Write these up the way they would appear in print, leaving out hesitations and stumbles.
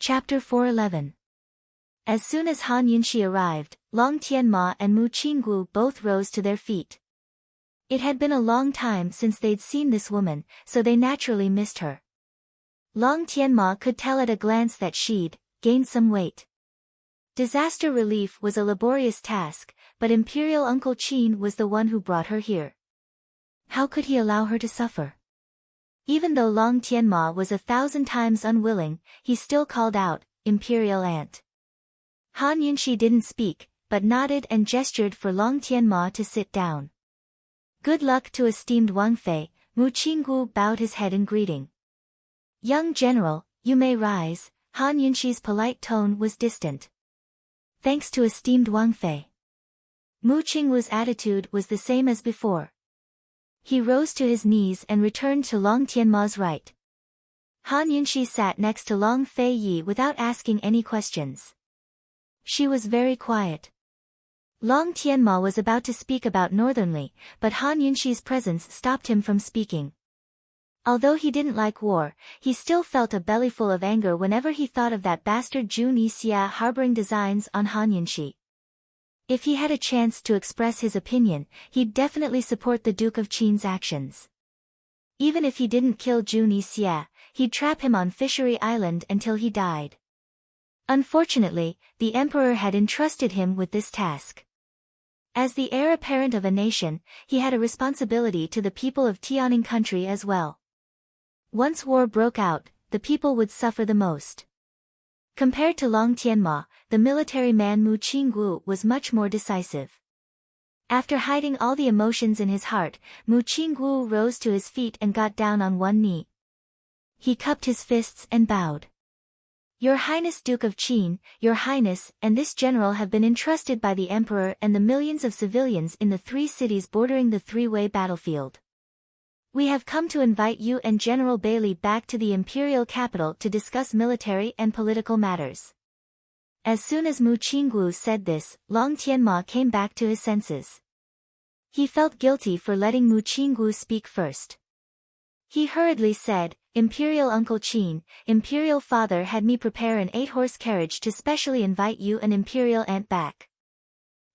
Chapter 411. As soon as Han Yunxi arrived, Long Tianma and Mu Qinggu both rose to their feet. It had been a long time since they'd seen this woman, so they naturally missed her. Long Tianma could tell at a glance that she'd gained some weight. Disaster relief was a laborious task, but Imperial Uncle Qin was the one who brought her here. How could he allow her to suffer? Even though Long Tianma was 1,000 times unwilling, he still called out, "Imperial Aunt." Han Yunxi didn't speak, but nodded and gestured for Long Tianma to sit down. "Good luck to esteemed Wang Fei," Mu Qinggu bowed his head in greeting. "Young general, you may rise." Han Yunxi's polite tone was distant. "Thanks to esteemed Wang Fei." Mu Qinggu's attitude was the same as before. He rose to his knees and returned to Long Tianma's right. Han Yunxi sat next to Long Fei Yi without asking any questions. She was very quiet. Long Tianma was about to speak about Northernly, but Han Yunxi's presence stopped him from speaking. Although he didn't like war, he still felt a bellyful of anger whenever he thought of that bastard Jun Yixia harboring designs on Han Yunxi. If he had a chance to express his opinion, he'd definitely support the Duke of Qin's actions. Even if he didn't kill Jun Yixia, he'd trap him on Fishery Island until he died. Unfortunately, the Emperor had entrusted him with this task. As the heir apparent of a nation, he had a responsibility to the people of Tianing country as well. Once war broke out, the people would suffer the most. Compared to Long Tianma, the military man Mu Qinggu was much more decisive. After hiding all the emotions in his heart, Mu Qinggu rose to his feet and got down on one knee. He cupped his fists and bowed. "Your Highness Duke of Qin, Your Highness and this general have been entrusted by the Emperor and the millions of civilians in the 3 cities bordering the three-way battlefield. We have come to invite you and General Bailey back to the imperial capital to discuss military and political matters." As soon as Mu Qinggu said this, Long Tianma came back to his senses. He felt guilty for letting Mu Qinggu speak first. He hurriedly said, "Imperial Uncle Qin, Imperial Father had me prepare an 8-horse carriage to specially invite you and Imperial Aunt back.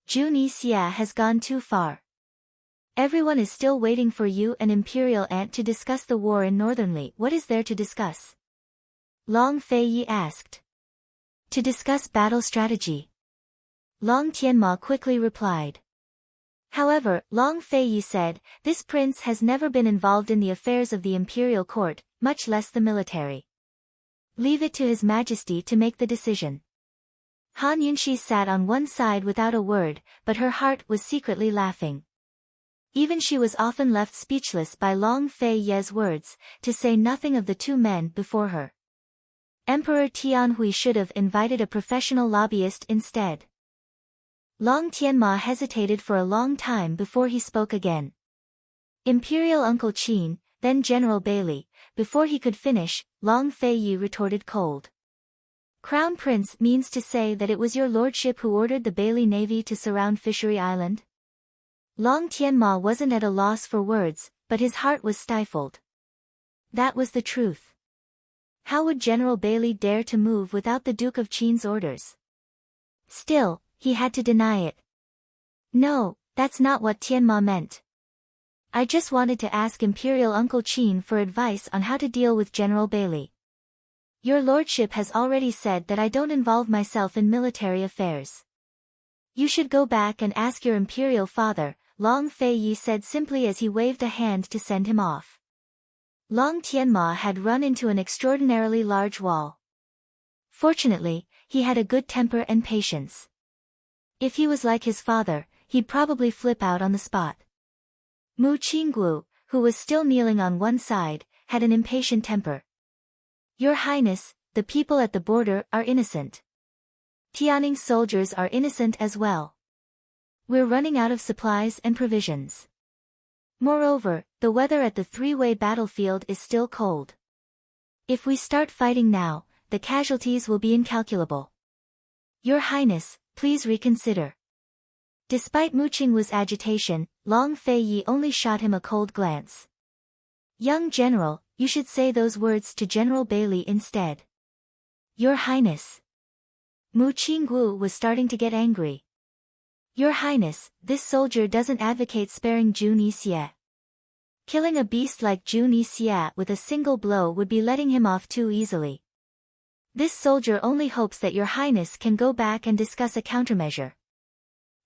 Jun Yixia has gone too far. Everyone is still waiting for you and Imperial Aunt to discuss the war in Northernly. What is there to discuss?" Long Fei Yi asked. "To discuss battle strategy." Long Tianma quickly replied. However, Long Fei Yi said, "This prince has never been involved in the affairs of the imperial court, much less the military. Leave it to His Majesty to make the decision." Han Yunxi sat on one side without a word, but her heart was secretly laughing. Even she was often left speechless by Long Fei Yi's words, to say nothing of the 2 men before her. Emperor Tianhui should have invited a professional lobbyist instead. Long Tianma hesitated for a long time before he spoke again. "Imperial Uncle Qin, then General Bailey." Before he could finish, Long Fei Yi retorted cold. "Crown Prince means to say that it was your lordship who ordered the Bailey Navy to surround Fishery Island?" Long Tianma wasn't at a loss for words, but his heart was stifled. That was the truth. How would General Bailey dare to move without the Duke of Qin's orders? Still, he had to deny it. "No, that's not what Tianma meant. I just wanted to ask Imperial Uncle Qin for advice on how to deal with General Bailey. Your lordship has already said that I don't involve myself in military affairs. You should go back and ask your imperial father," Long Fei Yi said simply as he waved a hand to send him off. Long Tianma had run into an extraordinarily large wall. Fortunately, he had a good temper and patience. If he was like his father, he'd probably flip out on the spot. Mu Qinggu, who was still kneeling on one side, had an impatient temper. "Your Highness, the people at the border are innocent. Tianing soldiers are innocent as well. We're running out of supplies and provisions. Moreover, the weather at the 3-way battlefield is still cold. If we start fighting now, the casualties will be incalculable. Your Highness, please reconsider." Despite Mu Qinggu's agitation, Long Fei Yi only shot him a cold glance. "Young general, you should say those words to General Bailey instead. Your Highness. Mu Qinggu was starting to get angry. Your Highness, this soldier doesn't advocate sparing Jun Yixie. Killing a beast like Jun Yixie with a single blow would be letting him off too easily. This soldier only hopes that Your Highness can go back and discuss a countermeasure.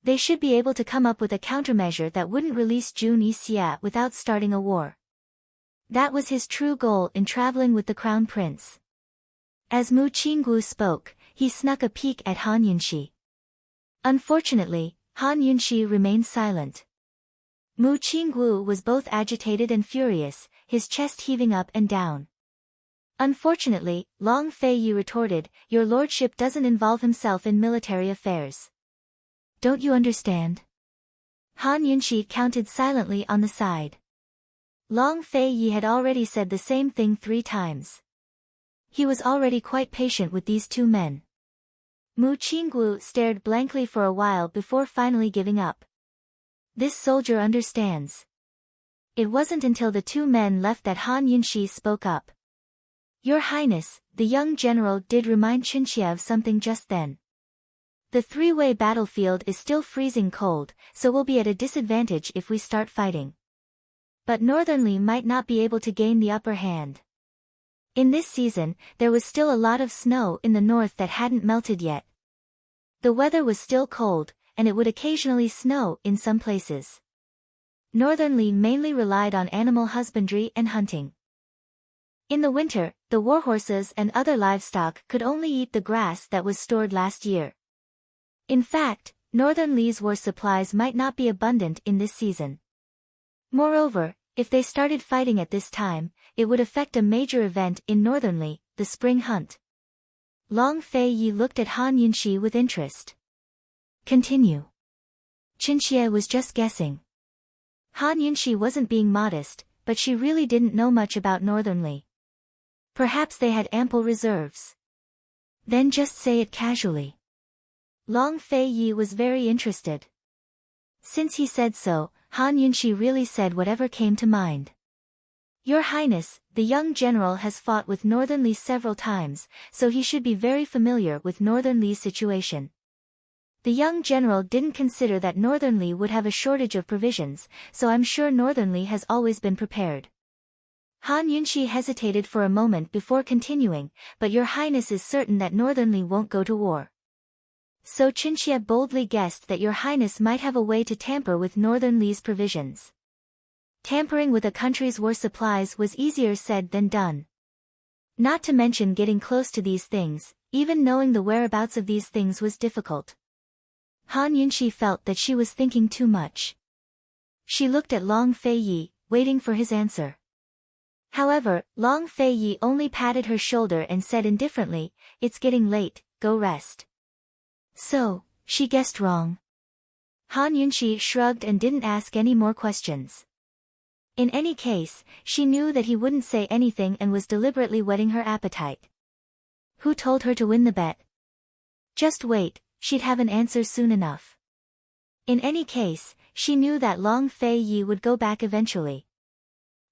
They should be able to come up with a countermeasure that wouldn't release Jun Yixie without starting a war. That was his true goal in traveling with the Crown Prince. As Mu Qinggu spoke, he snuck a peek at Han Yunxi. Unfortunately, Han Yunxi remained silent. Mu Qinggu was both agitated and furious, his chest heaving up and down. Unfortunately, Long Feiyi retorted, Your lordship doesn't involve himself in military affairs. Don't you understand? Han Yunxi counted silently on the side. Long Feiyi had already said the same thing 3 times. He was already quite patient with these 2 men. Mu Qinggu stared blankly for a while before finally giving up. This soldier understands. It wasn't until the 2 men left that Han Yunxi spoke up. Your Highness, the young general did remind Qinxie of something just then. The 3-way battlefield is still freezing cold, so we'll be at a disadvantage if we start fighting. But Northernly might not be able to gain the upper hand. In this season, there was still a lot of snow in the north that hadn't melted yet. The weather was still cold, and it would occasionally snow in some places. Northernly mainly relied on animal husbandry and hunting. In the winter, the warhorses and other livestock could only eat the grass that was stored last year. In fact, Northernly's war supplies might not be abundant in this season. Moreover, if they started fighting at this time, it would affect a major event in Northernly, the spring hunt. Long Feiyi looked at Han Yunxi with interest. Continue. Qinxie was just guessing. Han Yunxi wasn't being modest, but she really didn't know much about Northernly. Perhaps they had ample reserves. Then just say it casually. Long Feiyi was very interested. Since he said so, Han Yunxi really said whatever came to mind. Your Highness, the young general has fought with Northernly several times, so he should be very familiar with Northernly's situation. The young general didn't consider that Northernly would have a shortage of provisions, so I'm sure Northernly has always been prepared. Han Yunxi hesitated for a moment before continuing, but Your Highness is certain that Northernly won't go to war. So Qinxie boldly guessed that Your Highness might have a way to tamper with Northernly's provisions. Tampering with a country's war supplies was easier said than done. Not to mention getting close to these things, even knowing the whereabouts of these things was difficult. Han Yunxi felt that she was thinking too much. She looked at Long Feiyi, waiting for his answer. However, Long Feiyi only patted her shoulder and said indifferently, It's getting late, go rest. So, she guessed wrong. Han Yunxi shrugged and didn't ask any more questions. In any case, she knew that he wouldn't say anything and was deliberately whetting her appetite. Who told her to win the bet? Just wait, she'd have an answer soon enough. In any case, she knew that Long Feiyi would go back eventually.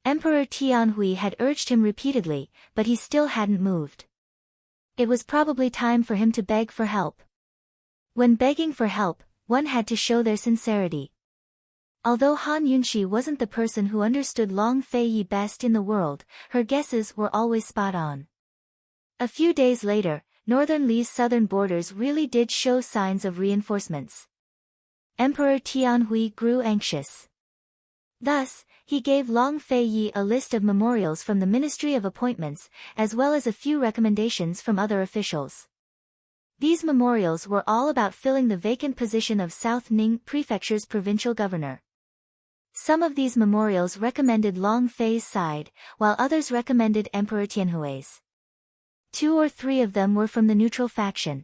Emperor Tianhui had urged him repeatedly, but he still hadn't moved. It was probably time for him to beg for help. When begging for help, one had to show their sincerity. Although Han Yunxi wasn't the person who understood Long Feiyi best in the world, her guesses were always spot on. A few days later, Northernly's southern borders really did show signs of reinforcements. Emperor Tianhui grew anxious. Thus, he gave Long Feiyi a list of memorials from the Ministry of Appointments, as well as a few recommendations from other officials. These memorials were all about filling the vacant position of South Ning Prefecture's provincial governor. Some of these memorials recommended Long Fei's side, while others recommended Emperor Tianhui's. 2 or 3 of them were from the neutral faction.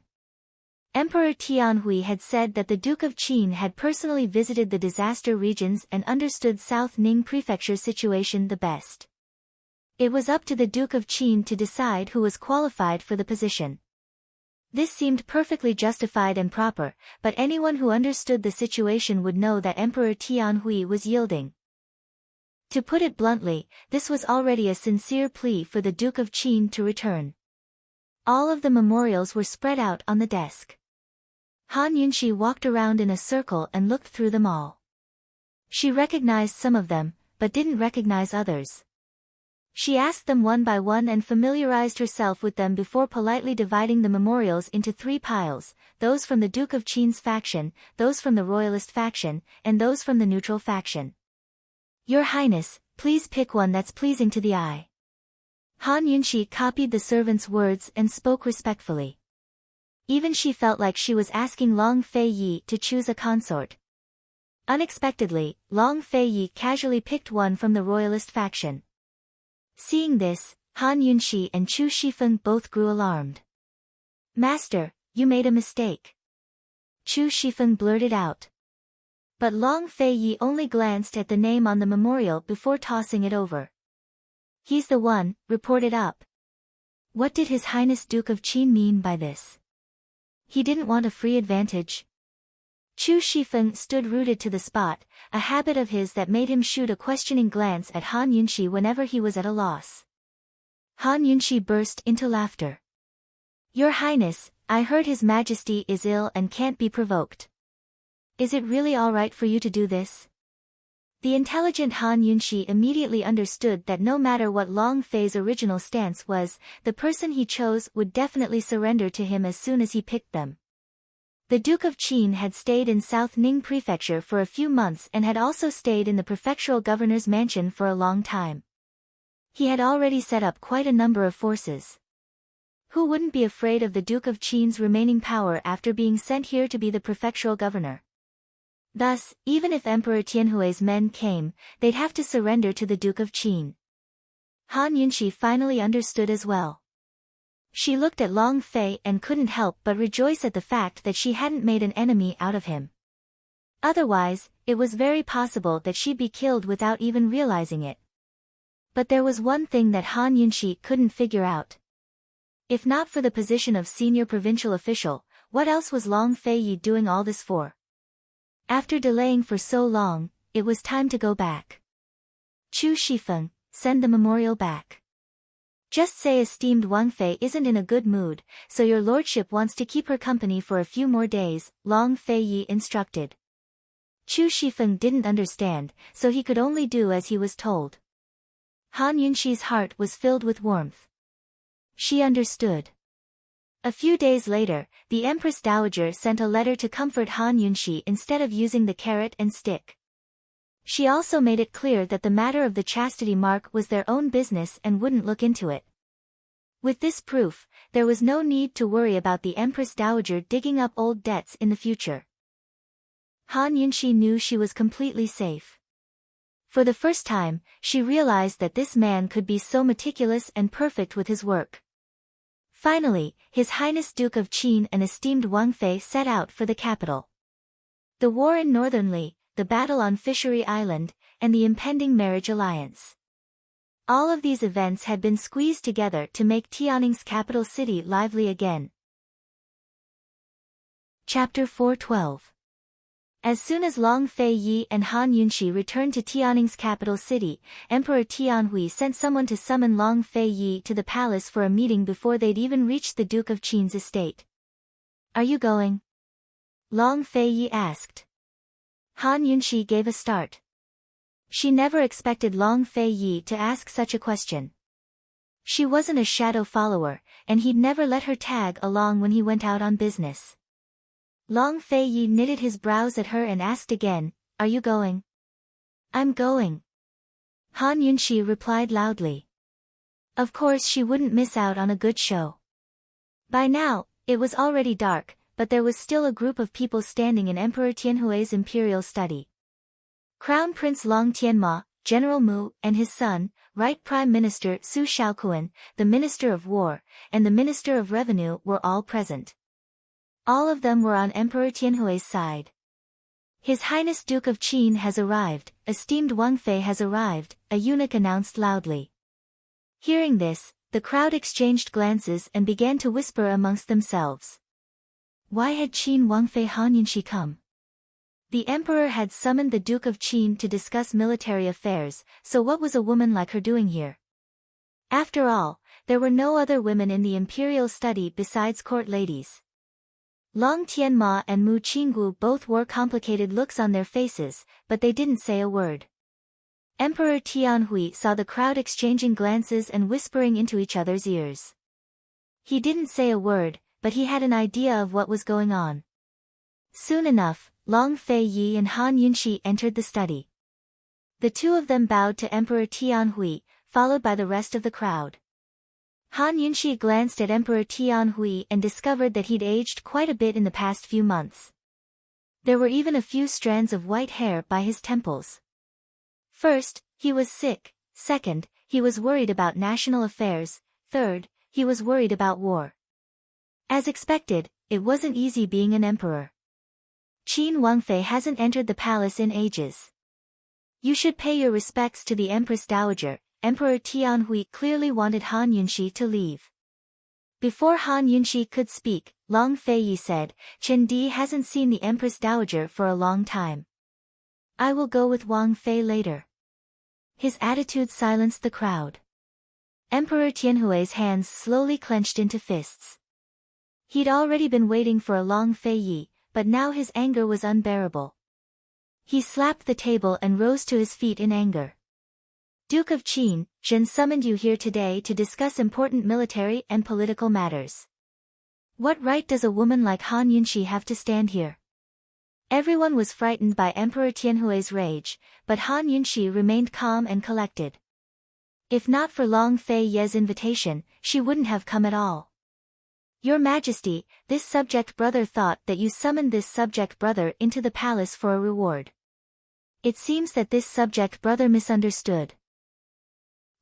Emperor Tianhui had said that the Duke of Qin had personally visited the disaster regions and understood South Ning Prefecture's situation the best. It was up to the Duke of Qin to decide who was qualified for the position. This seemed perfectly justified and proper, but anyone who understood the situation would know that Emperor Tianhui was yielding. To put it bluntly, this was already a sincere plea for the Duke of Qin to return. All of the memorials were spread out on the desk. Han Yunxi walked around in a circle and looked through them all. She recognized some of them, but didn't recognize others. She asked them one by one and familiarized herself with them before politely dividing the memorials into 3 piles, those from the Duke of Qin's faction, those from the Royalist faction, and those from the neutral faction. Your Highness, please pick one that's pleasing to the eye. Han Yunxi copied the servant's words and spoke respectfully. Even she felt like she was asking Long Fei Yi to choose a consort. Unexpectedly, Long Fei Yi casually picked one from the Royalist faction. Seeing this, Han Yunxi and Chu Shifeng both grew alarmed. Master, you made a mistake. Chu Shifeng blurted out. But Long Fei Yi only glanced at the name on the memorial before tossing it over. He's the one, reported up. What did His Highness Duke of Qin mean by this? He didn't want a free advantage. Chu Shifeng stood rooted to the spot, a habit of his that made him shoot a questioning glance at Han Yunxi whenever he was at a loss. Han Yunxi burst into laughter. Your Highness, I heard His Majesty is ill and can't be provoked. Is it really all right for you to do this? The intelligent Han Yunxi immediately understood that no matter what Long Fei's original stance was, the person he chose would definitely surrender to him as soon as he picked them. The Duke of Qin had stayed in South Ning Prefecture for a few months and had also stayed in the prefectural governor's mansion for a long time. He had already set up quite a number of forces. Who wouldn't be afraid of the Duke of Qin's remaining power after being sent here to be the prefectural governor? Thus, even if Emperor Tianhui's men came, they'd have to surrender to the Duke of Qin. Han Yunxi finally understood as well. She looked at Long Fei and couldn't help but rejoice at the fact that she hadn't made an enemy out of him. Otherwise, it was very possible that she'd be killed without even realizing it. But there was one thing that Han Yunxi couldn't figure out. If not for the position of senior provincial official, what else was Long Fei Yi doing all this for? After delaying for so long, it was time to go back. Chu Shifeng, send the memorial back. Just say esteemed Wang Fei isn't in a good mood, so your lordship wants to keep her company for a few more days, Long Fei Yi instructed. Chu Shifeng didn't understand, so he could only do as he was told. Han Yunxi's heart was filled with warmth. She understood. A few days later, the Empress Dowager sent a letter to comfort Han Yunxi instead of using the carrot and stick. She also made it clear that the matter of the chastity mark was their own business and wouldn't look into it. With this proof, there was no need to worry about the Empress Dowager digging up old debts in the future. Han Yunxi knew she was completely safe. For the first time, she realized that this man could be so meticulous and perfect with his work. Finally, His Highness Duke of Qin and esteemed Wang Fei set out for the capital. The war in Northern Li, the battle on Fishery Island, and the impending marriage alliance. All of these events had been squeezed together to make Tianning's capital city lively again. Chapter 412. As soon as Long Fei Yi and Han Yunxi returned to Tianning's capital city, Emperor Tianhui sent someone to summon Long Fei Yi to the palace for a meeting before they'd even reached the Duke of Qin's estate. Are you going? Long Fei Yi asked. Han Yunxi gave a start. She never expected Long Fei Yi to ask such a question. She wasn't a shadow follower, and he'd never let her tag along when he went out on business. Long Fei Yi knitted his brows at her and asked again, Are you going? I'm going. Han Yunxi replied loudly. Of course she wouldn't miss out on a good show. By now, it was already dark, but there was still a group of people standing in Emperor Tianhui's imperial study. Crown Prince Long Tianma, General Mu, and his son, Right Prime Minister Su Shaoquan, the Minister of War, and the Minister of Revenue were all present. All of them were on Emperor Tianhui's side. His Highness Duke of Qin has arrived, esteemed Wang Fei has arrived, a eunuch announced loudly. Hearing this, the crowd exchanged glances and began to whisper amongst themselves. Why had Qin Wang Fei Han Yunxi come? The emperor had summoned the Duke of Qin to discuss military affairs, so what was a woman like her doing here? After all, there were no other women in the imperial study besides court ladies. Long Tianma and Mu Qinggu both wore complicated looks on their faces, but they didn't say a word. Emperor Tianhui saw the crowd exchanging glances and whispering into each other's ears. He didn't say a word, but he had an idea of what was going on. Soon enough, Long Feiyi and Han Yunxi entered the study. The two of them bowed to Emperor Tianhui, followed by the rest of the crowd. Han Yunxi glanced at Emperor Tianhui and discovered that he'd aged quite a bit in the past few months. There were even a few strands of white hair by his temples. First, he was sick. Second, he was worried about national affairs. Third, he was worried about war. As expected, it wasn't easy being an emperor. Qin Wangfei hasn't entered the palace in ages. You should pay your respects to the Empress Dowager. Emperor Tianhui clearly wanted Han Yunxi to leave. Before Han Yunxi could speak, Long Feiyi said, Chen Di hasn't seen the Empress Dowager for a long time. I will go with Wang Fei later. His attitude silenced the crowd. Emperor Tianhui's hands slowly clenched into fists. He'd already been waiting for a Long Feiyi, but now his anger was unbearable. He slapped the table and rose to his feet in anger. Duke of Qin, Zhen summoned you here today to discuss important military and political matters. What right does a woman like Han Yunxi have to stand here? Everyone was frightened by Emperor Tianhui's rage, but Han Yunxi remained calm and collected. If not for Long Feiyi's invitation, she wouldn't have come at all. Your Majesty, this subject brother thought that you summoned this subject brother into the palace for a reward. It seems that this subject brother misunderstood.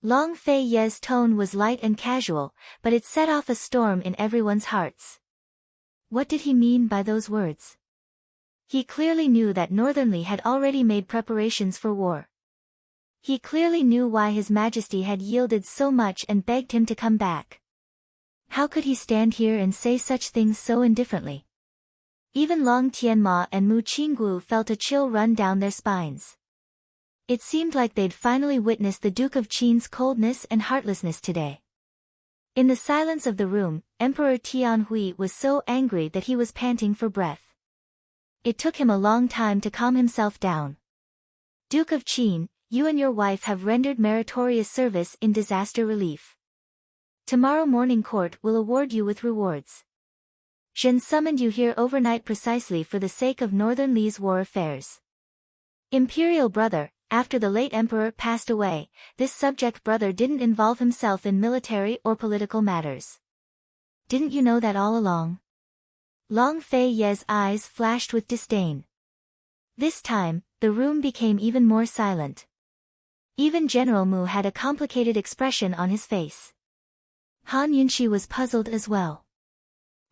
Long Feiyi's tone was light and casual, but it set off a storm in everyone's hearts. What did he mean by those words? He clearly knew that Northernly had already made preparations for war. He clearly knew why His Majesty had yielded so much and begged him to come back. How could he stand here and say such things so indifferently? Even Long Tianma and Mu Qinggu felt a chill run down their spines. It seemed like they'd finally witnessed the Duke of Qin's coldness and heartlessness today. In the silence of the room, Emperor Tianhui was so angry that he was panting for breath. It took him a long time to calm himself down. Duke of Qin, you and your wife have rendered meritorious service in disaster relief. Tomorrow morning court will award you with rewards. Zhen summoned you here overnight precisely for the sake of Northern Li's war affairs. Imperial brother, after the late emperor passed away, this subject brother didn't involve himself in military or political matters. Didn't you know that all along? Long Feiyi's eyes flashed with disdain. This time, the room became even more silent. Even General Mu had a complicated expression on his face. Han Yunxi was puzzled as well.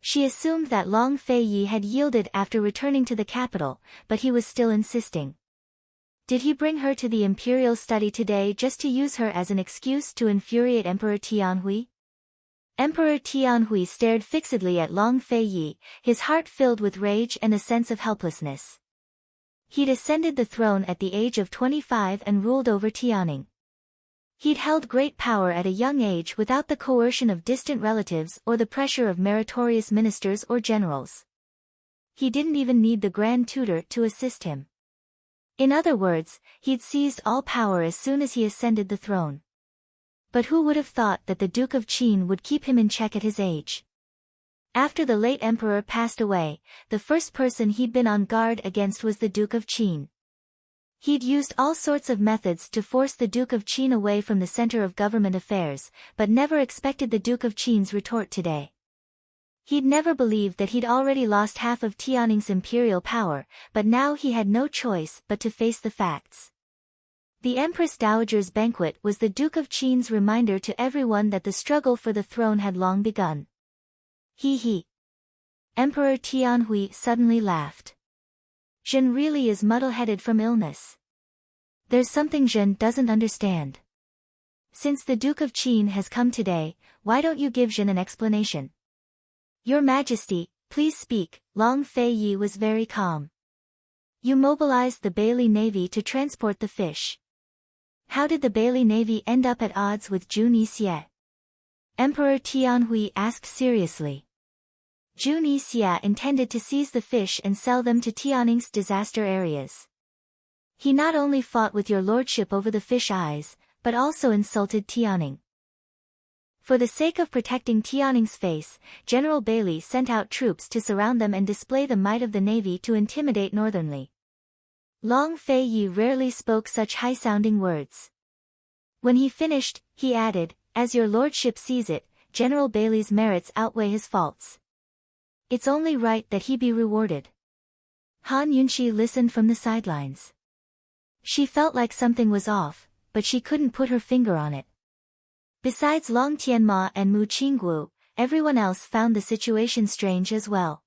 She assumed that Long Feiyi had yielded after returning to the capital, but he was still insisting. Did he bring her to the imperial study today just to use her as an excuse to infuriate Emperor Tianhui? Emperor Tianhui stared fixedly at Long Feiyi, his heart filled with rage and a sense of helplessness. He'd ascended the throne at the age of 25 and ruled over Tianning. He'd held great power at a young age without the coercion of distant relatives or the pressure of meritorious ministers or generals. He didn't even need the Grand Tutor to assist him. In other words, he'd seized all power as soon as he ascended the throne. But who would have thought that the Duke of Qin would keep him in check at his age? After the late emperor passed away, the first person he'd been on guard against was the Duke of Qin. He'd used all sorts of methods to force the Duke of Qin away from the center of government affairs, but never expected the Duke of Qin's retort today. He'd never believed that he'd already lost half of Tianning's imperial power, but now he had no choice but to face the facts. The Empress Dowager's banquet was the Duke of Qin's reminder to everyone that the struggle for the throne had long begun. He. Emperor Tianhui suddenly laughed. Zhen really is muddle-headed from illness. There's something Zhen doesn't understand. Since the Duke of Qin has come today, why don't you give Zhen an explanation? Your Majesty, please speak. Long Feiyi was very calm. You mobilized the Bailey Navy to transport the fish. How did the Bailey Navy end up at odds with Jun Yixie? Emperor Tianhui asked seriously. Jun Yixia intended to seize the fish and sell them to Tianning's disaster areas. He not only fought with your lordship over the fish eyes, but also insulted Tianning. For the sake of protecting Tianning's face, General Bailey sent out troops to surround them and display the might of the navy to intimidate Northernly. Long Fei Yi rarely spoke such high-sounding words. When he finished, he added, "As your lordship sees it, General Bailey's merits outweigh his faults. It's only right that he be rewarded." Han Yunxi listened from the sidelines. She felt like something was off, but she couldn't put her finger on it. Besides Long Tianma and Mu Qinggu, everyone else found the situation strange as well.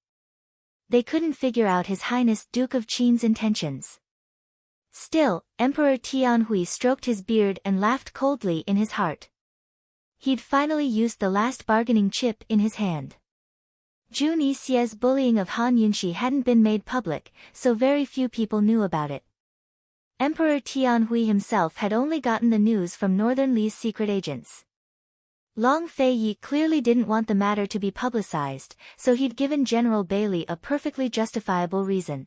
They couldn't figure out His Highness Duke of Qin's intentions. Still, Emperor Tianhui stroked his beard and laughed coldly in his heart. He'd finally used the last bargaining chip in his hand. Jun Yixia's bullying of Han Yunxi hadn't been made public, so very few people knew about it. Emperor Tianhui himself had only gotten the news from Northern Li's secret agents. Long Fei Yi clearly didn't want the matter to be publicized, so he'd given General Bailey a perfectly justifiable reason.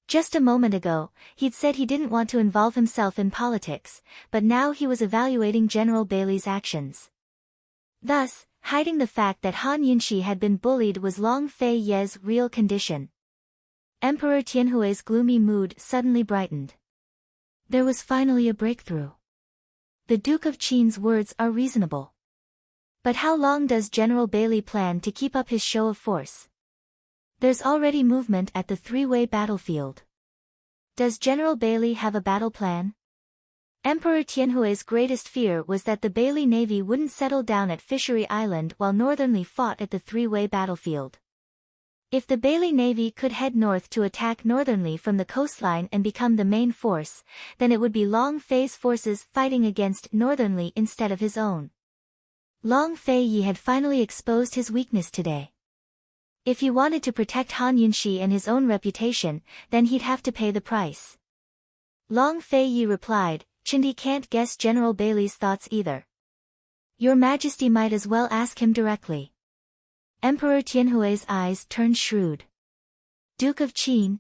Just a moment ago, he'd said he didn't want to involve himself in politics, but now he was evaluating General Bailey's actions. Thus, hiding the fact that Han Yunxi had been bullied was Long Fei Yi's real condition. Emperor Tianhui's gloomy mood suddenly brightened. There was finally a breakthrough. The Duke of Qin's words are reasonable. But how long does General Bailey plan to keep up his show of force? There's already movement at the three-way battlefield. Does General Bailey have a battle plan? Emperor Tianhui's greatest fear was that the Bailey Navy wouldn't settle down at Fishery Island while Northernly fought at the three-way battlefield. If the Bailey Navy could head north to attack Northernly from the coastline and become the main force, then it would be Long Fei's forces fighting against Northernly instead of his own. Long Fei Yi had finally exposed his weakness today. If he wanted to protect Han Yunxi and his own reputation, then he'd have to pay the price. Long Fei Yi replied, "Chindi can't guess General Bailey's thoughts either. Your Majesty might as well ask him directly." Emperor Tianhui's eyes turned shrewd. "Duke of Qin,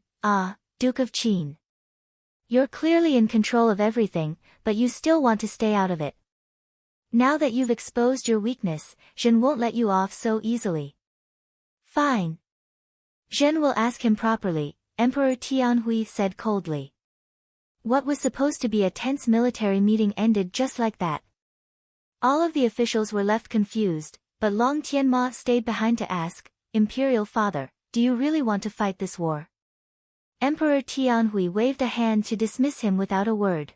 Duke of Qin. You're clearly in control of everything, but you still want to stay out of it. Now that you've exposed your weakness, Zhen won't let you off so easily." "Fine. Zhen will ask him properly," Emperor Tianhui said coldly. What was supposed to be a tense military meeting ended just like that. All of the officials were left confused, but Long Tianma stayed behind to ask, "Imperial Father, do you really want to fight this war?" Emperor Tianhui waved a hand to dismiss him without a word.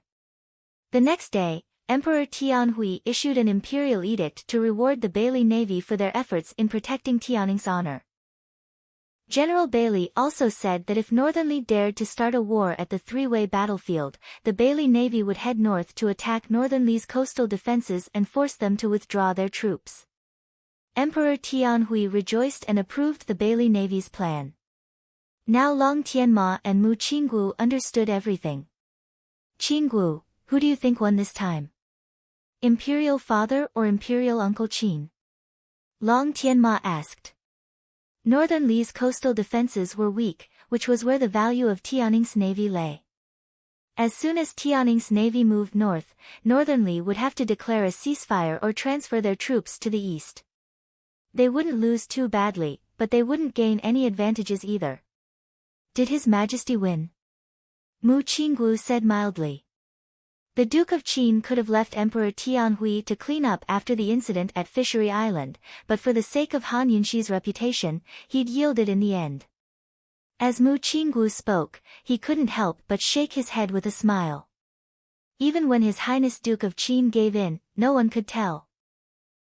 The next day, Emperor Tianhui issued an imperial edict to reward the Bailey Navy for their efforts in protecting Tianning's honor. General Bailey also said that if Northernly dared to start a war at the three-way battlefield, the Bailey Navy would head north to attack Northernly's coastal defenses and force them to withdraw their troops. Emperor Tianhui rejoiced and approved the Bailey Navy's plan. Now Long Tianma and Mu Qinggu understood everything. "Qinggu, who do you think won this time? Imperial Father or Imperial Uncle Qin?" Long Tianma asked. Northernly's coastal defenses were weak, which was where the value of Tianning's navy lay. As soon as Tianning's navy moved north, Northernly would have to declare a ceasefire or transfer their troops to the east. They wouldn't lose too badly, but they wouldn't gain any advantages either. "Did His Majesty win?" Mu Qinggu said mildly. The Duke of Qin could have left Emperor Tianhui to clean up after the incident at Fishery Island, but for the sake of Han Yunxi's reputation, he'd yielded in the end. As Mu Qinggu spoke, he couldn't help but shake his head with a smile. Even when His Highness Duke of Qin gave in, no one could tell.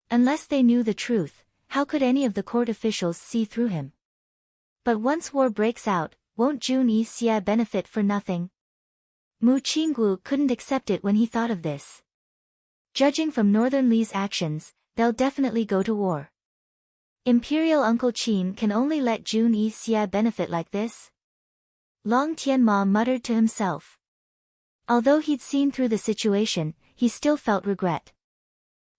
Unless they knew the truth, how could any of the court officials see through him? But once war breaks out, won't Jun Yixia benefit for nothing? Mu Qinggu couldn't accept it when he thought of this. Judging from Northernly's actions, they'll definitely go to war. Imperial Uncle Qin can only let Jun Yixia benefit like this? Long Tianma muttered to himself. Although he'd seen through the situation, he still felt regret.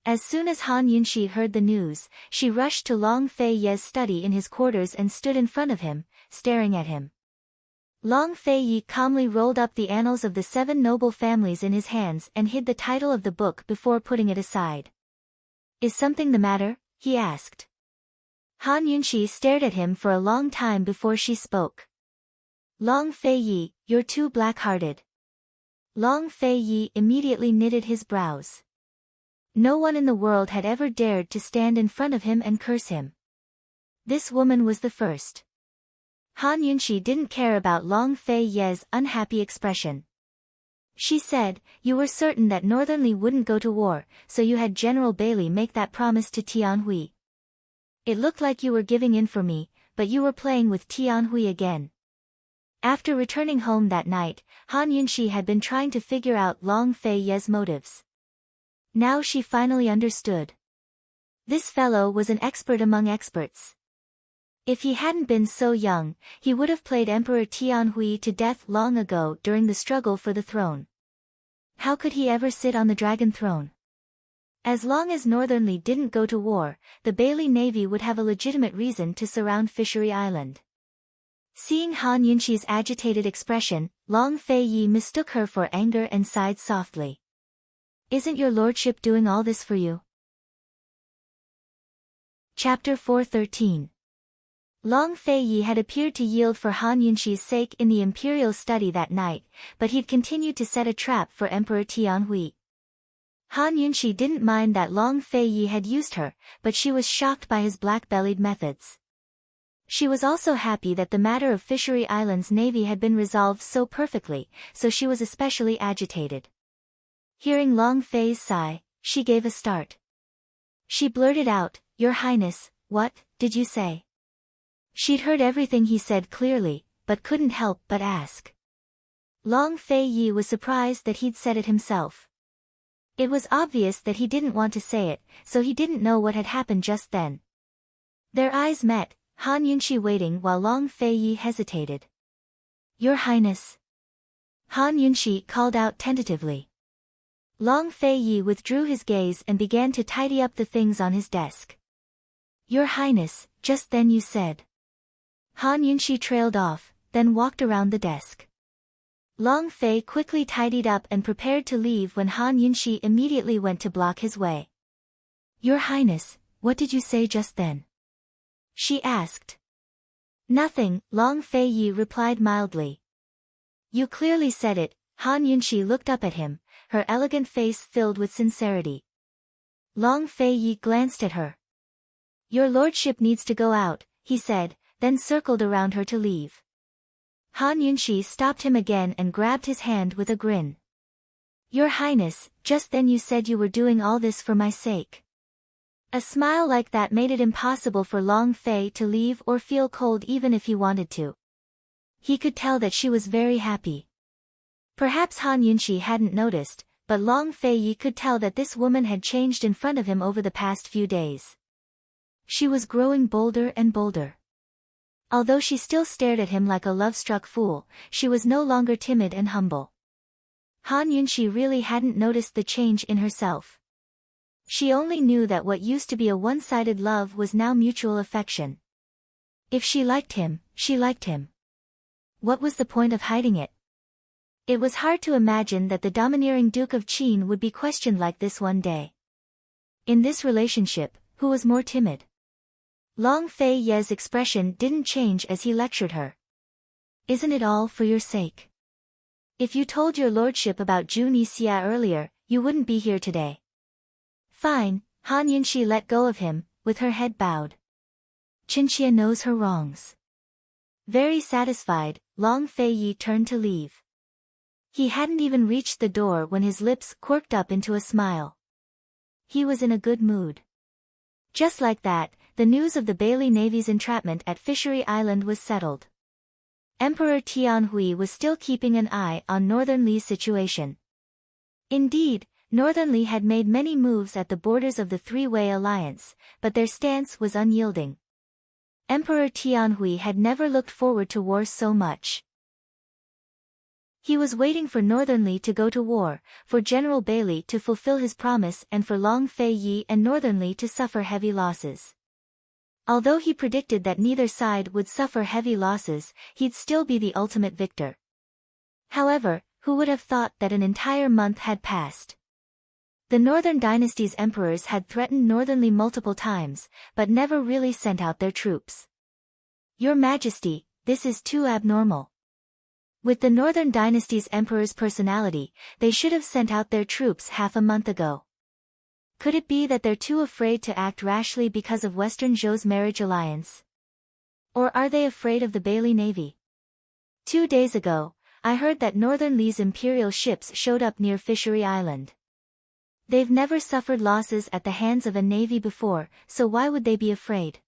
As soon as Han Yunxi heard the news, she rushed to Long Fei Ye's study in his quarters and stood in front of him, staring at him. Long Fei Yi calmly rolled up the annals of the 7 noble families in his hands and hid the title of the book before putting it aside. "Is something the matter?" he asked. Han Yunxi stared at him for a long time before she spoke. "Long Fei Yi, you're too black-hearted." Long Fei Yi immediately knitted his brows. No one in the world had ever dared to stand in front of him and curse him. This woman was the first. Han Yunxi didn't care about Long Fei Ye's unhappy expression. She said, "You were certain that Northernly wouldn't go to war, so you had General Bailey make that promise to Tianhui. It looked like you were giving in for me, but you were playing with Tianhui again." After returning home that night, Han Yunxi had been trying to figure out Long Fei Ye's motives. Now she finally understood. This fellow was an expert among experts. If he hadn't been so young, he would have played Emperor Tianhui to death long ago during the struggle for the throne. How could he ever sit on the dragon throne? As long as Northernly didn't go to war, the Bailey Navy would have a legitimate reason to surround Fishery Island. Seeing Han Yunxi's agitated expression, Long Fei Yi mistook her for anger and sighed softly. "Isn't your lordship doing all this for you?" Chapter 413. Long Fei Yi had appeared to yield for Han Yunxi's sake in the imperial study that night, but he'd continued to set a trap for Emperor Tianhui. Han Yunxi didn't mind that Long Fei Yi had used her, but she was shocked by his black-bellied methods. She was also happy that the matter of Fishery Island's navy had been resolved so perfectly, so she was especially agitated. Hearing Long Fei's sigh, she gave a start. She blurted out, "Your Highness, what did you say?" She'd heard everything he said clearly, but couldn't help but ask. Long Fei Yi was surprised that he'd said it himself. It was obvious that he didn't want to say it, so he didn't know what had happened just then. Their eyes met, Han Yunxi waiting while Long Fei Yi hesitated. "Your Highness." Han Yunxi called out tentatively. Long Fei Yi withdrew his gaze and began to tidy up the things on his desk. "Your Highness," just then you said. Han Yunxi trailed off, then walked around the desk. Long Fei quickly tidied up and prepared to leave when Han Yunxi immediately went to block his way. "Your Highness, what did you say just then?" she asked. "Nothing," Long Fei Yi replied mildly. "You clearly said it." Han Yunxi looked up at him, her elegant face filled with sincerity. Long Fei Yi glanced at her. "Your lordship needs to go out," he said, then circled around her to leave. Han Yunxi stopped him again and grabbed his hand with a grin. "Your Highness, just then you said you were doing all this for my sake." A smile like that made it impossible for Long Fei to leave or feel cold even if he wanted to. He could tell that she was very happy. Perhaps Han Yunxi hadn't noticed, but Long Fei Yi could tell that this woman had changed in front of him over the past few days. She was growing bolder and bolder. Although she still stared at him like a love-struck fool, she was no longer timid and humble. Han Yunxi really hadn't noticed the change in herself. She only knew that what used to be a one-sided love was now mutual affection. If she liked him, she liked him. What was the point of hiding it? It was hard to imagine that the domineering Duke of Qin would be questioned like this one day. In this relationship, who was more timid? Long Fei Ye's expression didn't change as he lectured her. "Isn't it all for your sake? If you told your lordship about Jun Yixia earlier, you wouldn't be here today." "Fine," Han Yunxi let go of him, with her head bowed. "Qinxia knows her wrongs." Very satisfied, Long Fei Yi turned to leave. He hadn't even reached the door when his lips quirked up into a smile. He was in a good mood. Just like that, the news of the Bailey Navy's entrapment at Fishery Island was settled. Emperor Tianhui was still keeping an eye on Northern Li's situation. Indeed, Northern Li had made many moves at the borders of the three-way alliance, but their stance was unyielding. Emperor Tianhui had never looked forward to war so much. He was waiting for Northern Li to go to war, for General Bailey to fulfill his promise and for Long Fei Yi and Northern Li to suffer heavy losses. Although he predicted that neither side would suffer heavy losses, he'd still be the ultimate victor. However, who would have thought that an entire month had passed? The Northern Dynasty's emperors had threatened Northern Li multiple times, but never really sent out their troops. Your Majesty, this is too abnormal. With the Northern Dynasty's emperor's personality, they should have sent out their troops half a month ago. Could it be that they're too afraid to act rashly because of Western Zhou's marriage alliance? Or are they afraid of the Bailey Navy? 2 days ago, I heard that Northern Li's imperial ships showed up near Fishery Island. They've never suffered losses at the hands of a navy before, so why would they be afraid?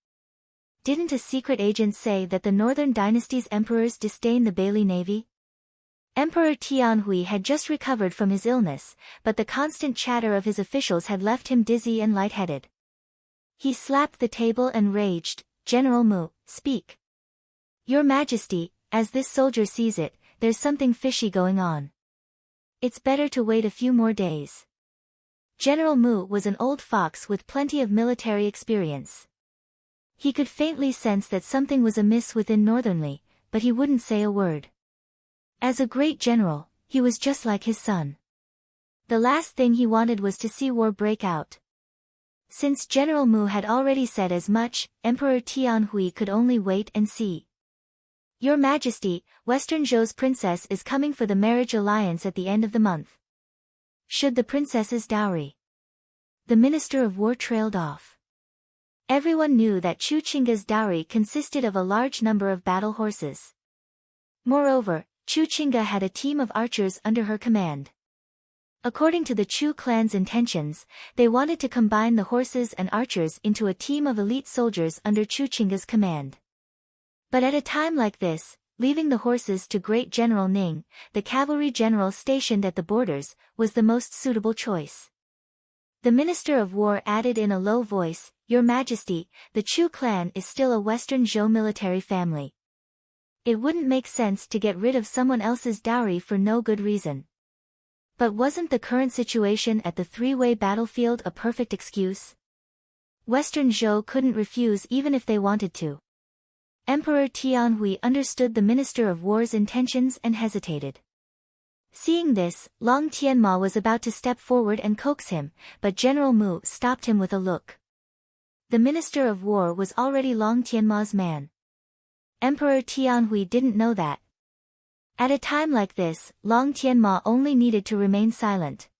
Didn't a secret agent say that the Northern Dynasty's emperors disdain the Bailey Navy? Emperor Tianhui had just recovered from his illness, but the constant chatter of his officials had left him dizzy and lightheaded. He slapped the table and raged, "General Mu, speak. Your Majesty, as this soldier sees it, there's something fishy going on. It's better to wait a few more days." General Mu was an old fox with plenty of military experience. He could faintly sense that something was amiss within Northern Li, but he wouldn't say a word. As a great general, he was just like his son. The last thing he wanted was to see war break out. Since General Mu had already said as much, Emperor Tianhui could only wait and see. Your Majesty, Western Zhou's princess is coming for the marriage alliance at the end of the month. Should the princess's dowry? The Minister of War trailed off. Everyone knew that Chu Qingga's dowry consisted of a large number of battle horses. Moreover, Chu Qingga had a team of archers under her command. According to the Chu clan's intentions, they wanted to combine the horses and archers into a team of elite soldiers under Chu Qingga's command. But at a time like this, leaving the horses to Great General Ning, the cavalry general stationed at the borders, was the most suitable choice. The Minister of War added in a low voice, "Your Majesty, the Chu clan is still a Western Zhou military family. It wouldn't make sense to get rid of someone else's dowry for no good reason." But wasn't the current situation at the three-way battlefield a perfect excuse? Western Zhou couldn't refuse even if they wanted to. Emperor Tianhui understood the Minister of War's intentions and hesitated. Seeing this, Long Tianma was about to step forward and coax him, but General Mu stopped him with a look. The Minister of War was already Long Tianma's man. Emperor Tianhui didn't know that. At a time like this, Long Tianma only needed to remain silent.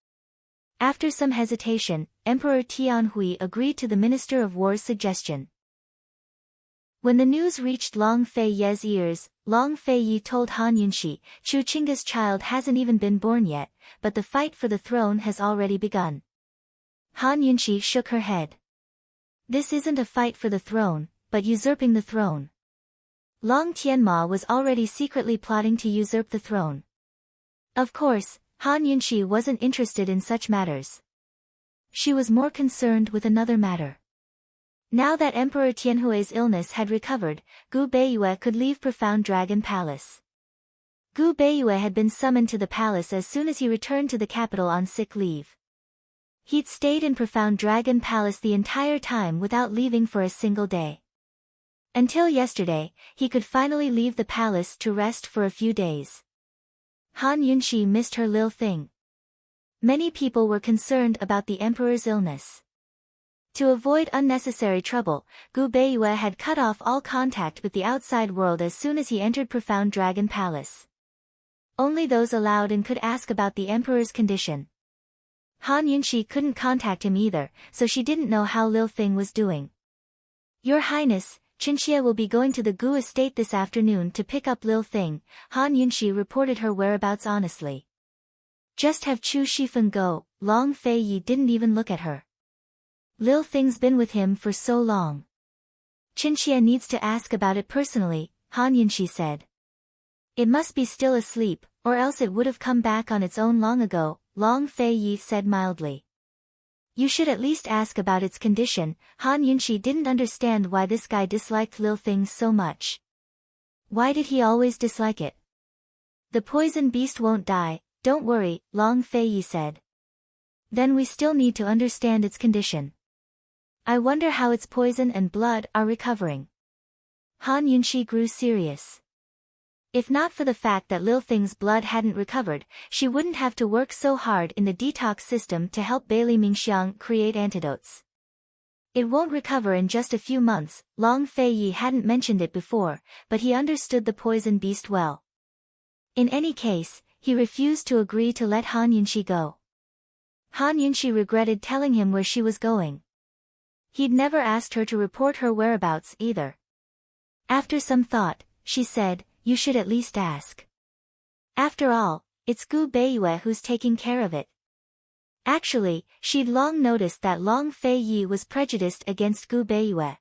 After some hesitation, Emperor Tianhui agreed to the Minister of War's suggestion. When the news reached Long Fei Ye's ears, Long Fei Yi told Han Yunxi, "Chu Qingga's child hasn't even been born yet, but the fight for the throne has already begun." Han Yunxi shook her head. "This isn't a fight for the throne, but usurping the throne." Long Tianma was already secretly plotting to usurp the throne. Of course, Han Yunxi wasn't interested in such matters. She was more concerned with another matter. Now that Emperor Tianhui's illness had recovered, Gu Beiyue could leave Profound Dragon Palace. Gu Beiyue had been summoned to the palace as soon as he returned to the capital on sick leave. He'd stayed in Profound Dragon Palace the entire time without leaving for a single day. Until yesterday, he could finally leave the palace to rest for a few days. Han Yunxi missed her Lil Thing. Many people were concerned about the emperor's illness. To avoid unnecessary trouble, Gu Beiyue had cut off all contact with the outside world as soon as he entered Profound Dragon Palace. Only those allowed in could ask about the emperor's condition. Han Yunxi couldn't contact him either, so she didn't know how Lil Thing was doing. "Your Highness, Qinxie will be going to the Gu estate this afternoon to pick up Lil Thing," Han Yunxi reported her whereabouts honestly. "Just have Chu Shifeng go." Long Fei Yi didn't even look at her. "Lil Thing's been with him for so long. Qinxie needs to ask about it personally," Han Yunxi said. "It must be still asleep, or else it would have come back on its own long ago," Long Fei Yi said mildly. "You should at least ask about its condition." Han Yunxi didn't understand why this guy disliked Lil Thing so much. Why did he always dislike it? The poison beast won't die, don't worry, Long Fei Yi said. Then we still need to understand its condition. I wonder how its poison and blood are recovering. Han Yunxi grew serious. If not for the fact that Lil Thing's blood hadn't recovered, she wouldn't have to work so hard in the detox system to help Bailey Mingxiang create antidotes. It won't recover in just a few months. Long Fei Yi hadn't mentioned it before, but he understood the poison beast well. In any case, he refused to agree to let Han Yunxi go. Han Yunxi regretted telling him where she was going. He'd never asked her to report her whereabouts either. After some thought, she said, "You should at least ask. After all, it's Gu Beiyue who's taking care of it." Actually, she'd long noticed that Long Fei Yi was prejudiced against Gu Beiyue.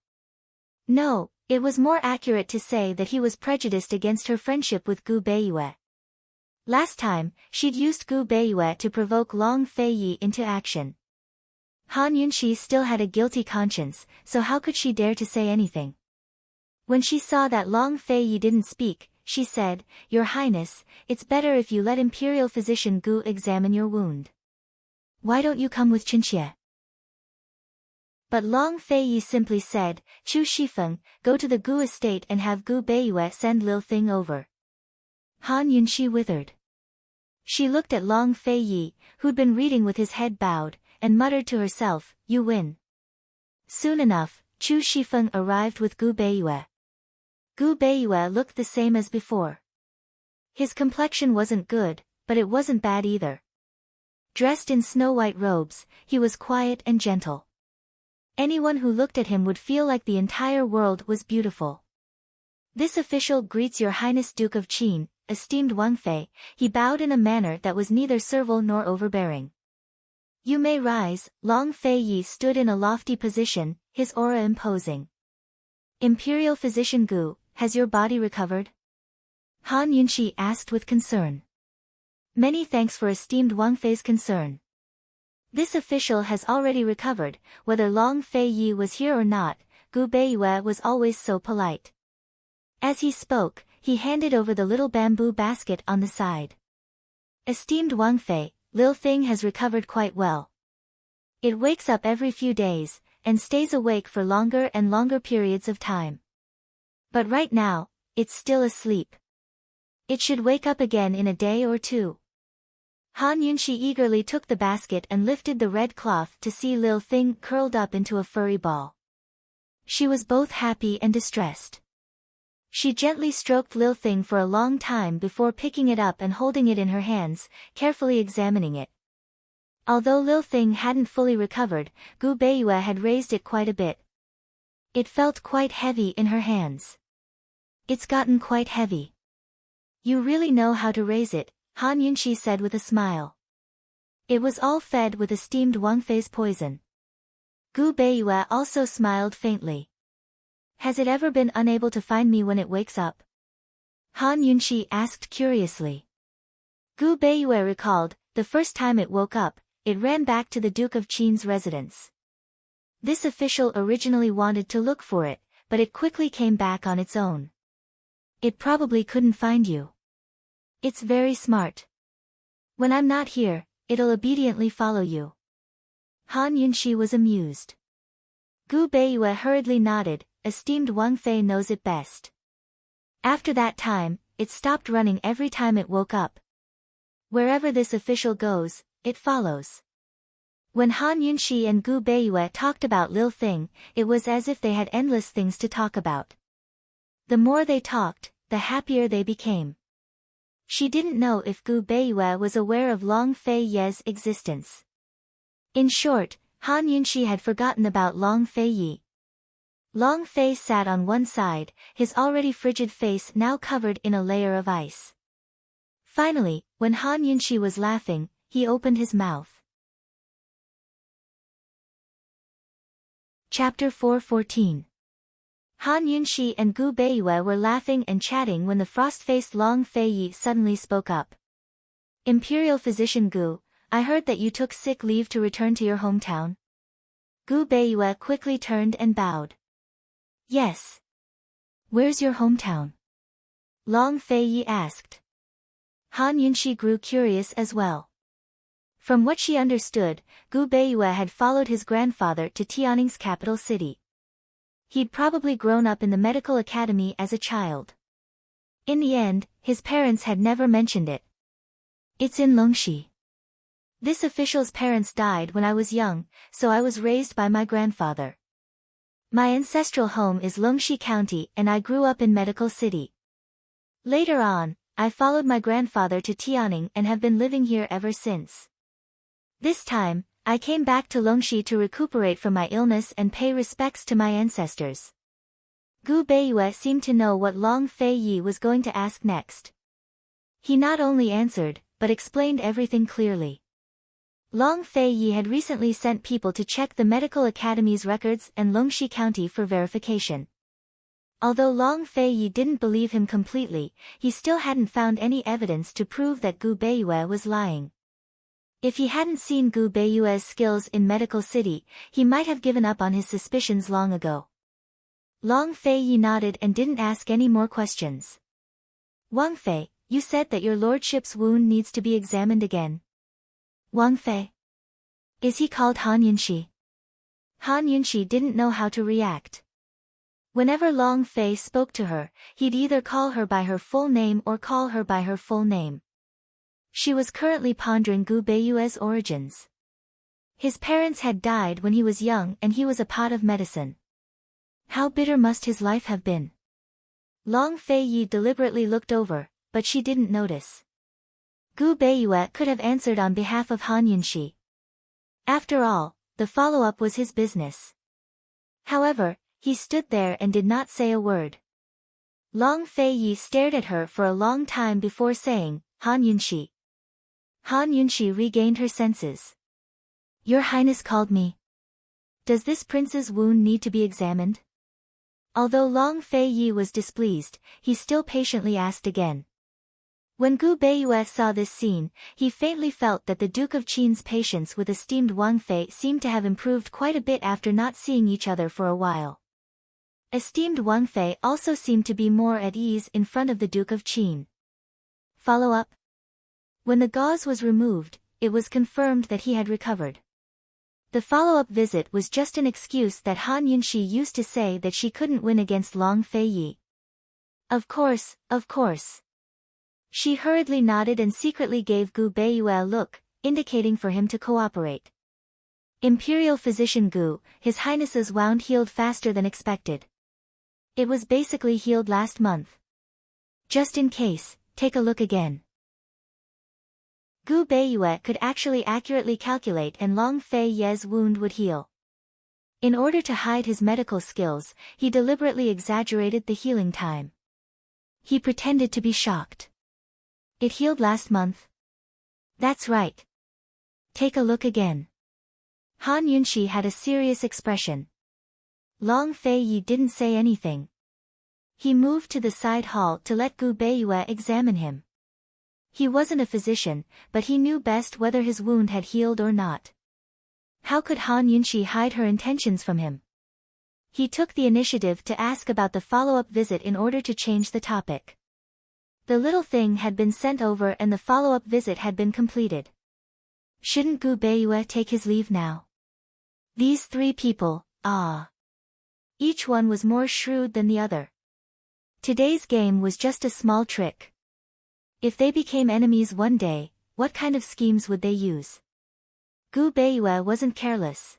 No, it was more accurate to say that he was prejudiced against her friendship with Gu Beiyue. Last time, she'd used Gu Beiyue to provoke Long Fei Yi into action. Han Yunxi still had a guilty conscience, so how could she dare to say anything? When she saw that Long Fei Yi didn't speak, she said, "Your Highness, it's better if you let Imperial Physician Gu examine your wound. Why don't you come with Qinxie?" But Long Fei Yi simply said, "Chu Shifeng, go to the Gu estate and have Gu Beiyue send Lil Thing over." Han Yunxi withered. She looked at Long Fei Yi, who'd been reading with his head bowed, and muttered to herself, "You win." Soon enough, Chu Shifeng arrived with Gu Beiyue. Gu Beiyue looked the same as before. His complexion wasn't good, but it wasn't bad either. Dressed in snow-white robes, he was quiet and gentle. Anyone who looked at him would feel like the entire world was beautiful. "This official greets Your Highness Duke of Qin, esteemed Wang Fei." He bowed in a manner that was neither servile nor overbearing. "You may rise." Long Fei Yi stood in a lofty position, his aura imposing. "Imperial Physician Gu, has your body recovered?" Han Yunxi asked with concern. "Many thanks for esteemed Wang Fei's concern. This official has already recovered." Whether Long Fei Yi was here or not, Gu Beiyue was always so polite. As he spoke, he handed over the little bamboo basket on the side. "Esteemed Wang Fei, Lil Thing has recovered quite well. It wakes up every few days, and stays awake for longer and longer periods of time. But right now, it's still asleep. It should wake up again in a day or two." Han Yunxi eagerly took the basket and lifted the red cloth to see Lil Thing curled up into a furry ball. She was both happy and distressed. She gently stroked Lil Thing for a long time before picking it up and holding it in her hands, carefully examining it. Although Lil Thing hadn't fully recovered, Gu Beiyue had raised it quite a bit. It felt quite heavy in her hands. "It's gotten quite heavy. You really know how to raise it," Han Yunxi said with a smile. "It was all fed with esteemed Wang Fei's poison." Gu Beiyue also smiled faintly. "Has it ever been unable to find me when it wakes up?" Han Yunxi asked curiously. Gu Beiyue recalled, the first time it woke up, it ran back to the Duke of Qin's residence. This official originally wanted to look for it, but it quickly came back on its own. "It probably couldn't find you. It's very smart. When I'm not here, it'll obediently follow you." Han Yunxi was amused. Gu Beiyue hurriedly nodded, "Esteemed Wang Fei knows it best." After that time, it stopped running every time it woke up. Wherever this official goes, it follows. When Han Yunxi and Gu Beiyue talked about Lil Thing, it was as if they had endless things to talk about. The more they talked, the happier they became. She didn't know if Gu Beiyue was aware of Long Fei Ye's existence. In short, Han Yunxi had forgotten about Long Fei Yi. Long Fei sat on one side, his already frigid face now covered in a layer of ice. Finally, when Han Yunxi was laughing, he opened his mouth. Chapter 4:14. Han Yunxi and Gu Beiyue were laughing and chatting when the frost-faced Long Fei Yi suddenly spoke up. "Imperial Physician Gu, I heard that you took sick leave to return to your hometown." Gu Beiyue quickly turned and bowed. "Yes. Where's your hometown?" Long Fei Yi asked. Han Yunxi grew curious as well. From what she understood, Gu Beiyue had followed his grandfather to Tianning's capital city. He'd probably grown up in the medical academy as a child. In the end, his parents had never mentioned it. It's in Longxi. This official's parents died when I was young, so I was raised by my grandfather. My ancestral home is Longxi County and I grew up in Medical City. Later on, I followed my grandfather to Tianning and have been living here ever since. This time, I came back to Longxi to recuperate from my illness and pay respects to my ancestors. Gu Beiyue seemed to know what Long Fei Yi was going to ask next. He not only answered, but explained everything clearly. Long Fei Yi had recently sent people to check the medical academy's records and Longxi County for verification. Although Long Fei Yi didn't believe him completely, he still hadn't found any evidence to prove that Gu Beiyue was lying. If he hadn't seen Gu Beiyue's skills in Medical City, he might have given up on his suspicions long ago. Long Fei Yi nodded and didn't ask any more questions. Wang Fei, you said that your lordship's wound needs to be examined again. Wang Fei? Is he called Han Yunxi? Han Yunxi didn't know how to react. Whenever Long Fei spoke to her, he'd either call her by her full name or call her by her full name. She was currently pondering Gu Beiyue's origins. His parents had died when he was young and he was a pot of medicine. How bitter must his life have been? Long Fei Yi deliberately looked over, but she didn't notice. Gu Beiyue could have answered on behalf of Han Yunxi. After all, the follow-up was his business. However, he stood there and did not say a word. Long Fei Yi stared at her for a long time before saying, Han Yunxi. Han Yunxi regained her senses. Your Highness called me. Does this prince's wound need to be examined? Although Long Fei Yi was displeased, he still patiently asked again. When Gu Beiyue saw this scene, he faintly felt that the Duke of Qin's patience with esteemed Wang Fei seemed to have improved quite a bit after not seeing each other for a while. Esteemed Wang Fei also seemed to be more at ease in front of the Duke of Qin. Follow-up. When the gauze was removed, it was confirmed that he had recovered. The follow-up visit was just an excuse that Han Yunxi used to say that she couldn't win against Long Fei Yi. Of course, of course. She hurriedly nodded and secretly gave Gu Beiyue a look, indicating for him to cooperate. Imperial Physician Gu, His Highness's wound healed faster than expected. It was basically healed last month. Just in case, take a look again. Gu Beiyue could actually accurately calculate and Long Fei Yi's wound would heal. In order to hide his medical skills, he deliberately exaggerated the healing time. He pretended to be shocked. It healed last month? That's right. Take a look again. Han Yunxi had a serious expression. Long Fei Yi didn't say anything. He moved to the side hall to let Gu Beiyue examine him. He wasn't a physician, but he knew best whether his wound had healed or not. How could Han Yunxi hide her intentions from him? He took the initiative to ask about the follow-up visit in order to change the topic. The little thing had been sent over and the follow-up visit had been completed. Shouldn't Gu Beiyue take his leave now? These three people, each one was more shrewd than the other. Today's game was just a small trick. If they became enemies one day, what kind of schemes would they use? Gu Beiyue wasn't careless.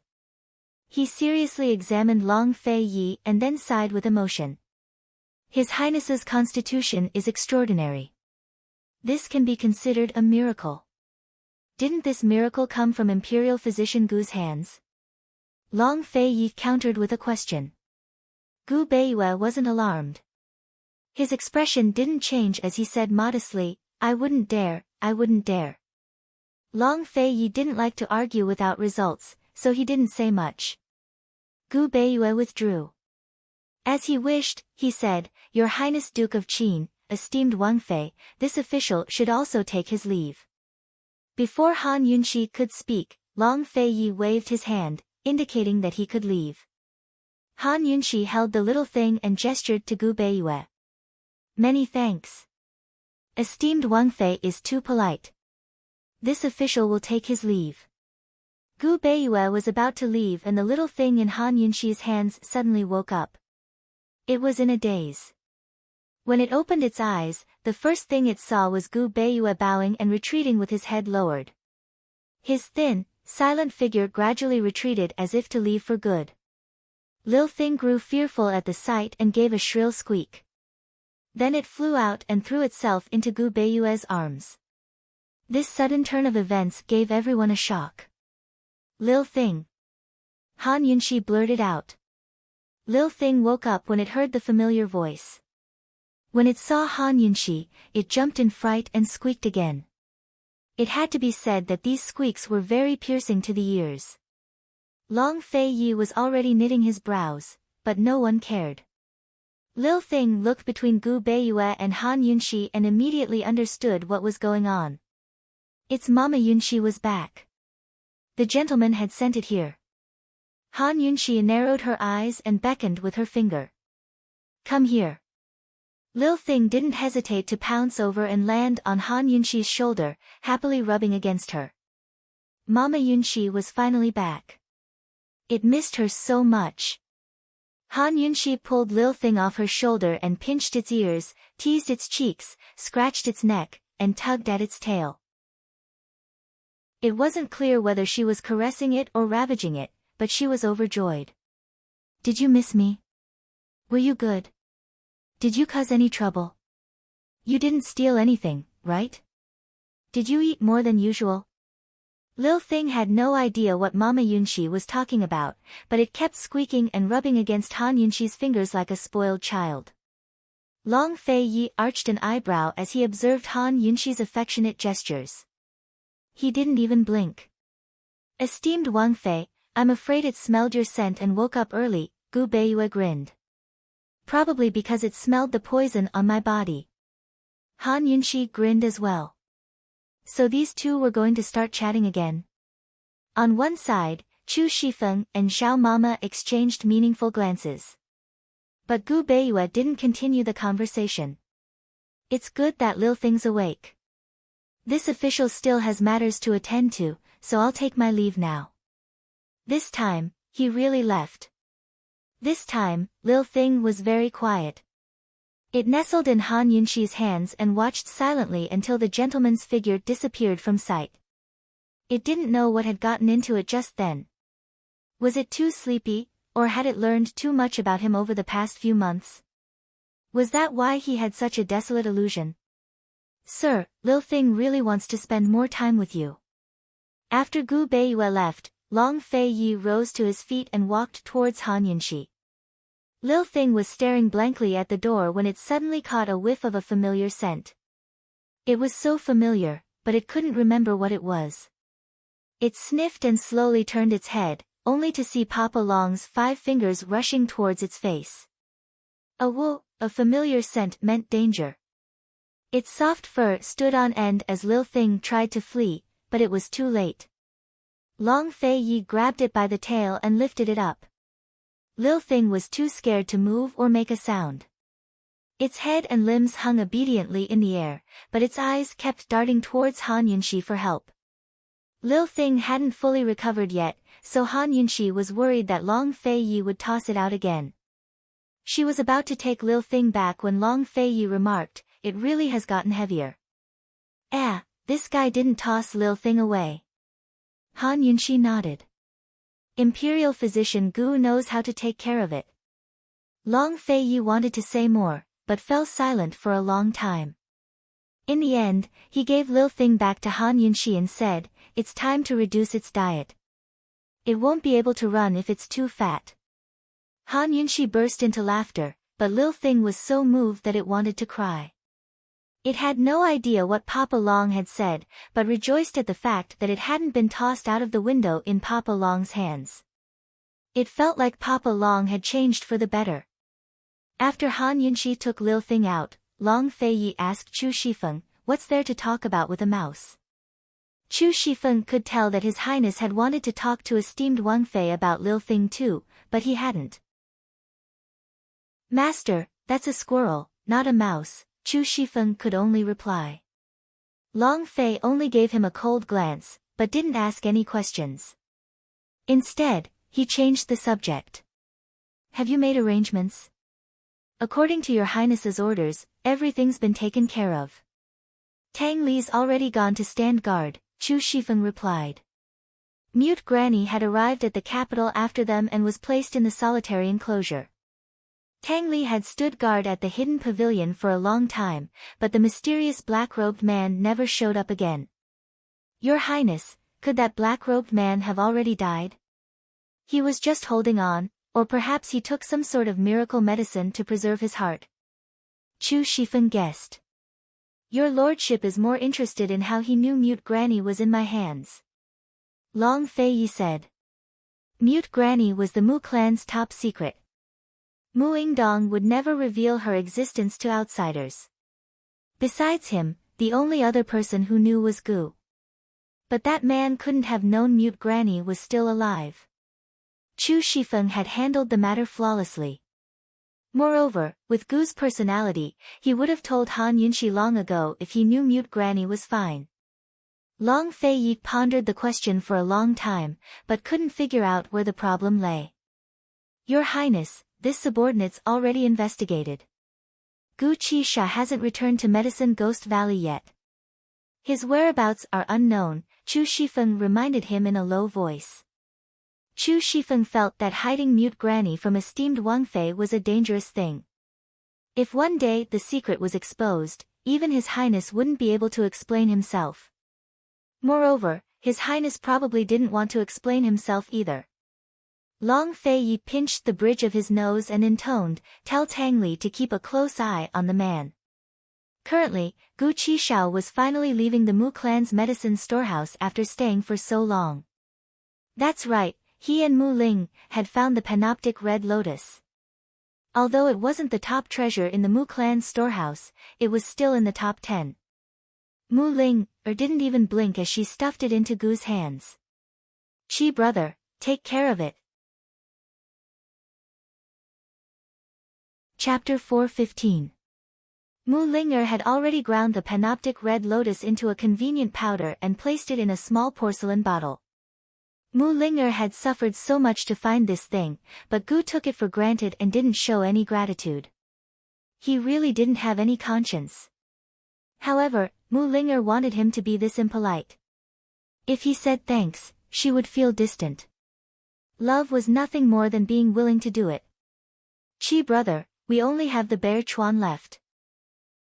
He seriously examined Long Fei Yi and then sighed with emotion. His Highness's constitution is extraordinary. This can be considered a miracle. Didn't this miracle come from Imperial Physician Gu's hands? Long Fei Yi countered with a question. Gu Beiyue wasn't alarmed. His expression didn't change as he said modestly, I wouldn't dare, I wouldn't dare. Long Fei Yi didn't like to argue without results, so he didn't say much. Gu Beiyue withdrew. As he wished, he said, Your Highness Duke of Qin, esteemed Wang Fei, this official should also take his leave. Before Han Yunxi could speak, Long Fei Yi waved his hand, indicating that he could leave. Han Yunxi held the little thing and gestured to Gu Beiyue. Many thanks. Esteemed Wang Fei is too polite. This official will take his leave. Gu Beiyue was about to leave and the little thing in Han Yunshi's hands suddenly woke up. It was in a daze. When it opened its eyes, the first thing it saw was Gu Beiyue bowing and retreating with his head lowered. His thin, silent figure gradually retreated as if to leave for good. Lil Thing grew fearful at the sight and gave a shrill squeak. Then it flew out and threw itself into Gu Beiyue's arms. This sudden turn of events gave everyone a shock. Lil Thing. Han Yunshi blurted out. Lil Thing woke up when it heard the familiar voice. When it saw Han Yunshi, it jumped in fright and squeaked again. It had to be said that these squeaks were very piercing to the ears. Long Fei Yi was already knitting his brows, but no one cared. Lil Thing looked between Gu Beiyue and Han Yunshi and immediately understood what was going on. Its Mama Yunshi was back. The gentleman had sent it here. Han Yunshi narrowed her eyes and beckoned with her finger. Come here. Lil Thing didn't hesitate to pounce over and land on Han Yunshi's shoulder, happily rubbing against her. Mama Yunshi was finally back. It missed her so much. Han Yunshi pulled Lil Thing off her shoulder and pinched its ears, teased its cheeks, scratched its neck, and tugged at its tail. It wasn't clear whether she was caressing it or ravaging it, but she was overjoyed. Did you miss me? Were you good? Did you cause any trouble? You didn't steal anything, right? Did you eat more than usual? Lil Thing had no idea what Mama Yunshi was talking about, but it kept squeaking and rubbing against Han Yunshi's fingers like a spoiled child. Long Fei Yi arched an eyebrow as he observed Han Yunshi's affectionate gestures. He didn't even blink. Esteemed Wang Fei, I'm afraid it smelled your scent and woke up early, Gu Beiyue grinned. Probably because it smelled the poison on my body. Han Yunshi grinned as well. So these two were going to start chatting again. On one side, Chu Shifeng and Xiao Mama exchanged meaningful glances. But Gu Beiyue didn't continue the conversation. It's good that Lil Thing's awake. This official still has matters to attend to, so I'll take my leave now. This time, he really left. This time, Lil Thing was very quiet. It nestled in Han Yunshi's hands and watched silently until the gentleman's figure disappeared from sight. It didn't know what had gotten into it just then. Was it too sleepy, or had it learned too much about him over the past few months? Was that why he had such a desolate illusion? Sir, Lil Thing really wants to spend more time with you. After Gu Beiyue left, Long Fei Yi rose to his feet and walked towards Han Yunshi. Lil Thing was staring blankly at the door when it suddenly caught a whiff of a familiar scent. It was so familiar, but it couldn't remember what it was. It sniffed and slowly turned its head, only to see Papa Long's 5 fingers rushing towards its face. A familiar scent meant danger. Its soft fur stood on end as Lil Thing tried to flee, but it was too late. Long Fei Yi grabbed it by the tail and lifted it up. Lil Thing was too scared to move or make a sound. Its head and limbs hung obediently in the air, but its eyes kept darting towards Han Yunshi for help. Lil Thing hadn't fully recovered yet, so Han Yunshi was worried that Long Fei Yi would toss it out again. She was about to take Lil Thing back when Long Fei Yi remarked, "It really has gotten heavier." This guy didn't toss Lil Thing away. Han Yunshi nodded. Imperial physician Gu knows how to take care of it. Long Fei Yi wanted to say more, but fell silent for a long time. In the end, he gave Lil Thing back to Han Yunshi and said, "It's time to reduce its diet. It won't be able to run if it's too fat." Han Yunshi burst into laughter, but Lil Thing was so moved that it wanted to cry. It had no idea what Papa Long had said, but rejoiced at the fact that it hadn't been tossed out of the window in Papa Long's hands. It felt like Papa Long had changed for the better. After Han Yunshi took Lil Thing out, Long Fei Yi asked Chu Shifeng, "What's there to talk about with a mouse?" Chu Shifeng could tell that His Highness had wanted to talk to esteemed Wang Fei about Lil Thing too, but he hadn't. "Master, that's a squirrel, not a mouse," Chu Shifeng could only reply. Long Fei only gave him a cold glance, but didn't ask any questions. Instead, he changed the subject. Have you made arrangements? According to your highness's orders, everything's been taken care of. Tang Li's already gone to stand guard, Chu Shifeng replied. Mute Granny had arrived at the capital after them and was placed in the solitary enclosure. Tang Li had stood guard at the hidden pavilion for a long time, but the mysterious black-robed man never showed up again. Your Highness, could that black-robed man have already died? He was just holding on, or perhaps he took some sort of miracle medicine to preserve his heart. Chu Shifeng guessed. Your lordship is more interested in how he knew Mute Granny was in my hands. Long Fei Yi said. Mute Granny was the Mu clan's top secret. Mu Yingdong would never reveal her existence to outsiders. Besides him, the only other person who knew was Gu. But that man couldn't have known Mute Granny was still alive. Chu Shifeng had handled the matter flawlessly. Moreover, with Gu's personality, he would have told Han Yunxi long ago if he knew Mute Granny was fine. Long Fei Yi pondered the question for a long time, but couldn't figure out where the problem lay. Your Highness, this subordinate's already investigated. Gu Qisha hasn't returned to Medicine Ghost Valley yet. His whereabouts are unknown, Chu Shifeng reminded him in a low voice. Chu Shifeng felt that hiding Mute Granny from esteemed Wang Fei was a dangerous thing. If one day the secret was exposed, even His Highness wouldn't be able to explain himself. Moreover, His Highness probably didn't want to explain himself either. Long Fei Yi pinched the bridge of his nose and intoned, tell Tang Li to keep a close eye on the man. Currently, Gu Qishao was finally leaving the Mu clan's medicine storehouse after staying for so long. That's right, he and Mu Ling had found the panoptic red lotus. Although it wasn't the top treasure in the Mu clan's storehouse, it was still in the top 10. Mu Ling didn't even blink as she stuffed it into Gu's hands. Chi brother, take care of it. Chapter 4:15. Mu Linger had already ground the panoptic red lotus into a convenient powder and placed it in a small porcelain bottle. Mu Linger had suffered so much to find this thing, but Gu took it for granted and didn't show any gratitude. He really didn't have any conscience. However, Mu Linger wanted him to be this impolite. If he said thanks, she would feel distant. Love was nothing more than being willing to do it. Chi brother, we only have the Bear Chuan left.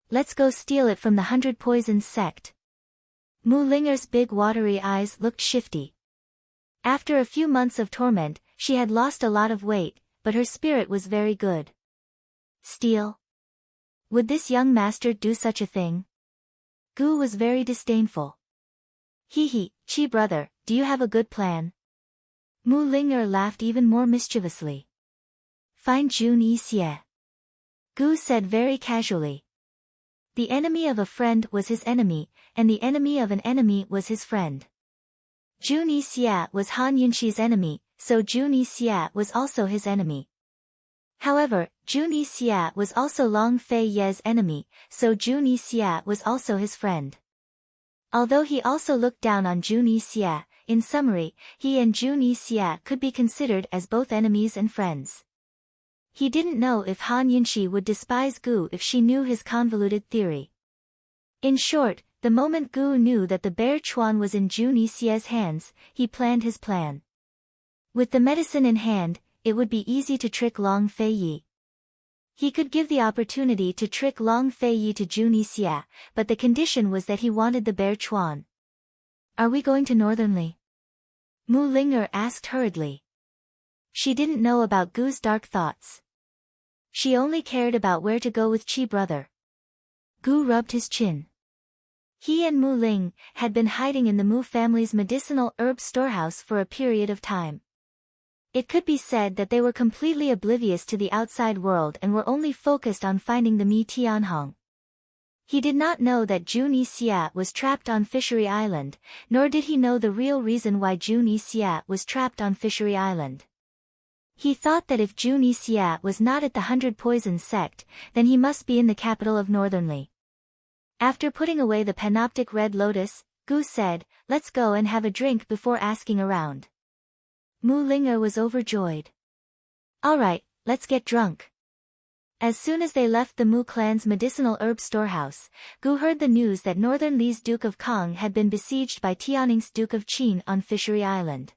Let's go steal it from the 100 Poisons sect. Mu Linger's big watery eyes looked shifty. After a few months of torment, she had lost a lot of weight, but her spirit was very good. Steal? Would this young master do such a thing? Gu was very disdainful. Hee, Chi brother, do you have a good plan? Mu Linger laughed even more mischievously. Find Jun Yi Xie. Gu said very casually. The enemy of a friend was his enemy, and the enemy of an enemy was his friend. Jun Yi Xie was Han Yunxi's enemy, so Jun Yi Xie was also his enemy. However, Jun Yi Xie was also Long Fei Ye's enemy, so Jun Yi Xie was also his friend. Although he also looked down on Jun Yi Xie, in summary, he and Jun Yi Xie could be considered as both enemies and friends. He didn't know if Han Yunxi would despise Gu if she knew his convoluted theory. In short, the moment Gu knew that the Bear Chuan was in Jun Yi Xie's hands, he planned his plan. With the medicine in hand, it would be easy to trick Long Fei Yi. He could give the opportunity to trick Long Fei Yi to Jun Yi Xie, but the condition was that he wanted the Bear Chuan. Are we going to Northernly? Mu Linger asked hurriedly. She didn't know about Gu's dark thoughts. She only cared about where to go with Chi brother. Gu rubbed his chin. He and Mu Ling had been hiding in the Mu family's medicinal herb storehouse for a period of time. It could be said that they were completely oblivious to the outside world and were only focused on finding the Mi Tianhong. He did not know that Jun Yi Xie was trapped on Fishery Island, nor did he know the real reason why Jun Yi Xie was trapped on Fishery Island. He thought that if Jun Yi Xie was not at the 100 Poisons sect, then he must be in the capital of Northernly. After putting away the panoptic red lotus, Gu said, "Let's go and have a drink before asking around." Mu Ling'er was overjoyed. "Alright, let's get drunk." As soon as they left the Mu clan's medicinal herb storehouse, Gu heard the news that Northern Li's Duke of Kong had been besieged by Tianning's Duke of Qin on Fishery Island.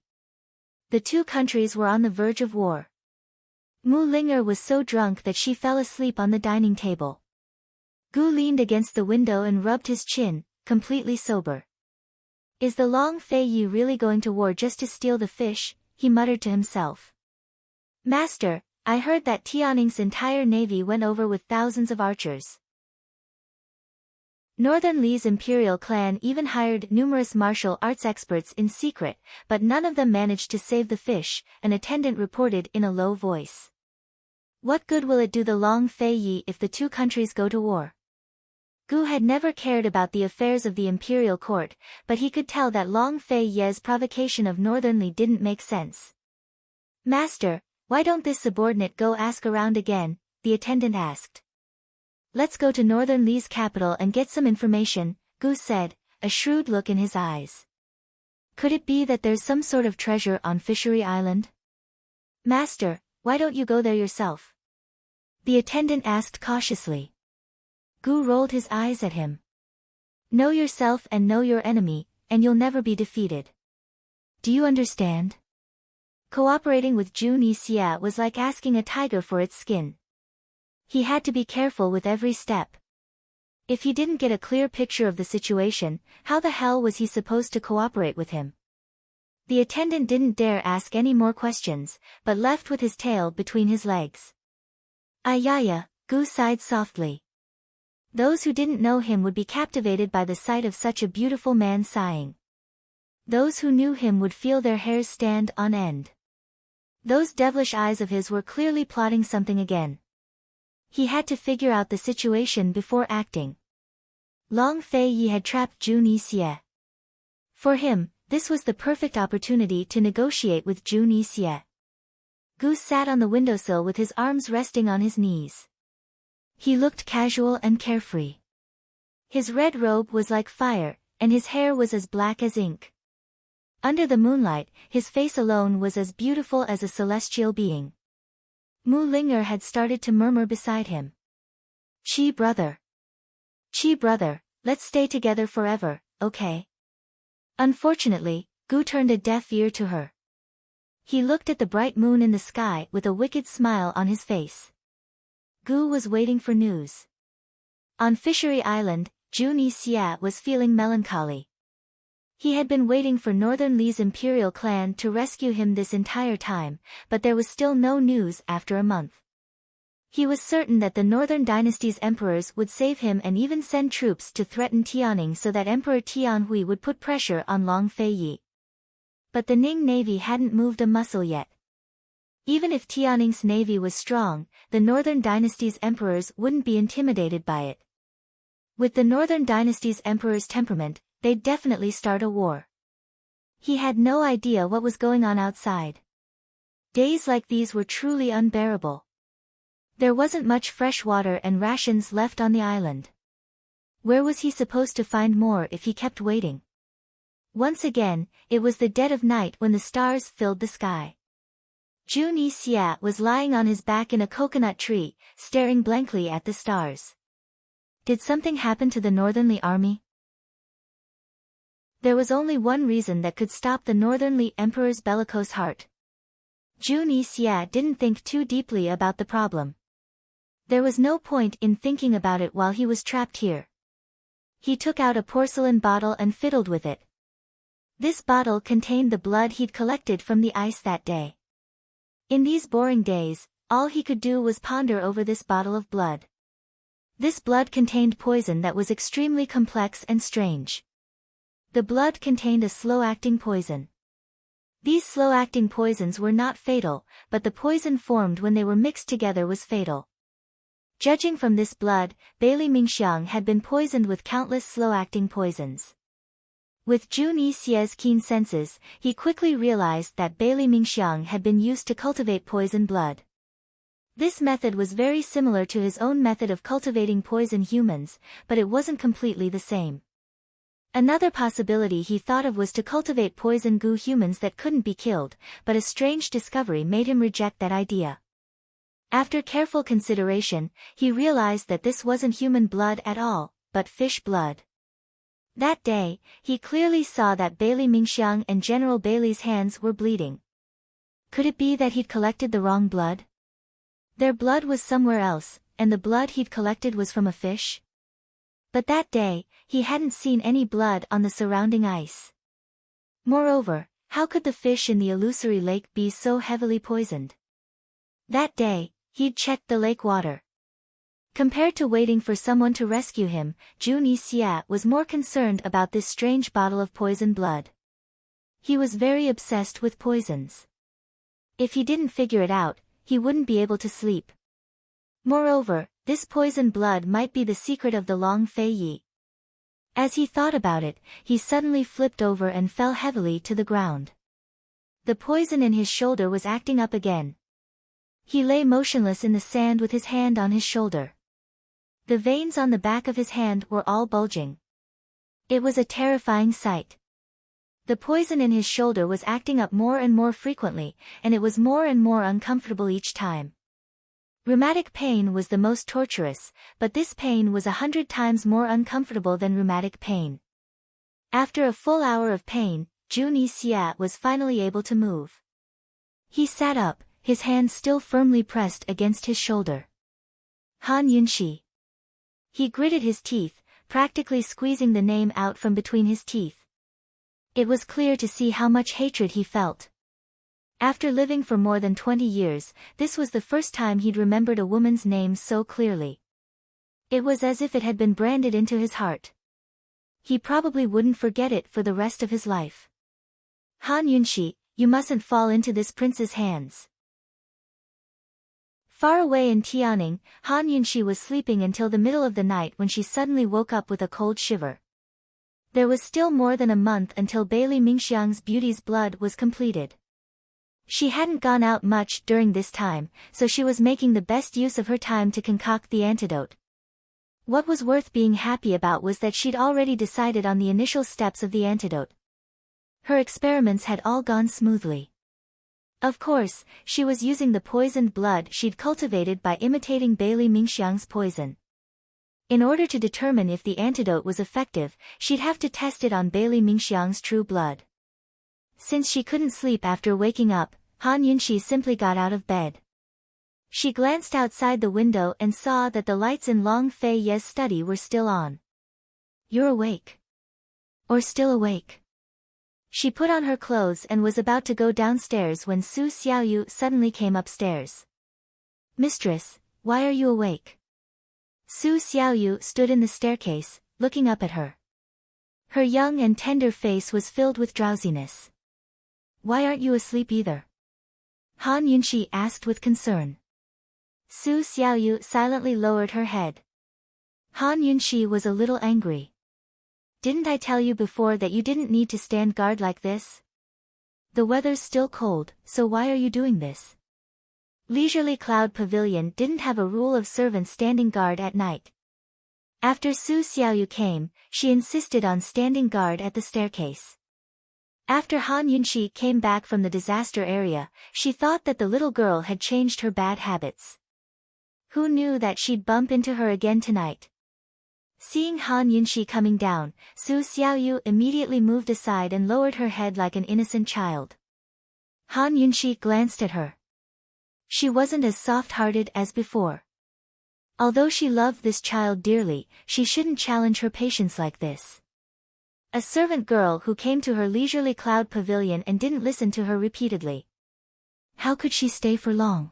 The two countries were on the verge of war. Mu Ling'er was so drunk that she fell asleep on the dining table. Gu leaned against the window and rubbed his chin, completely sober. "Is the Long Fei Yi really going to war just to steal the fish?" he muttered to himself. "Master, I heard that Tianning's entire navy went over with thousands of archers." Northern Li's imperial clan even hired numerous martial arts experts in secret, but none of them managed to save the fish, an attendant reported in a low voice. "What good will it do the Long Fei Yi if the two countries go to war?" Gu had never cared about the affairs of the imperial court, but he could tell that Long Fei Ye's provocation of Northern Li didn't make sense. "Master, why don't this subordinate go ask around again?" the attendant asked. "Let's go to Northern Li's capital and get some information," Gu said, a shrewd look in his eyes. "Could it be that there's some sort of treasure on Fishery Island?" "Master, why don't you go there yourself?" the attendant asked cautiously. Gu rolled his eyes at him. "Know yourself and know your enemy, and you'll never be defeated. Do you understand?" Cooperating with Junyi Xie was like asking a tiger for its skin. He had to be careful with every step. If he didn't get a clear picture of the situation, how the hell was he supposed to cooperate with him? The attendant didn't dare ask any more questions, but left with his tail between his legs. "Ayaya," Gu sighed softly. Those who didn't know him would be captivated by the sight of such a beautiful man sighing. Those who knew him would feel their hairs stand on end. Those devilish eyes of his were clearly plotting something again. He had to figure out the situation before acting. Long Fei Yi had trapped Junyi Xie. For him, this was the perfect opportunity to negotiate with Junyi Xie. Gu sat on the windowsill with his arms resting on his knees. He looked casual and carefree. His red robe was like fire, and his hair was as black as ink. Under the moonlight, his face alone was as beautiful as a celestial being. Mu Ling'er had started to murmur beside him. "Qi brother. Qi brother, let's stay together forever, okay?" Unfortunately, Gu turned a deaf ear to her. He looked at the bright moon in the sky with a wicked smile on his face. Gu was waiting for news. On Fishery Island, Junyi Xie was feeling melancholy. He had been waiting for Northern Li's imperial clan to rescue him this entire time, but there was still no news after a month. He was certain that the Northern Dynasty's emperors would save him and even send troops to threaten Tianning so that Emperor Tianhui would put pressure on Long Fei Yi. But the Ning navy hadn't moved a muscle yet. Even if Tianning's navy was strong, the Northern Dynasty's emperors wouldn't be intimidated by it. With the Northern Dynasty's emperor's temperament, they'd definitely start a war. He had no idea what was going on outside. Days like these were truly unbearable. There wasn't much fresh water and rations left on the island. Where was he supposed to find more if he kept waiting? Once again, it was the dead of night when the stars filled the sky. Junyi Xie was lying on his back in a coconut tree, staring blankly at the stars. Did something happen to the Northern Li army? There was only one reason that could stop the Northern Li Emperor's bellicose heart. Junyi Xie didn't think too deeply about the problem. There was no point in thinking about it while he was trapped here. He took out a porcelain bottle and fiddled with it. This bottle contained the blood he'd collected from the ice that day. In these boring days, all he could do was ponder over this bottle of blood. This blood contained poison that was extremely complex and strange. The blood contained a slow-acting poison. These slow-acting poisons were not fatal, but the poison formed when they were mixed together was fatal. Judging from this blood, Bailey Mingxiang had been poisoned with countless slow-acting poisons. With Junyi Xie's keen senses, he quickly realized that Bailey Mingxiang had been used to cultivate poison blood. This method was very similar to his own method of cultivating poison humans, but it wasn't completely the same. Another possibility he thought of was to cultivate poison goo humans that couldn't be killed, but a strange discovery made him reject that idea. After careful consideration, he realized that this wasn't human blood at all, but fish blood. That day, he clearly saw that Bailey Mingxiang and General Bailey's hands were bleeding. Could it be that he'd collected the wrong blood? Their blood was somewhere else, and the blood he'd collected was from a fish? But that day, he hadn't seen any blood on the surrounding ice. Moreover, how could the fish in the illusory lake be so heavily poisoned? That day, he'd checked the lake water. Compared to waiting for someone to rescue him, Jun Yixia was more concerned about this strange bottle of poison blood. He was very obsessed with poisons. If he didn't figure it out, he wouldn't be able to sleep. Moreover, this poison blood might be the secret of the Long Fei Yi. As he thought about it, he suddenly flipped over and fell heavily to the ground. The poison in his shoulder was acting up again. He lay motionless in the sand with his hand on his shoulder. The veins on the back of his hand were all bulging. It was a terrifying sight. The poison in his shoulder was acting up more and more frequently, and it was more and more uncomfortable each time. Rheumatic pain was the most torturous, but this pain was 100 times more uncomfortable than rheumatic pain. After a full hour of pain, Jun Yixia was finally able to move. He sat up, his hand still firmly pressed against his shoulder. Han Yunxi. He gritted his teeth, practically squeezing the name out from between his teeth. It was clear to see how much hatred he felt. After living for more than 20 years, this was the first time he'd remembered a woman's name so clearly. It was as if it had been branded into his heart. He probably wouldn't forget it for the rest of his life. Han Yunxi, you mustn't fall into this prince's hands. Far away in Tianing, Han Yunxi was sleeping until the middle of the night when she suddenly woke up with a cold shiver. There was still more than a month until Bailey Mingxiang's beauty's blood was completed. She hadn't gone out much during this time, so she was making the best use of her time to concoct the antidote. What was worth being happy about was that she'd already decided on the initial steps of the antidote. Her experiments had all gone smoothly. Of course, she was using the poisoned blood she'd cultivated by imitating Bailey Mingxiang's poison. In order to determine if the antidote was effective, she'd have to test it on Bailey Mingxiang's true blood. Since she couldn't sleep after waking up, Han Yunxi simply got out of bed. She glanced outside the window and saw that the lights in Long Fei Ye's study were still on. You're awake. Or still awake. She put on her clothes and was about to go downstairs when Su Xiaoyu suddenly came upstairs. Mistress, why are you awake? Su Xiaoyu stood in the staircase, looking up at her. Her young and tender face was filled with drowsiness. Why aren't you asleep either? Han Yunxi asked with concern. Su Xiaoyu silently lowered her head. Han Yunxi was a little angry. Didn't I tell you before that you didn't need to stand guard like this? The weather's still cold, so why are you doing this? Leisurely Cloud Pavilion didn't have a rule of servants standing guard at night. After Su Xiaoyu came, she insisted on standing guard at the staircase. After Han Yunxi came back from the disaster area, she thought that the little girl had changed her bad habits. Who knew that she'd bump into her again tonight? Seeing Han Yunxi coming down, Su Xiaoyu immediately moved aside and lowered her head like an innocent child. Han Yunxi glanced at her. She wasn't as soft-hearted as before. Although she loved this child dearly, she shouldn't challenge her patience like this. A servant girl who came to her leisurely Cloud Pavilion and didn't listen to her repeatedly. How could she stay for long?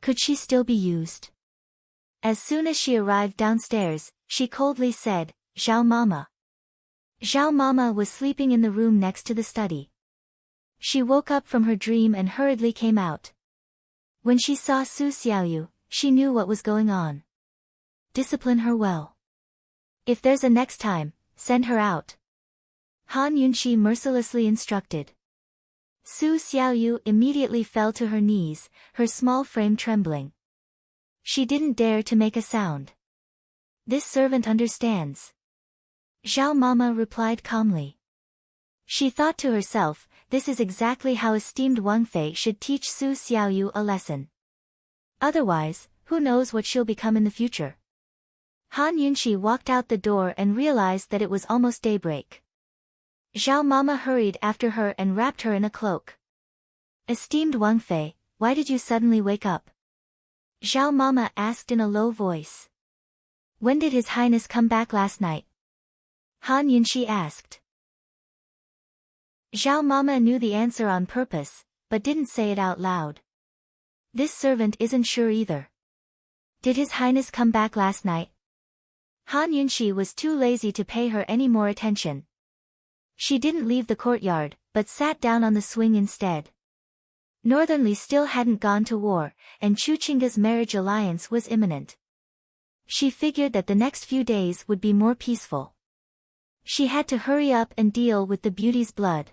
Could she still be used? As soon as she arrived downstairs, she coldly said, Zhao Mama. Zhao Mama was sleeping in the room next to the study. She woke up from her dream and hurriedly came out. When she saw Su Xiaoyu, she knew what was going on. Discipline her well. If there's a next time, send her out. Han Yunxi mercilessly instructed. Su Xiaoyu immediately fell to her knees, her small frame trembling. She didn't dare to make a sound. This servant understands. Zhao Mama replied calmly. She thought to herself, this is exactly how esteemed Wang Fei should teach Su Xiaoyu a lesson. Otherwise, who knows what she'll become in the future. Han Yunxi walked out the door and realized that it was almost daybreak. Zhao Mama hurried after her and wrapped her in a cloak. Esteemed Wang Fei, why did you suddenly wake up? Zhao Mama asked in a low voice. When did His Highness come back last night? Han Yunxi asked. Zhao Mama knew the answer on purpose, but didn't say it out loud. This servant isn't sure either. Did His Highness come back last night? Han Yunxi was too lazy to pay her any more attention. She didn't leave the courtyard, but sat down on the swing instead. Northern Li still hadn't gone to war, and Chu Qingge's marriage alliance was imminent. She figured that the next few days would be more peaceful. She had to hurry up and deal with the beauty's blood.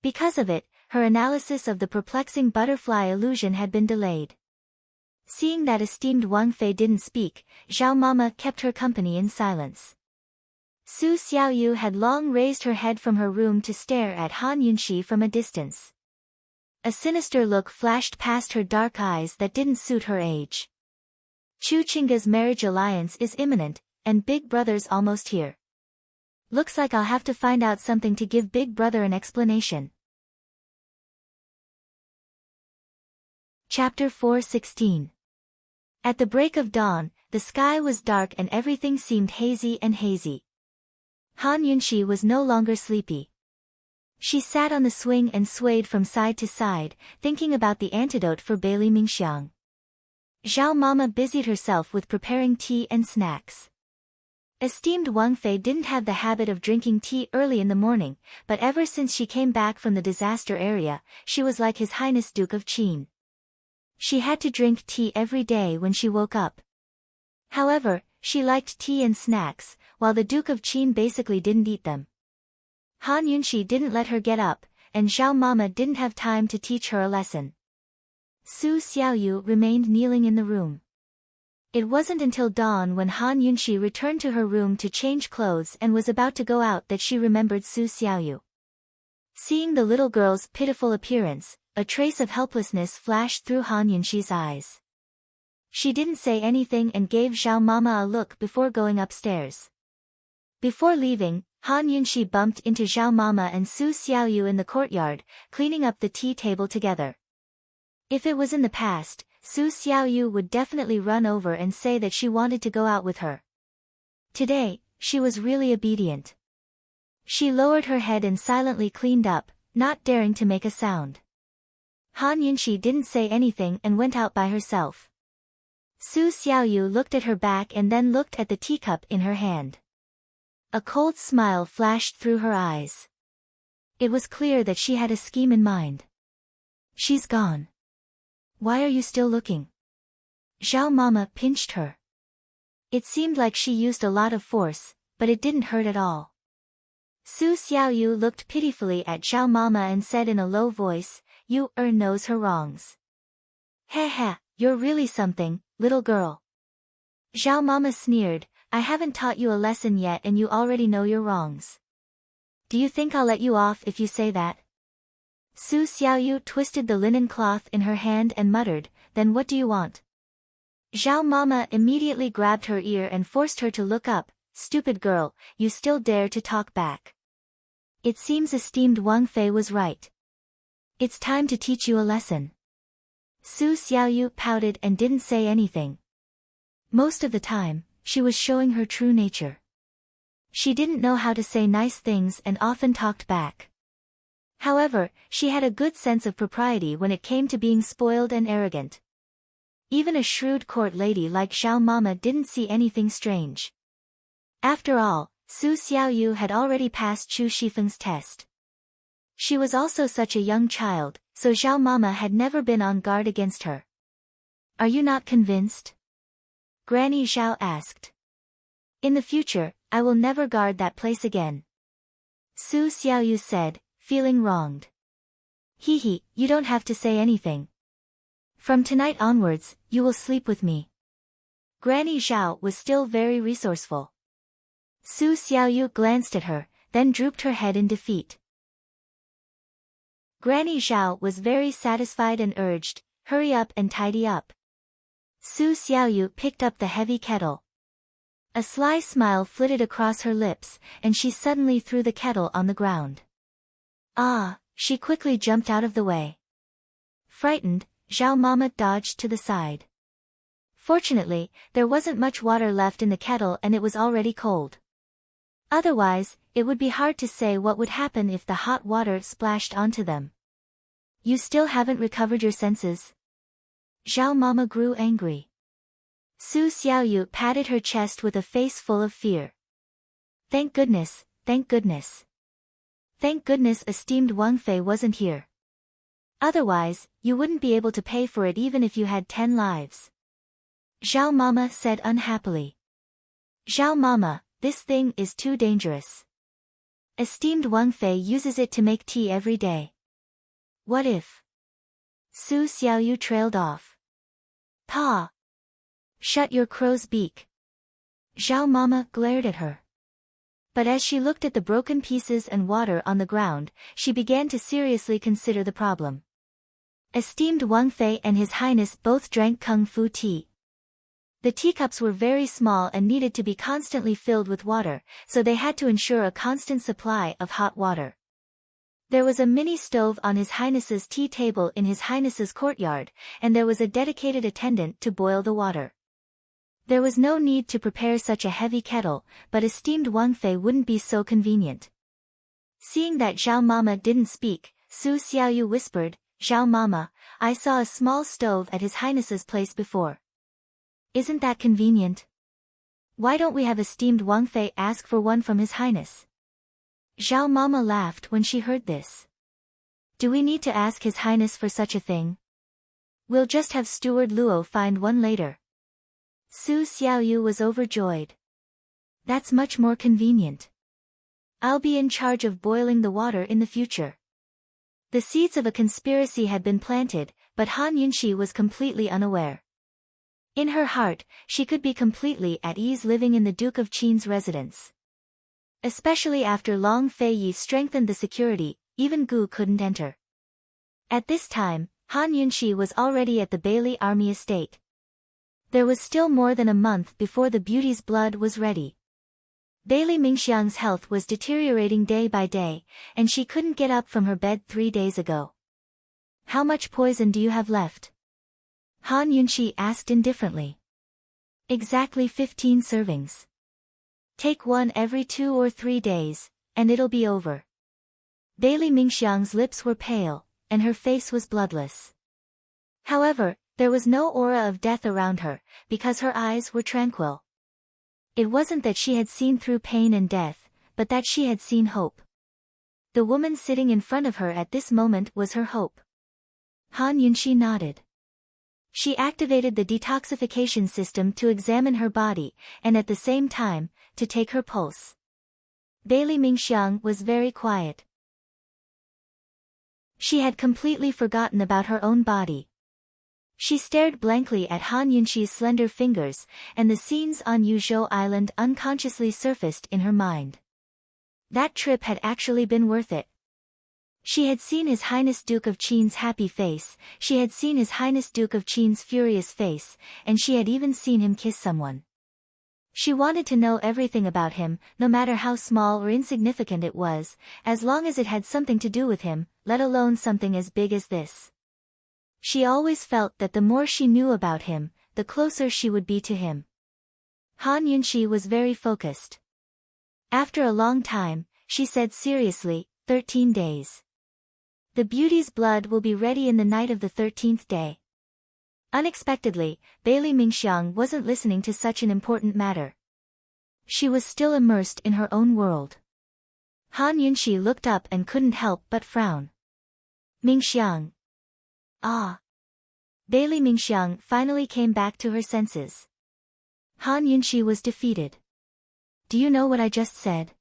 Because of it, her analysis of the perplexing butterfly illusion had been delayed. Seeing that esteemed Wang Fei didn't speak, Zhao Mama kept her company in silence. Su Xiaoyu had long raised her head from her room to stare at Han Yunxi from a distance. A sinister look flashed past her dark eyes that didn't suit her age. Chu Qingge's marriage alliance is imminent, and Big Brother's almost here. Looks like I'll have to find out something to give Big Brother an explanation. Chapter 4:16. At the break of dawn, the sky was dark and everything seemed hazy and hazy. Han Yunxi was no longer sleepy. She sat on the swing and swayed from side to side, thinking about the antidote for Bailey Mingxiang. Zhao Mama busied herself with preparing tea and snacks. Esteemed Wang Fei didn't have the habit of drinking tea early in the morning, but ever since she came back from the disaster area, she was like His Highness Duke of Qin. She had to drink tea every day when she woke up. However, she liked tea and snacks, while the Duke of Qin basically didn't eat them. Han Yunxi didn't let her get up, and Zhao Mama didn't have time to teach her a lesson. Su Xiaoyu remained kneeling in the room. It wasn't until dawn when Han Yunxi returned to her room to change clothes and was about to go out that she remembered Su Xiaoyu. Seeing the little girl's pitiful appearance, a trace of helplessness flashed through Han Yunxi's eyes. She didn't say anything and gave Zhao Mama a look before going upstairs. Before leaving, Han Yunxi bumped into Zhao Mama and Su Xiaoyu in the courtyard, cleaning up the tea table together. If it was in the past, Su Xiaoyu would definitely run over and say that she wanted to go out with her. Today, she was really obedient. She lowered her head and silently cleaned up, not daring to make a sound. Han Yunxi didn't say anything and went out by herself. Su Xiaoyu looked at her back and then looked at the teacup in her hand. A cold smile flashed through her eyes. It was clear that she had a scheme in mind. She's gone. Why are you still looking? Zhao Mama pinched her. It seemed like she used a lot of force, but it didn't hurt at all. Su Xiaoyu looked pitifully at Zhao Mama and said in a low voice, "You knows her wrongs. Heh, you're really something, little girl." Zhao Mama sneered, "I haven't taught you a lesson yet and you already know your wrongs. Do you think I'll let you off if you say that?" Su Xiaoyu twisted the linen cloth in her hand and muttered, "Then what do you want?" Zhao Mama immediately grabbed her ear and forced her to look up. "Stupid girl, you still dare to talk back. It seems esteemed Wang Fei was right. It's time to teach you a lesson." Su Xiaoyu pouted and didn't say anything. Most of the time, she was showing her true nature. She didn't know how to say nice things and often talked back. However, she had a good sense of propriety when it came to being spoiled and arrogant. Even a shrewd court lady like Zhao Mama didn't see anything strange. After all, Su Xiaoyu had already passed Chu Shifeng's test. She was also such a young child, so Zhao Mama had never been on guard against her. "Are you not convinced?" Granny Zhao asked. "In the future, I will never guard that place again," Su Xiaoyu said, feeling wronged. "Hee, you don't have to say anything. From tonight onwards, you will sleep with me." Granny Zhao was still very resourceful. Su Xiaoyu glanced at her, then drooped her head in defeat. Granny Zhao was very satisfied and urged, "Hurry up and tidy up." Su Xiaoyu picked up the heavy kettle. A sly smile flitted across her lips, and she suddenly threw the kettle on the ground. Ah! She quickly jumped out of the way. Frightened, Zhao Mama dodged to the side. Fortunately, there wasn't much water left in the kettle and it was already cold. Otherwise, it would be hard to say what would happen if the hot water splashed onto them. "You still haven't recovered your senses?" Zhao Mama grew angry. Su Xiaoyu patted her chest with a face full of fear. Thank goodness, thank goodness. Thank goodness esteemed Wang Fei wasn't here. Otherwise, you wouldn't be able to pay for it even if you had 10 lives. Zhao Mama said unhappily. Zhao Mama, this thing is too dangerous. Esteemed Wang Fei uses it to make tea every day. What if? Su Xiaoyu trailed off. Pa! Shut your crow's beak. Zhao Mama glared at her. But as she looked at the broken pieces and water on the ground, she began to seriously consider the problem. Esteemed Wang Fei and His Highness both drank kung fu tea. The teacups were very small and needed to be constantly filled with water, so they had to ensure a constant supply of hot water. There was a mini stove on His Highness's tea table in His Highness's courtyard, and there was a dedicated attendant to boil the water. There was no need to prepare such a heavy kettle, but esteemed Wang Fei wouldn't be so convenient. Seeing that Zhao Mama didn't speak, Su Xiaoyu whispered, "Zhao Mama, I saw a small stove at His Highness's place before. Isn't that convenient? Why don't we have esteemed Wang Fei ask for one from His Highness?" Zhao Mama laughed when she heard this. "Do we need to ask His Highness for such a thing? We'll just have Steward Luo find one later." Su Xiaoyu was overjoyed. "That's much more convenient. I'll be in charge of boiling the water in the future." The seeds of a conspiracy had been planted, but Han Yunxi was completely unaware. In her heart, she could be completely at ease living in the Duke of Qin's residence. Especially after Long Fei Yi strengthened the security, even Gu couldn't enter. At this time, Han Yunxi was already at the Bailey army estate. There was still more than a month before the beauty's blood was ready. Bailey Mingxiang's health was deteriorating day by day, and she couldn't get up from her bed 3 days ago. "How much poison do you have left?" Han Yunxi asked indifferently. "Exactly 15 servings. Take one every 2 or 3 days, and it'll be over." Bailey Mingxiang's lips were pale, and her face was bloodless. However, there was no aura of death around her, because her eyes were tranquil. It wasn't that she had seen through pain and death, but that she had seen hope. The woman sitting in front of her at this moment was her hope. Han Yunxi nodded. She activated the detoxification system to examine her body, and at the same time, to take her pulse. Bailey Mingxiang was very quiet. She had completely forgotten about her own body. She stared blankly at Han Yunxi's slender fingers, and the scenes on Yuzhou Island unconsciously surfaced in her mind. That trip had actually been worth it. She had seen His Highness Duke of Qin's happy face, she had seen His Highness Duke of Qin's furious face, and she had even seen him kiss someone. She wanted to know everything about him, no matter how small or insignificant it was, as long as it had something to do with him, let alone something as big as this. She always felt that the more she knew about him, the closer she would be to him. Han Yunxi was very focused. After a long time, she said seriously, 13 days. The beauty's blood will be ready in the night of the 13th day. Unexpectedly, Bailey Mingxiang wasn't listening to such an important matter. She was still immersed in her own world. Han Yunxi looked up and couldn't help but frown. "Mingxiang." "Ah." Bailey Mingxiang finally came back to her senses. Han Yunxi was defeated. "Do you know what I just said?"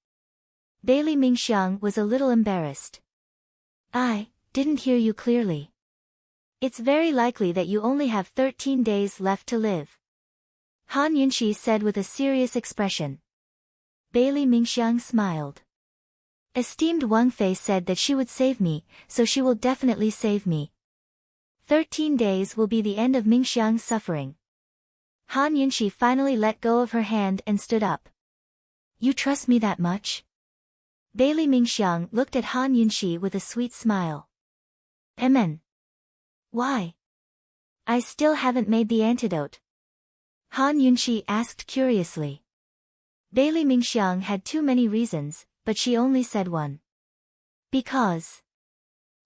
Bailey Mingxiang was a little embarrassed. "I didn't hear you clearly." "It's very likely that you only have 13 days left to live." Han Yunxi said with a serious expression. Bailey Mingxiang smiled. Esteemed Wang Fei said that she would save me, so she will definitely save me. 13 days will be the end of Mingxiang's suffering. Han Yunxi finally let go of her hand and stood up. You trust me that much? Bailey Mingxiang looked at Han Yunxi with a sweet smile. Amen. Why? I still haven't made the antidote. Han Yunxi asked curiously. Bailey Mingxiang had too many reasons, but she only said one. Because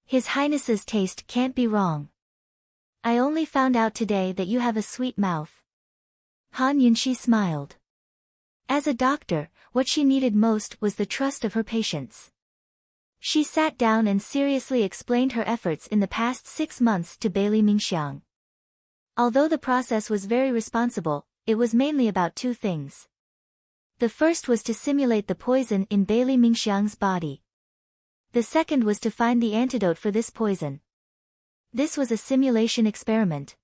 His Highness's taste can't be wrong. I only found out today that you have a sweet mouth. Han Yunxi smiled. As a doctor, what she needed most was the trust of her patients. She sat down and seriously explained her efforts in the past 6 months to Bailey Mingxiang. Although the process was very responsible, it was mainly about 2 things. The first was to simulate the poison in Bailey Mingxiang's body. The second was to find the antidote for this poison. This was a simulation experiment.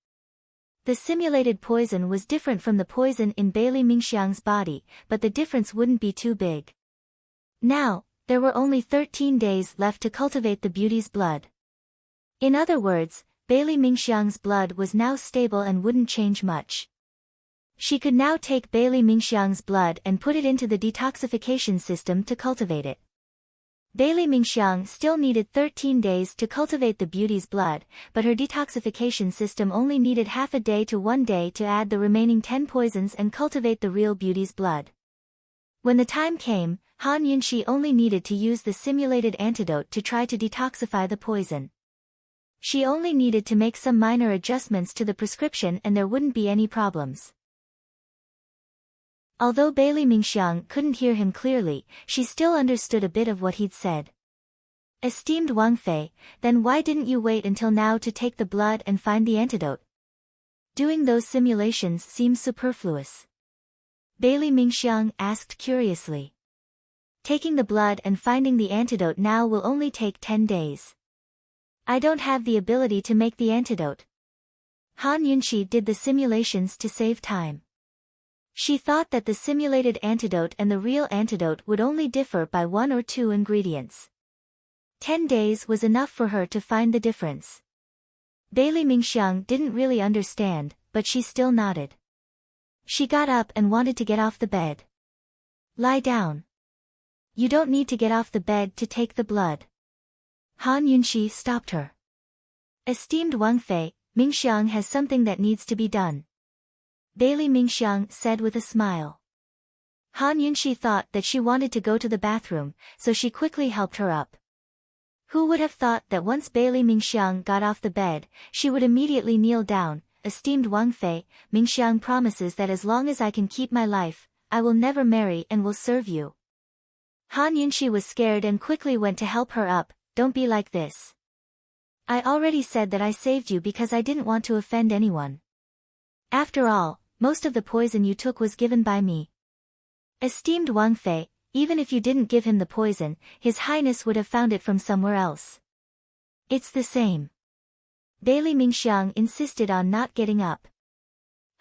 The simulated poison was different from the poison in Bailey Mingxiang's body, but the difference wouldn't be too big. Now, there were only 13 days left to cultivate the beauty's blood. In other words, Bailey Mingxiang's blood was now stable and wouldn't change much. She could now take Bailey Mingxiang's blood and put it into the detoxification system to cultivate it. Bailey Mingxiang still needed 13 days to cultivate the beauty's blood, but her detoxification system only needed half a day to 1 day to add the remaining 10 poisons and cultivate the real beauty's blood. When the time came, Han Yunxi only needed to use the simulated antidote to try to detoxify the poison. She only needed to make some minor adjustments to the prescription and there wouldn't be any problems. Although Bailey Mingxiang couldn't hear him clearly, she still understood a bit of what he'd said. Esteemed Wang Fei, then why didn't you wait until now to take the blood and find the antidote? Doing those simulations seems superfluous. Bailey Mingxiang asked curiously. Taking the blood and finding the antidote now will only take 10 days. I don't have the ability to make the antidote. Han Yunxi did the simulations to save time. She thought that the simulated antidote and the real antidote would only differ by 1 or 2 ingredients. 10 days was enough for her to find the difference. Bailey Mingxiang didn't really understand, but she still nodded. She got up and wanted to get off the bed. Lie down. You don't need to get off the bed to take the blood. Han Yunxi stopped her. Esteemed Wang Fei, Mingxiang has something that needs to be done. Bailey Mingxiang said with a smile. Han Yunxi thought that she wanted to go to the bathroom, so she quickly helped her up. Who would have thought that once Bailey Mingxiang got off the bed, she would immediately kneel down. Esteemed Wang Fei, Mingxiang promises that as long as I can keep my life, I will never marry and will serve you. Han Yunxi was scared and quickly went to help her up. Don't be like this. I already said that I saved you because I didn't want to offend anyone. After all, most of the poison you took was given by me. Esteemed Wang Fei, even if you didn't give him the poison, His Highness would have found it from somewhere else. It's the same. Bailey Mingxiang insisted on not getting up.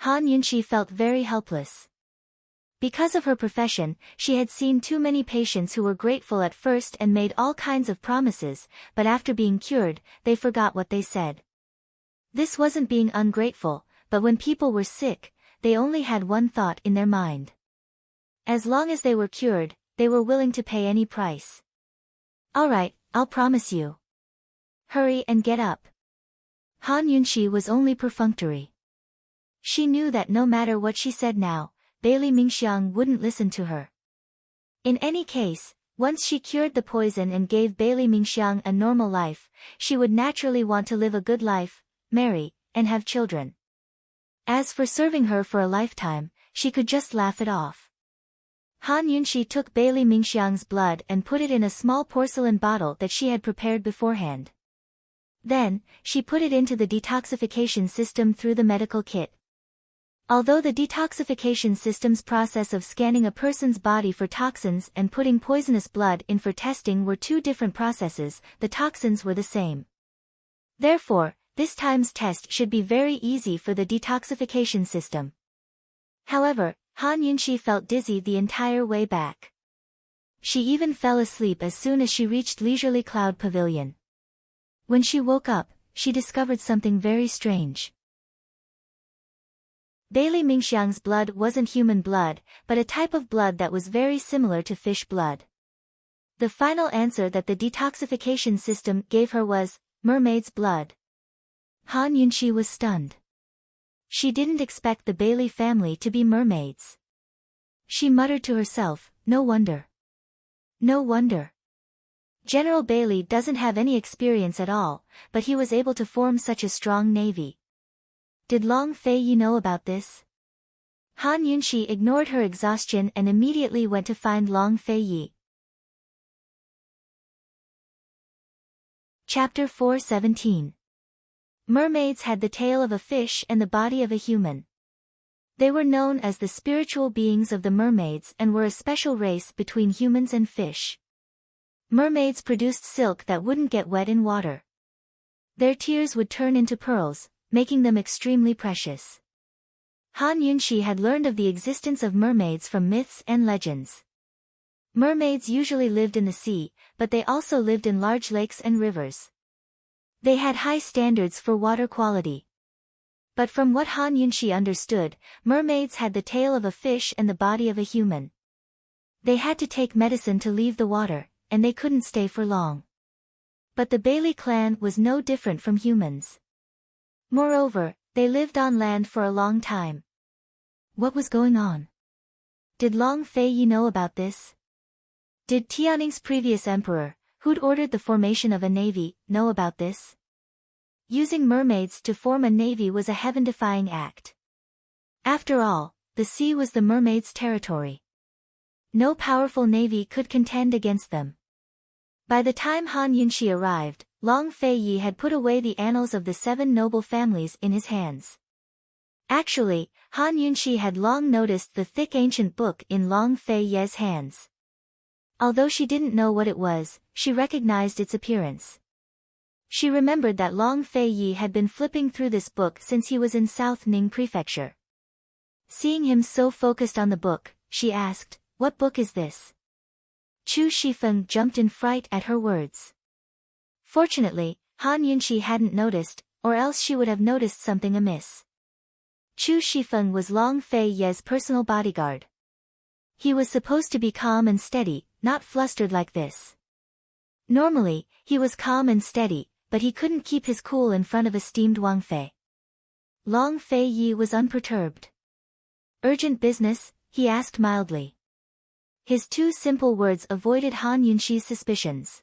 Han Yunxi felt very helpless. Because of her profession, she had seen too many patients who were grateful at first and made all kinds of promises, but after being cured, they forgot what they said. This wasn't being ungrateful, but when people were sick, they only had one thought in their mind. As long as they were cured, they were willing to pay any price. Alright, I'll promise you. Hurry and get up. Han Yunxi was only perfunctory. She knew that no matter what she said now, Bailey Mingxiang wouldn't listen to her. In any case, once she cured the poison and gave Bailey Mingxiang a normal life, she would naturally want to live a good life, marry, and have children. As for serving her for a lifetime, she could just laugh it off. Han Yunxi took Bailey Mingxiang's blood and put it in a small porcelain bottle that she had prepared beforehand. Then, she put it into the detoxification system through the medical kit. Although the detoxification system's process of scanning a person's body for toxins and putting poisonous blood in for testing were 2 different processes, the toxins were the same. Therefore, this time's test should be very easy for the detoxification system. However, Han Yunxi felt dizzy the entire way back. She even fell asleep as soon as she reached Leisurely Cloud Pavilion. When she woke up, she discovered something very strange. Bailey Mingxiang's blood wasn't human blood, but a type of blood that was very similar to fish blood. The final answer that the detoxification system gave her was, mermaid's blood. Han Yunxi was stunned. She didn't expect the Bailey family to be mermaids. She muttered to herself, no wonder. No wonder. General Bailey doesn't have any experience at all, but he was able to form such a strong navy. Did Long Fei Yi know about this? Han Yunxi ignored her exhaustion and immediately went to find Long Fei Yi. Chapter 4:17. Mermaids had the tail of a fish and the body of a human. They were known as the spiritual beings of the mermaids and were a special race between humans and fish. Mermaids produced silk that wouldn't get wet in water. Their tears would turn into pearls, making them extremely precious. Han Yunxi had learned of the existence of mermaids from myths and legends. Mermaids usually lived in the sea, but they also lived in large lakes and rivers. They had high standards for water quality. But from what Han Yunxi understood, mermaids had the tail of a fish and the body of a human. They had to take medicine to leave the water, and they couldn't stay for long. But the Bailey clan was no different from humans. Moreover, they lived on land for a long time. What was going on? Did Long Fei Yi know about this? Did Tianning's previous emperor, who'd ordered the formation of a navy, know about this? Using mermaids to form a navy was a heaven-defying act. After all, the sea was the mermaids' territory. No powerful navy could contend against them. By the time Han Yunxi arrived, Long Fei Yi had put away the annals of the 7 noble families in his hands. Actually, Han Yunxi had long noticed the thick ancient book in Long Fei Yi's hands. Although she didn't know what it was, she recognized its appearance. She remembered that Long Fei Yi had been flipping through this book since he was in South Ning Prefecture. Seeing him so focused on the book, she asked, "What book is this?" Chu Shifeng jumped in fright at her words. Fortunately, Han Yunxi hadn't noticed, or else she would have noticed something amiss. Chu Shifeng was Long Fei Yi's personal bodyguard. He was supposed to be calm and steady, not flustered like this. Normally, he was calm and steady, but he couldn't keep his cool in front of esteemed Wang Fei. Long Fei Yi was unperturbed. "Urgent business?" he asked mildly. His 2 simple words avoided Han Yunxi's suspicions.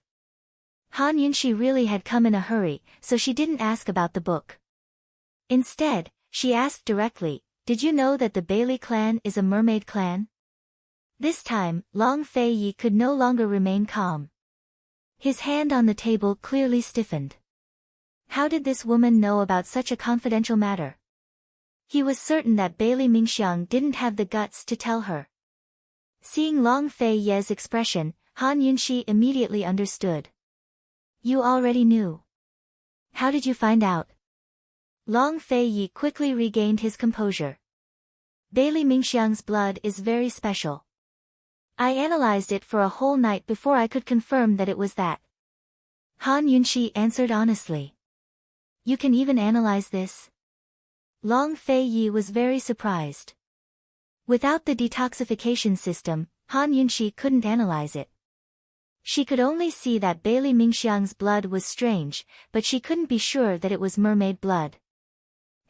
Han Yunxi really had come in a hurry, so she didn't ask about the book. Instead, she asked directly, "Did you know that the Bailey clan is a mermaid clan?" This time, Long Fei Yi could no longer remain calm. His hand on the table clearly stiffened. How did this woman know about such a confidential matter? He was certain that Bailey Mingxiang didn't have the guts to tell her. Seeing Long Fei Yi's expression, Han Yunxi immediately understood. "You already knew. How did you find out?" Long Fei Yi quickly regained his composure. "Bailey Mingxiang's blood is very special. I analyzed it for a whole night before I could confirm that it was that." Han Yunxi answered honestly. "You can even analyze this?" Long Fei Yi was very surprised. Without the detoxification system, Han Yunxi couldn't analyze it. She could only see that Bailey Mingxiang's blood was strange, but she couldn't be sure that it was mermaid blood.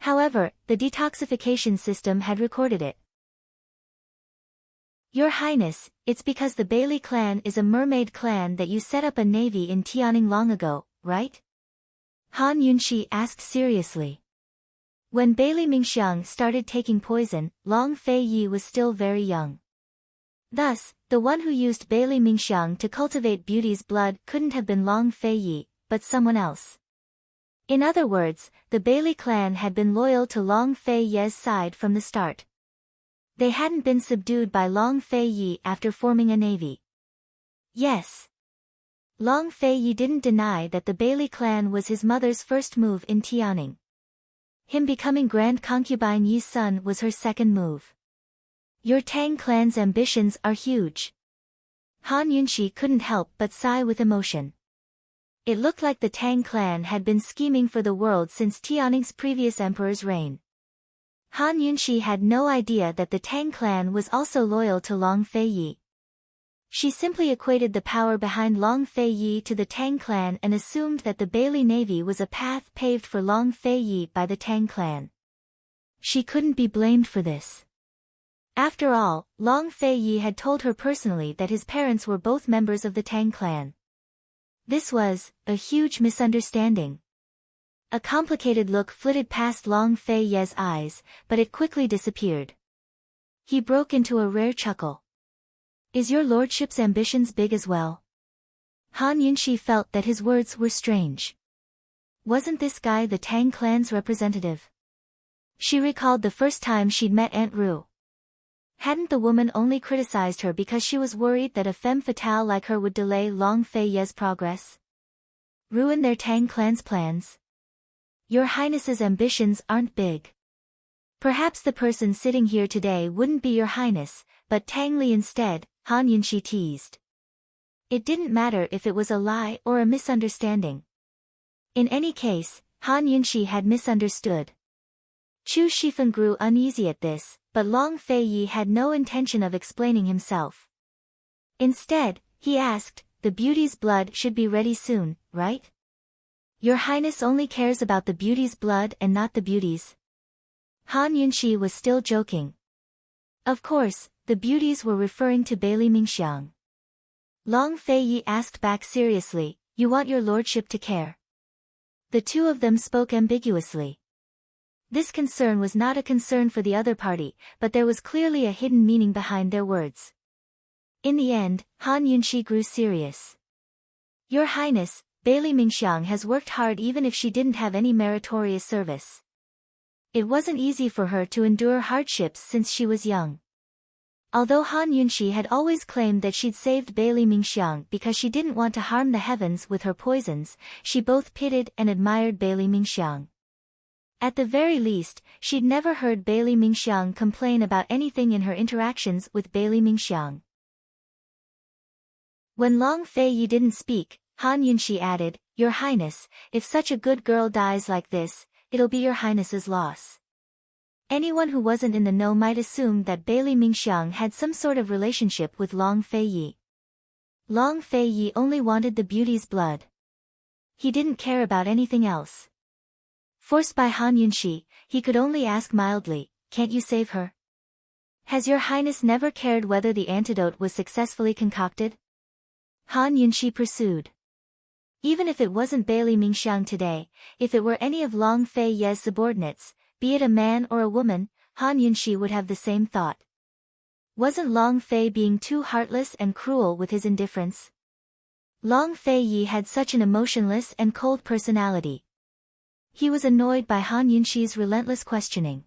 However, the detoxification system had recorded it. "Your Highness, it's because the Bailey clan is a mermaid clan that you set up a navy in Tianning long ago, right?" Han Yunxi asked seriously. When Bailey Mingxiang started taking poison, Long Fei Yi was still very young. Thus, the one who used Bailey Mingxiang to cultivate Beauty's blood couldn't have been Long Fei Yi, but someone else. In other words, the Bailey clan had been loyal to Long Fei Yi's side from the start. They hadn't been subdued by Long Fei Yi after forming a navy. Yes. Long Fei Yi didn't deny that the Bailey clan was his mother's first move in Tianning. Him becoming Grand Concubine Yi's son was her second move. Your Tang clan's ambitions are huge. Han Yunshi couldn't help but sigh with emotion. It looked like the Tang clan had been scheming for the world since Tianning's previous emperor's reign. Han Yunshi had no idea that the Tang clan was also loyal to Long Feiyi. She simply equated the power behind Long Feiyi to the Tang clan and assumed that the Bailey Navy was a path paved for Long Feiyi by the Tang clan. She couldn't be blamed for this. After all, Long Feiyi had told her personally that his parents were both members of the Tang clan. This was a huge misunderstanding. A complicated look flitted past Long Feiyi's eyes, but it quickly disappeared. He broke into a rare chuckle. Is your lordship's ambitions big as well? Han Yunshi felt that his words were strange. Wasn't this guy the Tang clan's representative? She recalled the first time she'd met Aunt Ru. Hadn't the woman only criticized her because she was worried that a femme fatale like her would delay Long Feiyi's progress? Ruin their Tang clan's plans? Your Highness's ambitions aren't big. Perhaps the person sitting here today wouldn't be your Highness, but Tang Li instead, Han Yunshi teased. It didn't matter if it was a lie or a misunderstanding. In any case, Han Yunshi had misunderstood. Chu Shifeng grew uneasy at this, but Long Feiyi had no intention of explaining himself. Instead, he asked, the beauty's blood should be ready soon, right? Your Highness only cares about the beauty's blood and not the beauty's. Han Yunshi was still joking. Of course, the beauties were referring to Bailey Mingxiang. Long Feiyi asked back seriously, you want your lordship to care? The two of them spoke ambiguously. This concern was not a concern for the other party, but there was clearly a hidden meaning behind their words. In the end, Han Yunshi grew serious. Your Highness, Bailey Mingxiang has worked hard even if she didn't have any meritorious service. It wasn't easy for her to endure hardships since she was young. Although Han Yunshi had always claimed that she'd saved Bailey Mingxiang because she didn't want to harm the heavens with her poisons, she both pitied and admired Bailey Mingxiang. At the very least, she'd never heard Bailey Mingxiang complain about anything in her interactions with Bailey Mingxiang. When Long Feiyi didn't speak, Han Yunshi added, Your Highness, if such a good girl dies like this, it'll be your Highness's loss. Anyone who wasn't in the know might assume that Bailey Mingxiang had some sort of relationship with Long Feiyi. Long Feiyi only wanted the beauty's blood. He didn't care about anything else. Forced by Han Yunshi, he could only ask mildly, can't you save her? Has your Highness never cared whether the antidote was successfully concocted? Han Yunshi pursued. Even if it wasn't Bailey Mingxiang today, if it were any of Long Feiyi's subordinates, be it a man or a woman, Han Yunshi would have the same thought. Wasn't Long Fei being too heartless and cruel with his indifference? Long Feiyi had such an emotionless and cold personality. He was annoyed by Han Yunshi's relentless questioning.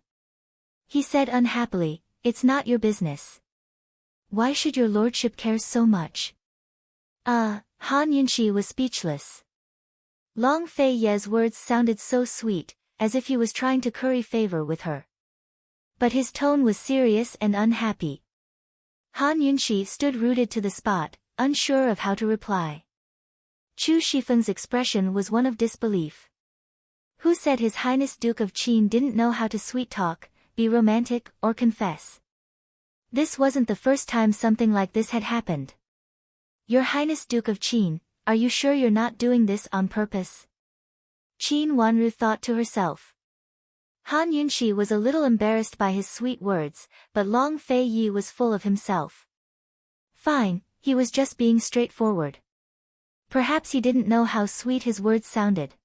He said unhappily, it's not your business. Why should your lordship care so much? Han Yunshi was speechless. Long Feiyi's words sounded so sweet, as if he was trying to curry favor with her. But his tone was serious and unhappy. Han Yunshi stood rooted to the spot, unsure of how to reply. Chu Shifeng's expression was one of disbelief. Who said His Highness Duke of Qin didn't know how to sweet-talk, be romantic, or confess? This wasn't the first time something like this had happened. Your Highness Duke of Qin, are you sure you're not doing this on purpose? Qin Wanru thought to herself. Han Yunshi was a little embarrassed by his sweet words, but Long Feiyi was full of himself. Fine, he was just being straightforward. Perhaps he didn't know how sweet his words sounded.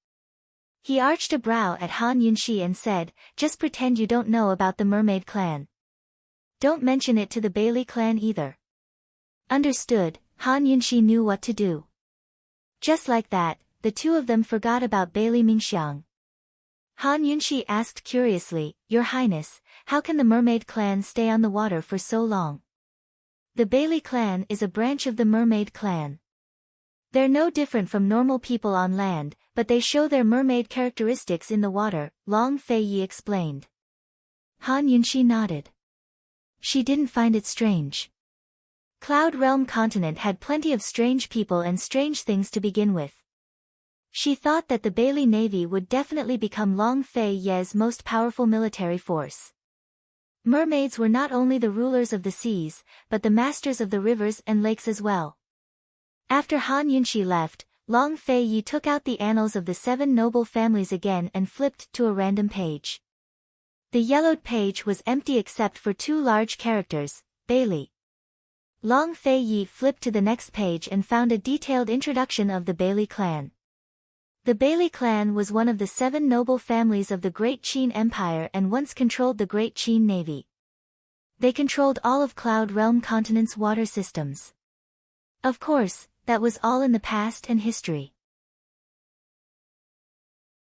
He arched a brow at Han Yunshi and said, just pretend you don't know about the mermaid clan. Don't mention it to the Bailey clan either. Understood, Han Yunshi knew what to do. Just like that, the two of them forgot about Bailey Mingxiang. Han Yunshi asked curiously, Your Highness, how can the mermaid clan stay on the water for so long? The Bailey clan is a branch of the mermaid clan. They're no different from normal people on land, but they show their mermaid characteristics in the water, Long Feiyi explained. Han Yunshi nodded. She didn't find it strange. Cloud Realm continent had plenty of strange people and strange things to begin with. She thought that the Bailey Navy would definitely become Long Fei Ye's most powerful military force. Mermaids were not only the rulers of the seas, but the masters of the rivers and lakes as well. After Han Yunxi left, Long Fei Yi took out the annals of the 7 noble families again and flipped to a random page. The yellowed page was empty except for 2 large characters, Bailey. Long Fei Yi flipped to the next page and found a detailed introduction of the Bailey clan. The Bailey clan was one of the 7 noble families of the Great Qin Empire and once controlled the Great Qin Navy. They controlled all of Cloud Realm continent's water systems. Of course, that was all in the past and history.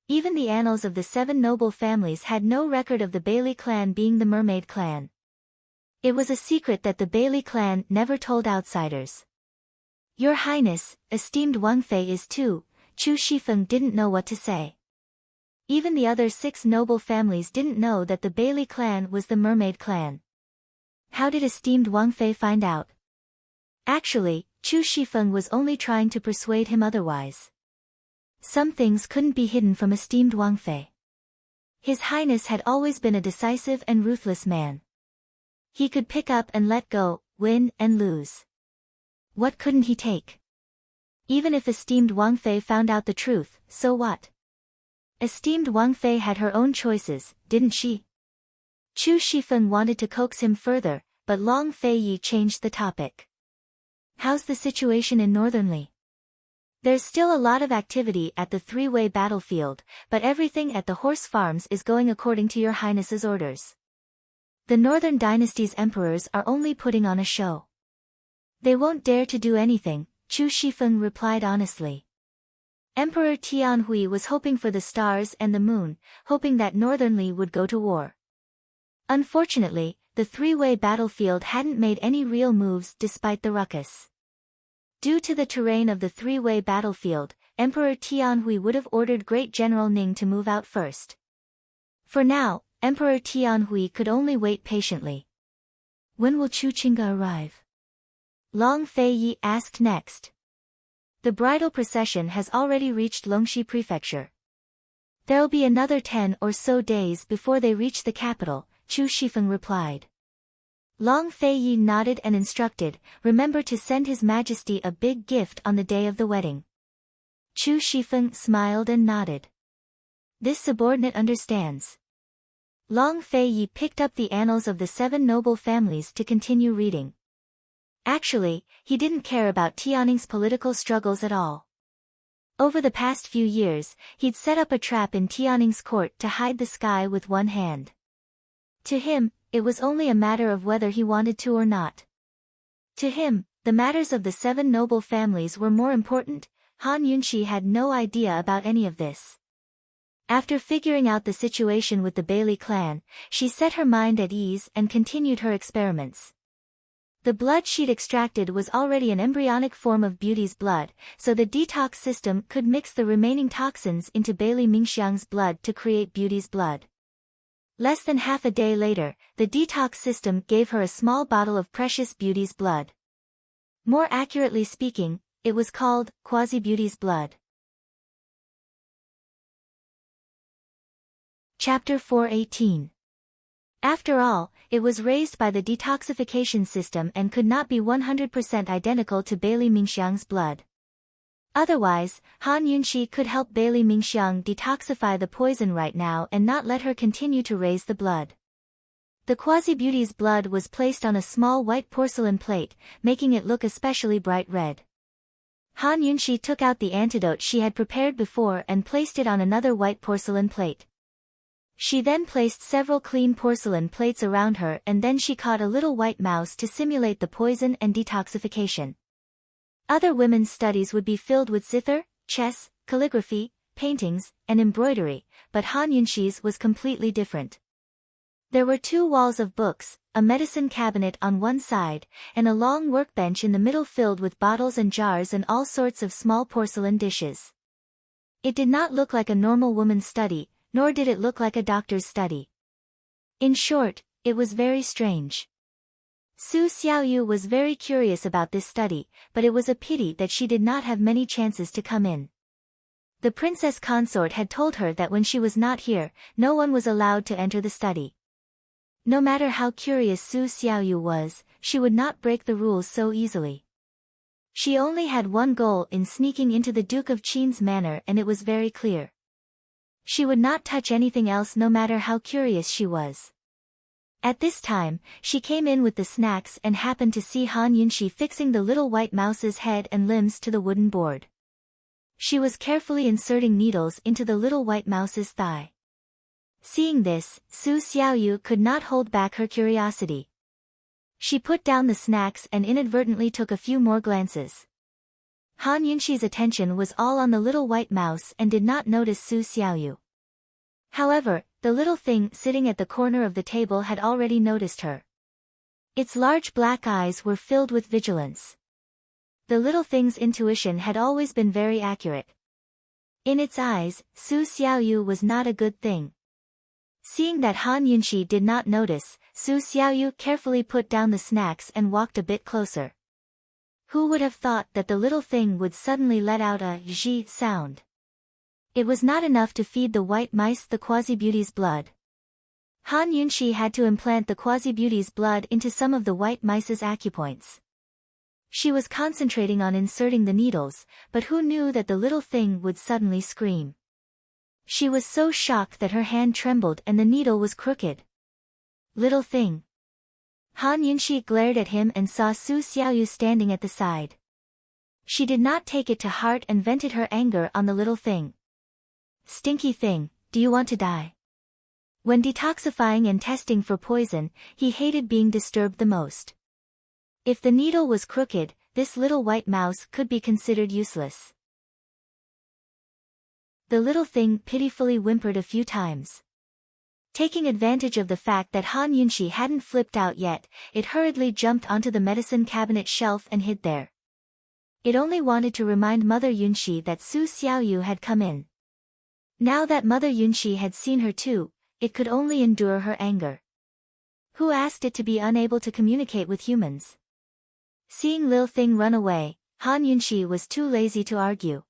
Even the annals of the 7 noble families had no record of the Bailey clan being the Mermaid clan. It was a secret that the Bailey clan never told outsiders. Your Highness, esteemed Wang Fei is too. Chu Shifeng didn't know what to say. Even the other 6 noble families didn't know that the Bailey clan was the Mermaid clan. How did esteemed Wang Fei find out? Actually, Chu Shifeng was only trying to persuade him otherwise. Some things couldn't be hidden from esteemed Wang Fei. His Highness had always been a decisive and ruthless man. He could pick up and let go, win and lose. What couldn't he take? Even if esteemed Wang Fei found out the truth, so what? Esteemed Wang Fei had her own choices, didn't she? Chu Shifeng wanted to coax him further, but Long Fei Yi changed the topic. How's the situation in Northernly? There's still a lot of activity at the 3-way battlefield, but everything at the horse farms is going according to your Highness's orders. The Northern Dynasty's emperors are only putting on a show. They won't dare to do anything, Chu Shifeng replied honestly. Emperor Tianhui was hoping for the stars and the moon, hoping that Northernly would go to war. Unfortunately, the 3-way battlefield hadn't made any real moves despite the ruckus. Due to the terrain of the 3-way battlefield, Emperor Tianhui would have ordered Great General Ning to move out first. For now, Emperor Tianhui could only wait patiently. When will Chu Qingge arrive? Long Fei Yi asked next. The bridal procession has already reached Longxi Prefecture. There'll be another 10 or so days before they reach the capital, Chu Shifeng replied. Long Fei Yi nodded and instructed, remember to send His Majesty a big gift on the day of the wedding. Chu Shifeng smiled and nodded. This subordinate understands. Long Fei Yi picked up the annals of the 7 noble families to continue reading. Actually, he didn't care about Tianning's political struggles at all. Over the past few years, he'd set up a trap in Tianning's court to hide the sky with one hand. To him, it was only a matter of whether he wanted to or not. To him, the matters of the 7 noble families were more important. Han Yunxi had no idea about any of this. After figuring out the situation with the Bailey clan, she set her mind at ease and continued her experiments. The blood she'd extracted was already an embryonic form of Beauty's blood, so the detox system could mix the remaining toxins into Bailey Mingxiang's blood to create Beauty's blood. Less than half a day later, the detox system gave her a small bottle of precious Beauty's blood. More accurately speaking, it was called Quasi-Beauty's blood. Chapter 418. After all, it was raised by the detoxification system and could not be 100% identical to Bailey Mingxiang's blood. Otherwise, Han Yunxi could help Bailey Mingxiang detoxify the poison right now and not let her continue to raise the blood. The Quasi-Beauty's blood was placed on a small white porcelain plate, making it look especially bright red. Han Yunxi took out the antidote she had prepared before and placed it on another white porcelain plate. She then placed several clean porcelain plates around her and then she caught a little white mouse to simulate the poison and detoxification. Other women's studies would be filled with zither, chess, calligraphy, paintings, and embroidery, but Han Yunxi's was completely different. There were 2 walls of books, a medicine cabinet on one side, and a long workbench in the middle filled with bottles and jars and all sorts of small porcelain dishes. It did not look like a normal woman's study, nor did it look like a doctor's study. In short, it was very strange. Su Xiaoyu was very curious about this study, but it was a pity that she did not have many chances to come in. The princess consort had told her that when she was not here, no one was allowed to enter the study. No matter how curious Su Xiaoyu was, she would not break the rules so easily. She only had one goal in sneaking into the Duke of Qin's manor, and it was very clear. She would not touch anything else no matter how curious she was. At this time, she came in with the snacks and happened to see Han Yunxi fixing the little white mouse's head and limbs to the wooden board. She was carefully inserting needles into the little white mouse's thigh. Seeing this, Su Xiaoyu could not hold back her curiosity. She put down the snacks and inadvertently took a few more glances. Han Yunxi's attention was all on the little white mouse and did not notice Su Xiaoyu. However, the little thing sitting at the corner of the table had already noticed her. Its large black eyes were filled with vigilance. The little thing's intuition had always been very accurate. In its eyes, Su Xiaoyu was not a good thing. Seeing that Han Yunxi did not notice, Su Xiaoyu carefully put down the snacks and walked a bit closer. Who would have thought that the little thing would suddenly let out a zhi sound? It was not enough to feed the white mice the quasi-beauty's blood. Han Yunxi had to implant the quasi-beauty's blood into some of the white mice's acupoints. She was concentrating on inserting the needles, but who knew that the little thing would suddenly scream? She was so shocked that her hand trembled and the needle was crooked. Little thing. Han Yunxi glared at him and saw Su Xiaoyu standing at the side. She did not take it to heart and vented her anger on the little thing. Stinky thing, do you want to die? When detoxifying and testing for poison, he hated being disturbed the most. If the needle was crooked, this little white mouse could be considered useless. The little thing pitifully whimpered a few times. Taking advantage of the fact that Han Yunxi hadn't flipped out yet, it hurriedly jumped onto the medicine cabinet shelf and hid there. It only wanted to remind Mother Yunxi that Su Xiaoyu had come in. Now that Mother Yunxi had seen her too, it could only endure her anger. Who asked it to be unable to communicate with humans? Seeing Lil Thing run away, Han Yunxi was too lazy to argue.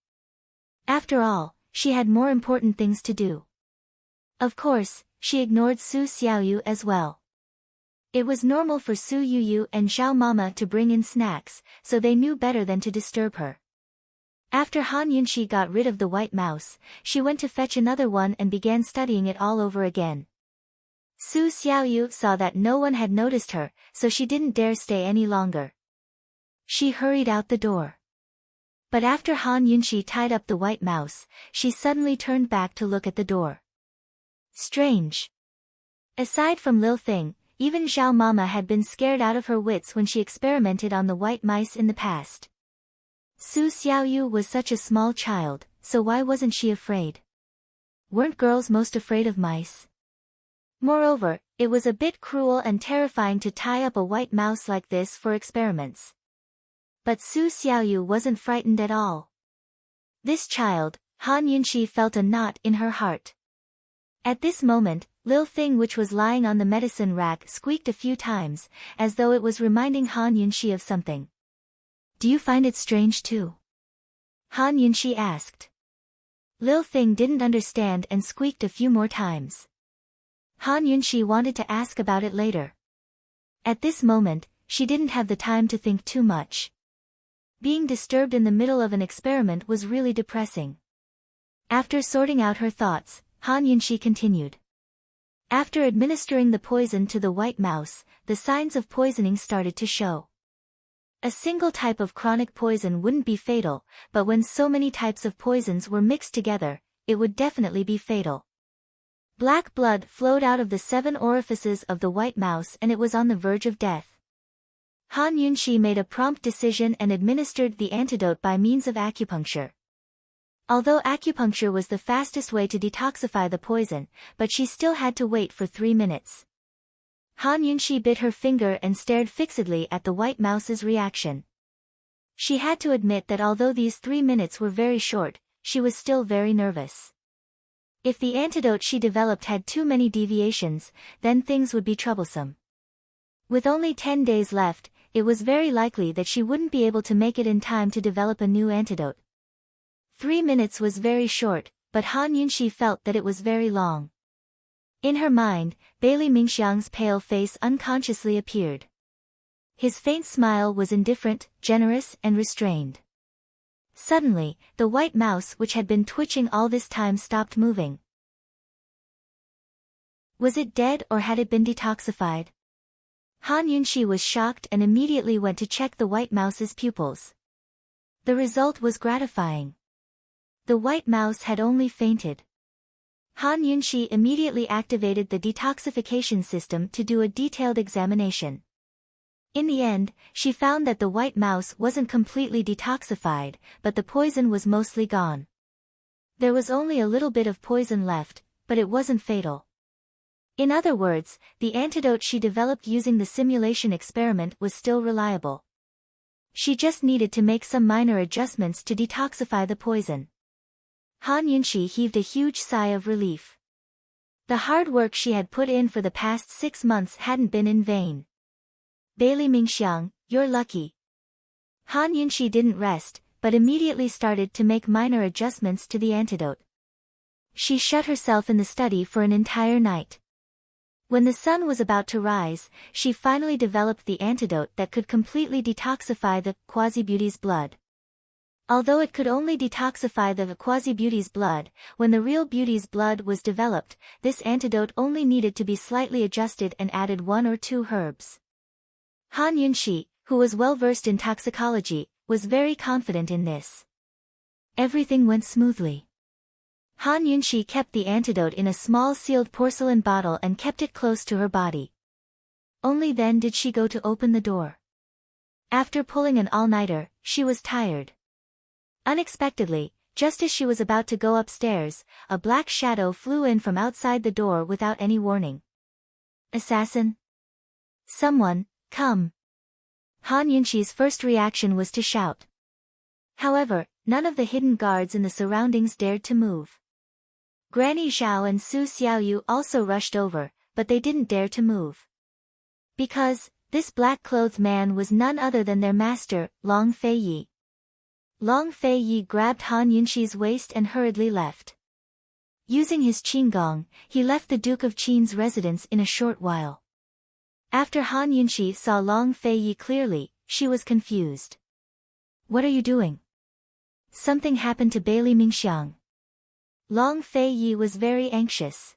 After all, she had more important things to do. Of course, she ignored Su Xiaoyu as well. It was normal for Su Yuyu and Zhao Mama to bring in snacks, so they knew better than to disturb her. After Han Yunxi got rid of the white mouse, she went to fetch another one and began studying it all over again. Su Xiaoyu saw that no one had noticed her, so she didn't dare stay any longer. She hurried out the door. But after Han Yunxi tied up the white mouse, she suddenly turned back to look at the door. Strange. Aside from Lil Thing, even Zhao Mama had been scared out of her wits when she experimented on the white mice in the past. Su Xiaoyu was such a small child, so why wasn't she afraid? Weren't girls most afraid of mice? Moreover, it was a bit cruel and terrifying to tie up a white mouse like this for experiments. But Su Xiaoyu wasn't frightened at all. This child, Han Yunxi felt a knot in her heart. At this moment, Lil Thing, which was lying on the medicine rack, squeaked a few times, as though it was reminding Han Yunxi of something. Do you find it strange too? Han Yunxi asked. Lil Thing didn't understand and squeaked a few more times. Han Yunxi wanted to ask about it later. At this moment, she didn't have the time to think too much. Being disturbed in the middle of an experiment was really depressing. After sorting out her thoughts, Han Yunxi continued. After administering the poison to the white mouse, the signs of poisoning started to show. A single type of chronic poison wouldn't be fatal, but when so many types of poisons were mixed together, it would definitely be fatal. Black blood flowed out of the 7 orifices of the white mouse and it was on the verge of death. Han Yunxi made a prompt decision and administered the antidote by means of acupuncture. Although acupuncture was the fastest way to detoxify the poison, but she still had to wait for 3 minutes. Han Yunxi bit her finger and stared fixedly at the white mouse's reaction. She had to admit that although these 3 minutes were very short, she was still very nervous. If the antidote she developed had too many deviations, then things would be troublesome. With only 10 days left, it was very likely that she wouldn't be able to make it in time to develop a new antidote. 3 minutes was very short, but Han Yunxi felt that it was very long. In her mind, Bailey Mingxiang's pale face unconsciously appeared. His faint smile was indifferent, generous, and restrained. Suddenly, the white mouse which had been twitching all this time stopped moving. Was it dead or had it been detoxified? Han Yunxi was shocked and immediately went to check the white mouse's pupils. The result was gratifying. The white mouse had only fainted. Han Yunxi immediately activated the detoxification system to do a detailed examination. In the end, she found that the white mouse wasn't completely detoxified, but the poison was mostly gone. There was only a little bit of poison left, but it wasn't fatal. In other words, the antidote she developed using the simulation experiment was still reliable. She just needed to make some minor adjustments to detoxify the poison. Han Yunxi heaved a huge sigh of relief. The hard work she had put in for the past 6 months hadn't been in vain. Bailey Mingxiang, you're lucky. Han Yunxi didn't rest, but immediately started to make minor adjustments to the antidote. She shut herself in the study for an entire night. When the sun was about to rise, she finally developed the antidote that could completely detoxify the quasi-beauty's blood. Although it could only detoxify the quasi-beauty's blood, when the real beauty's blood was developed, this antidote only needed to be slightly adjusted and added 1 or 2 herbs. Han Yunxi, who was well versed in toxicology, was very confident in this. Everything went smoothly. Han Yunxi kept the antidote in a small sealed porcelain bottle and kept it close to her body. Only then did she go to open the door. After pulling an all-nighter, she was tired. Unexpectedly, just as she was about to go upstairs, a black shadow flew in from outside the door without any warning. Assassin? Someone, come! Han Yunxi's first reaction was to shout. However, none of the hidden guards in the surroundings dared to move. Granny Zhao and Su Xiaoyu also rushed over, but they didn't dare to move. Because, this black-clothed man was none other than their master, Long Feiyi. Long Feiyi grabbed Han Yunxi's waist and hurriedly left. Using his qinggong, he left the Duke of Qin's residence in a short while. After Han Yunxi saw Long Feiyi clearly, she was confused. What are you doing? Something happened to Bailey Mingxiang. Long Feiyi was very anxious.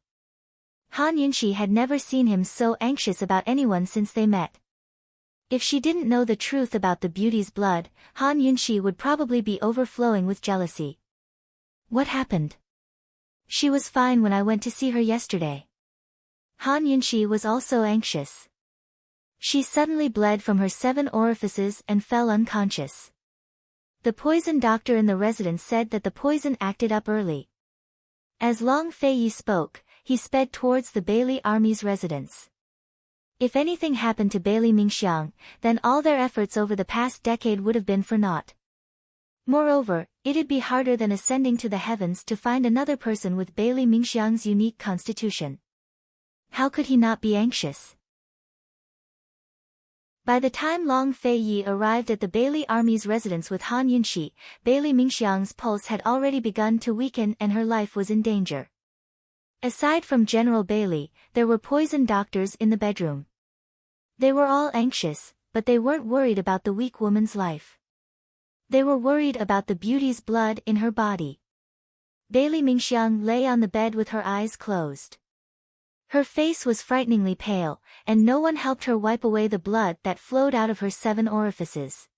Han Yunxi had never seen him so anxious about anyone since they met. If she didn't know the truth about the beauty's blood, Han Yunxi would probably be overflowing with jealousy. What happened? She was fine when I went to see her yesterday. Han Yunxi was also anxious. She suddenly bled from her 7 orifices and fell unconscious. The poison doctor in the residence said that the poison acted up early. As Long Feiyi spoke, he sped towards the Bailey army's residence. If anything happened to Bailey Mingxiang, then all their efforts over the past decade would have been for naught. Moreover, it'd be harder than ascending to the heavens to find another person with Bailey Mingxiang's unique constitution. How could he not be anxious? By the time Long Feiyi arrived at the Bailey army's residence with Han Yunxi, Bailey Mingxiang's pulse had already begun to weaken and her life was in danger. Aside from General Bailey, there were poison doctors in the bedroom. They were all anxious, but they weren't worried about the weak woman's life. They were worried about the beauty's blood in her body. Bailey Mingxiang lay on the bed with her eyes closed. Her face was frighteningly pale, and no one helped her wipe away the blood that flowed out of her 7 orifices.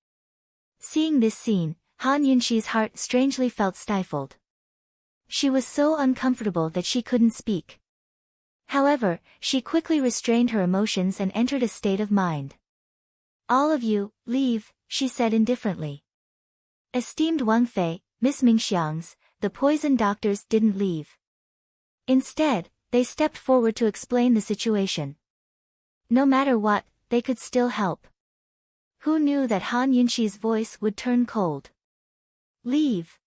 Seeing this scene, Han Yunxi's heart strangely felt stifled. She was so uncomfortable that she couldn't speak. However, she quickly restrained her emotions and entered a state of mind. All of you, leave, she said indifferently. Esteemed Wang Fei, Miss Mingxiang's, the poison doctors didn't leave. Instead, they stepped forward to explain the situation. No matter what, they could still help. Who knew that Han Yunxi's voice would turn cold? Leave.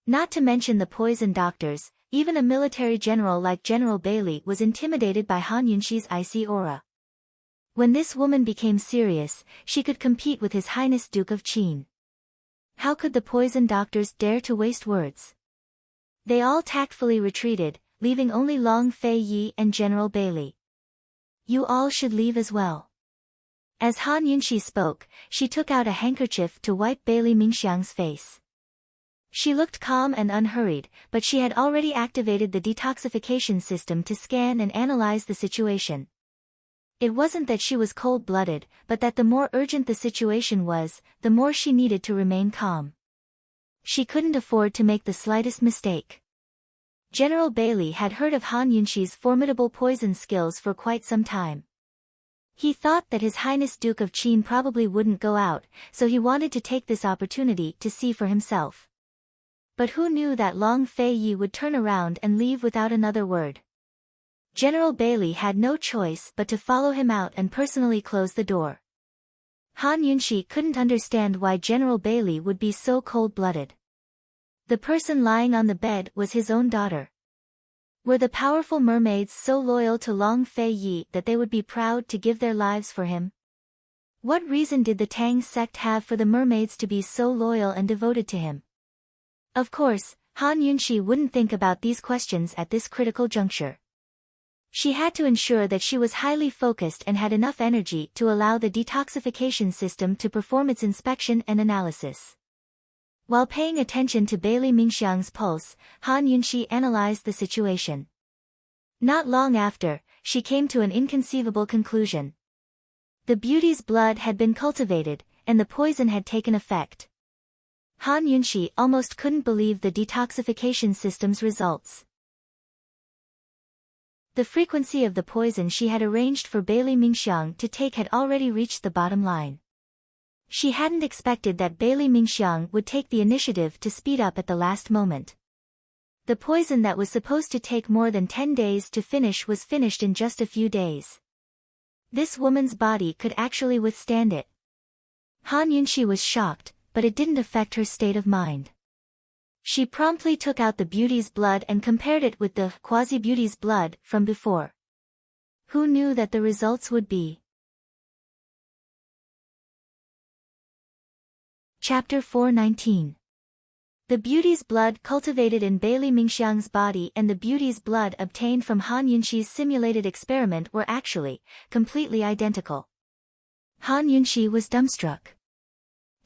Not to mention the poison doctors, even a military general like General Bailey was intimidated by Han Yunxi's icy aura. When this woman became serious, she could compete with His Highness Duke of Qin. How could the poison doctors dare to waste words? They all tactfully retreated, leaving only Long Fei Yi and General Bailey. You all should leave as well. As Han Yunxi spoke, she took out a handkerchief to wipe Bailey Mingxiang's face. She looked calm and unhurried, but she had already activated the detoxification system to scan and analyze the situation. It wasn't that she was cold-blooded, but that the more urgent the situation was, the more she needed to remain calm. She couldn't afford to make the slightest mistake. General Bailey had heard of Han Yunxi's formidable poison skills for quite some time. He thought that His Highness Duke of Qin probably wouldn't go out, so he wanted to take this opportunity to see for himself. But who knew that Long Fei Yi would turn around and leave without another word? General Bailey had no choice but to follow him out and personally close the door. Han Yunxi couldn't understand why General Bailey would be so cold-blooded. The person lying on the bed was his own daughter. Were the powerful mermaids so loyal to Long Fei Yi that they would be proud to give their lives for him? What reason did the Tang sect have for the mermaids to be so loyal and devoted to him? Of course, Han Yunxi wouldn't think about these questions at this critical juncture. She had to ensure that she was highly focused and had enough energy to allow the detoxification system to perform its inspection and analysis. While paying attention to Bailey Mingxiang's pulse, Han Yunxi analyzed the situation. Not long after, she came to an inconceivable conclusion. The beauty's blood had been cultivated, and the poison had taken effect. Han Yunxi almost couldn't believe the detoxification system's results. The frequency of the poison she had arranged for Bailey Mingxiang to take had already reached the bottom line. She hadn't expected that Bailey Mingxiang would take the initiative to speed up at the last moment. The poison that was supposed to take more than 10 days to finish was finished in just a few days. This woman's body could actually withstand it. Han Yunxi was shocked, but it didn't affect her state of mind. She promptly took out the beauty's blood and compared it with the quasi-beauty's blood from before. Who knew that the results would be? Chapter 419. The beauty's blood cultivated in Bailey Mingxiang's body and the beauty's blood obtained from Han Yunxi's simulated experiment were actually completely identical. Han Yunxi was dumbstruck.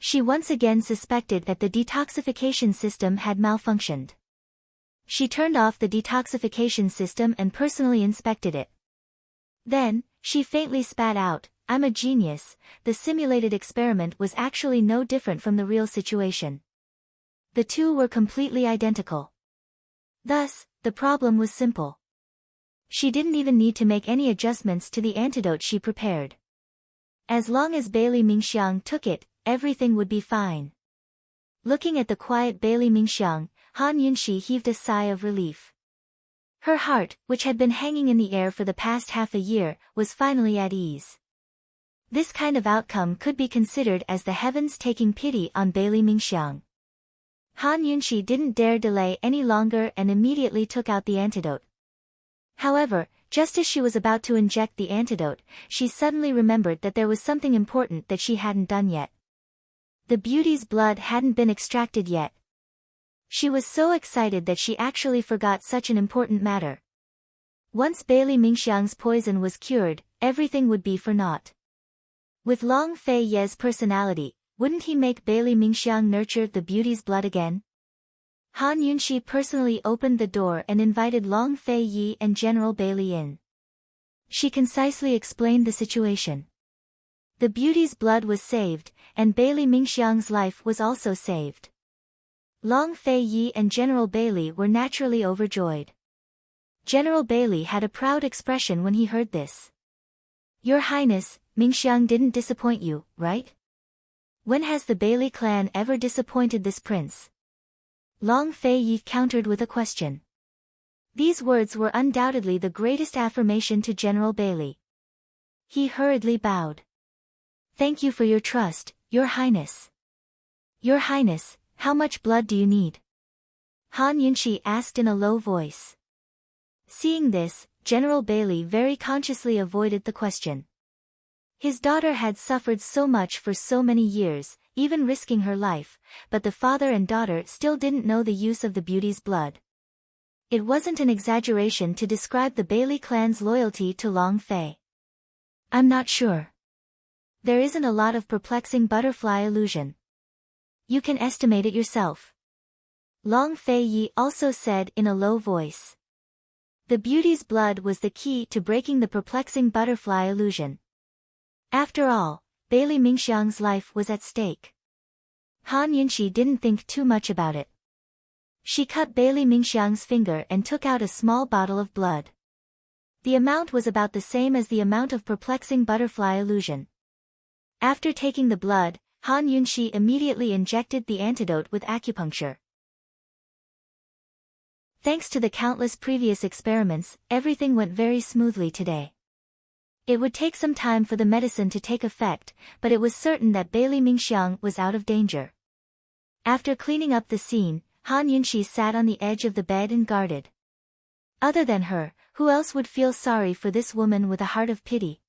She once again suspected that the detoxification system had malfunctioned. She turned off the detoxification system and personally inspected it. Then, she faintly spat out, "I'm a genius." The simulated experiment was actually no different from the real situation. The two were completely identical. Thus, the problem was simple. She didn't even need to make any adjustments to the antidote she prepared. As long as Bailey Mingxiang took it, everything would be fine. Looking at the quiet Bailey Mingxiang, Han Yunxi heaved a sigh of relief. Her heart, which had been hanging in the air for the past half a year, was finally at ease. This kind of outcome could be considered as the heavens taking pity on Bailey Mingxiang. Han Yunxi didn't dare delay any longer and immediately took out the antidote. However, just as she was about to inject the antidote, she suddenly remembered that there was something important that she hadn't done yet. The beauty's blood hadn't been extracted yet. She was so excited that she actually forgot such an important matter. Once Bailey Mingxiang's poison was cured, everything would be for naught. With Long Fei Ye's personality, wouldn't he make Bailey Mingxiang nurture the beauty's blood again? Han Yunxi personally opened the door and invited Long Fei Yi and General Bailey in. She concisely explained the situation. The beauty's blood was saved, and Bailey Mingxiang's life was also saved. Long Fei Yi and General Bailey were naturally overjoyed. General Bailey had a proud expression when he heard this. "Your Highness, Mingxiang didn't disappoint you, right? When has the Bailey clan ever disappointed this prince?" Long Fei Yi countered with a question. These words were undoubtedly the greatest affirmation to General Bailey. He hurriedly bowed. "Thank you for your trust, Your Highness." "Your Highness, how much blood do you need?" Han Yunxi asked in a low voice. Seeing this, General Bailey very consciously avoided the question. His daughter had suffered so much for so many years, even risking her life, but the father and daughter still didn't know the use of the beauty's blood. It wasn't an exaggeration to describe the Bailey clan's loyalty to Long Fei. I'm not sure. There isn't a lot of perplexing butterfly illusion. You can estimate it yourself. Long Fei Yi also said in a low voice. The beauty's blood was the key to breaking the perplexing butterfly illusion. After all, Bailey Mingxiang's life was at stake. Han Yunxi didn't think too much about it. She cut Bailey Mingxiang's finger and took out a small bottle of blood. The amount was about the same as the amount of perplexing butterfly illusion. After taking the blood, Han Yunxi immediately injected the antidote with acupuncture. Thanks to the countless previous experiments, everything went very smoothly today. It would take some time for the medicine to take effect, but it was certain that Bailey Mingxiang was out of danger. After cleaning up the scene, Han Yunxi sat on the edge of the bed and guarded. Other than her, who else would feel sorry for this woman with a heart of pity?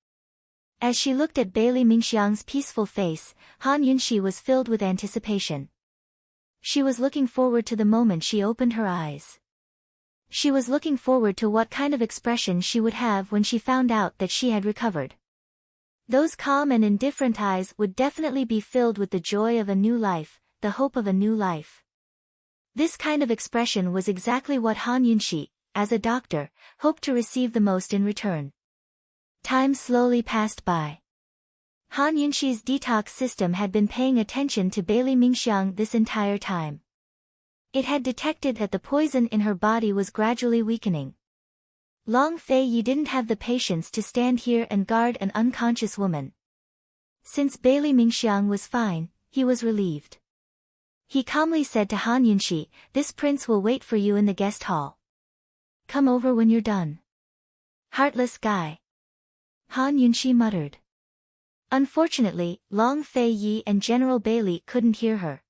As she looked at Bailey Mingxiang's peaceful face, Han Yunxi was filled with anticipation. She was looking forward to the moment she opened her eyes. She was looking forward to what kind of expression she would have when she found out that she had recovered. Those calm and indifferent eyes would definitely be filled with the joy of a new life, the hope of a new life. This kind of expression was exactly what Han Yunxi, as a doctor, hoped to receive the most in return. Time slowly passed by. Han Yunxi's detox system had been paying attention to Bailey Mingxiang this entire time. It had detected that the poison in her body was gradually weakening. Long Fei Yi didn't have the patience to stand here and guard an unconscious woman. Since Bailey Mingxiang was fine, he was relieved. He calmly said to Han Yunxi, "This prince will wait for you in the guest hall. Come over when you're done." Heartless guy. Han Yunxi muttered. Unfortunately, Long Fei Yi and General Bailey couldn't hear her.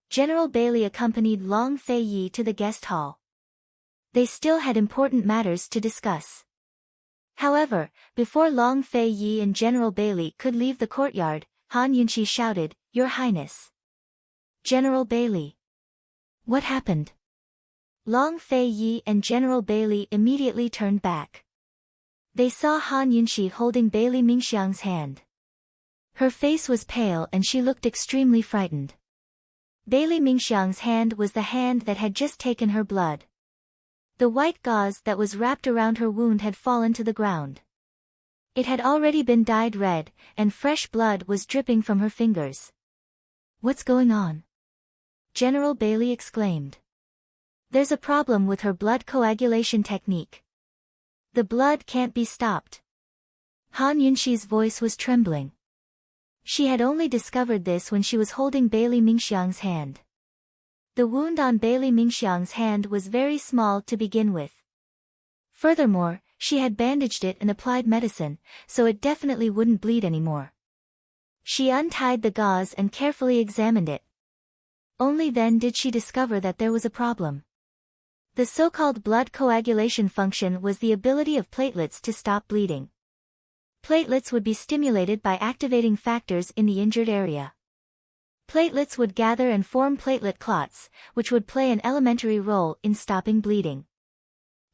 General Bailey accompanied Long Fei Yi to the guest hall. They still had important matters to discuss. However, before Long Fei Yi and General Bailey could leave the courtyard, Han Yunxi shouted, "Your Highness." General Bailey. What happened? Long Fei Yi and General Bailey immediately turned back. They saw Han Yunxi holding Bailey Mingxiang's hand. Her face was pale and she looked extremely frightened. Bailey Mingxiang's hand was the hand that had just taken her blood. The white gauze that was wrapped around her wound had fallen to the ground. It had already been dyed red, and fresh blood was dripping from her fingers. What's going on? General Bailey exclaimed. There's a problem with her blood coagulation technique. The blood can't be stopped. Han Yunxi's voice was trembling. She had only discovered this when she was holding Bailey Mingxiang's hand. The wound on Bailey Mingxiang's hand was very small to begin with. Furthermore, she had bandaged it and applied medicine, so it definitely wouldn't bleed anymore. She untied the gauze and carefully examined it. Only then did she discover that there was a problem. The so-called blood coagulation function was the ability of platelets to stop bleeding. Platelets would be stimulated by activating factors in the injured area. Platelets would gather and form platelet clots, which would play an elementary role in stopping bleeding.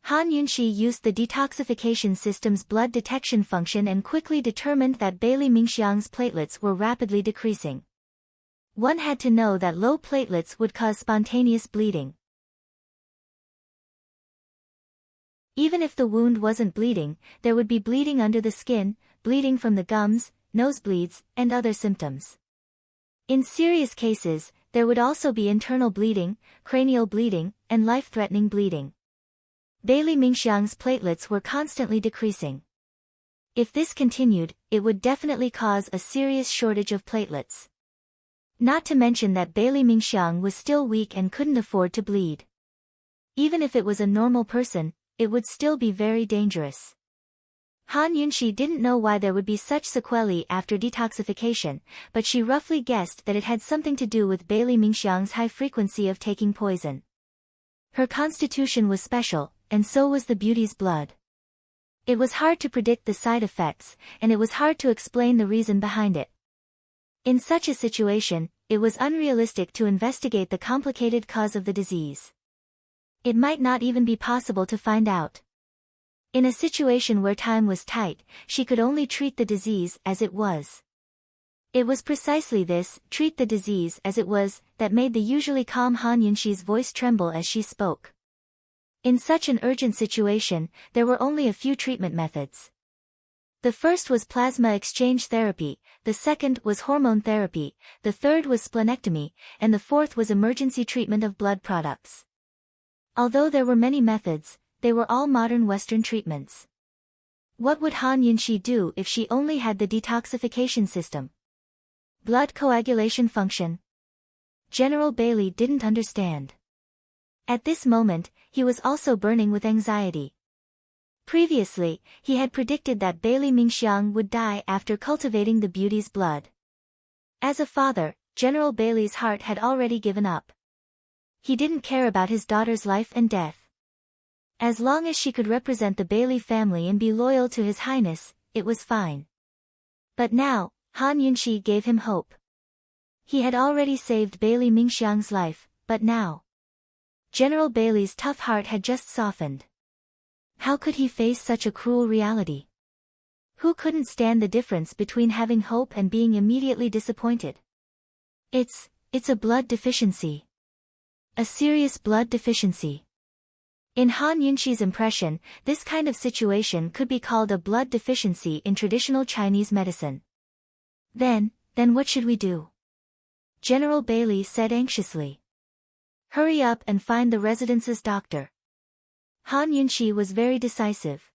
Han Yunxi used the detoxification system's blood detection function and quickly determined that Bailey Mingxiang's platelets were rapidly decreasing. One had to know that low platelets would cause spontaneous bleeding. Even if the wound wasn't bleeding, there would be bleeding under the skin, bleeding from the gums, nosebleeds, and other symptoms. In serious cases, there would also be internal bleeding, cranial bleeding, and life-threatening bleeding. Bailey Mingxiang's platelets were constantly decreasing. If this continued, it would definitely cause a serious shortage of platelets. Not to mention that Bailey Mingxiang was still weak and couldn't afford to bleed. Even if it was a normal person, it would still be very dangerous. Han Yunxi didn't know why there would be such sequelae after detoxification, but she roughly guessed that it had something to do with Bailey Mingxiang's high frequency of taking poison. Her constitution was special, and so was the beauty's blood. It was hard to predict the side effects, and it was hard to explain the reason behind it. In such a situation, it was unrealistic to investigate the complicated cause of the disease. It might not even be possible to find out. In a situation where time was tight, she could only treat the disease as it was. It was precisely this, treat the disease as it was, that made the usually calm Han Yunxi's voice tremble as she spoke. In such an urgent situation, there were only a few treatment methods. The first was plasma exchange therapy, the second was hormone therapy, the third was splenectomy, and the fourth was emergency treatment of blood products. Although there were many methods, they were all modern Western treatments. What would Han Yunxi do if she only had the detoxification system? Blood coagulation function? General Bailey didn't understand. At this moment, he was also burning with anxiety. Previously, he had predicted that Bailey Mingxiang would die after cultivating the beauty's blood. As a father, General Bailey's heart had already given up. He didn't care about his daughter's life and death. As long as she could represent the Bailey family and be loyal to His Highness, it was fine. But now, Han Yunxi gave him hope. He had already saved Bailey Mingxiang's life, but now General Bailey's tough heart had just softened. How could he face such a cruel reality? Who couldn't stand the difference between having hope and being immediately disappointed? It's a blood deficiency. A serious blood deficiency. In Han Yunxi's impression, this kind of situation could be called a blood deficiency in traditional Chinese medicine. Then what should we do? General Bailey said anxiously. Hurry up and find the residence's doctor. Han Yunxi was very decisive.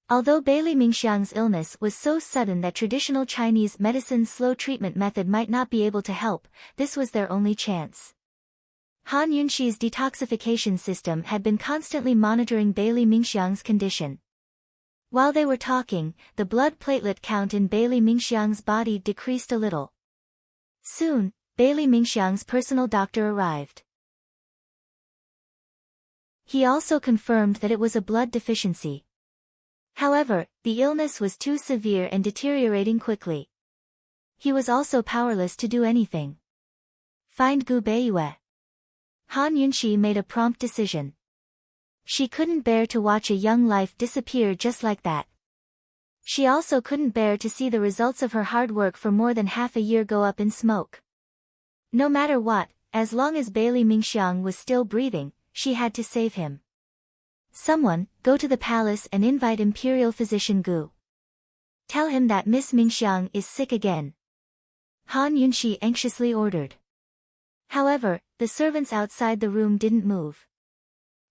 Although Bailey Mingxiang's illness was so sudden that traditional Chinese medicine's slow treatment method might not be able to help, this was their only chance. Han Yunxi's detoxification system had been constantly monitoring Bailey Mingxiang's condition. While they were talking, the blood platelet count in Bailey Mingxiang's body decreased a little. Soon, Bailey Mingxiang's personal doctor arrived. He also confirmed that it was a blood deficiency. However, the illness was too severe and deteriorating quickly. He was also powerless to do anything. Find Gu Beiyue. Han Yunxi made a prompt decision. She couldn't bear to watch a young life disappear just like that. She also couldn't bear to see the results of her hard work for more than half a year go up in smoke. No matter what, as long as Bailey Mingxiang was still breathing, she had to save him. Someone, go to the palace and invite Imperial Physician Gu. Tell him that Miss Mingxiang is sick again. Han Yunxi anxiously ordered. However, the servants outside the room didn't move.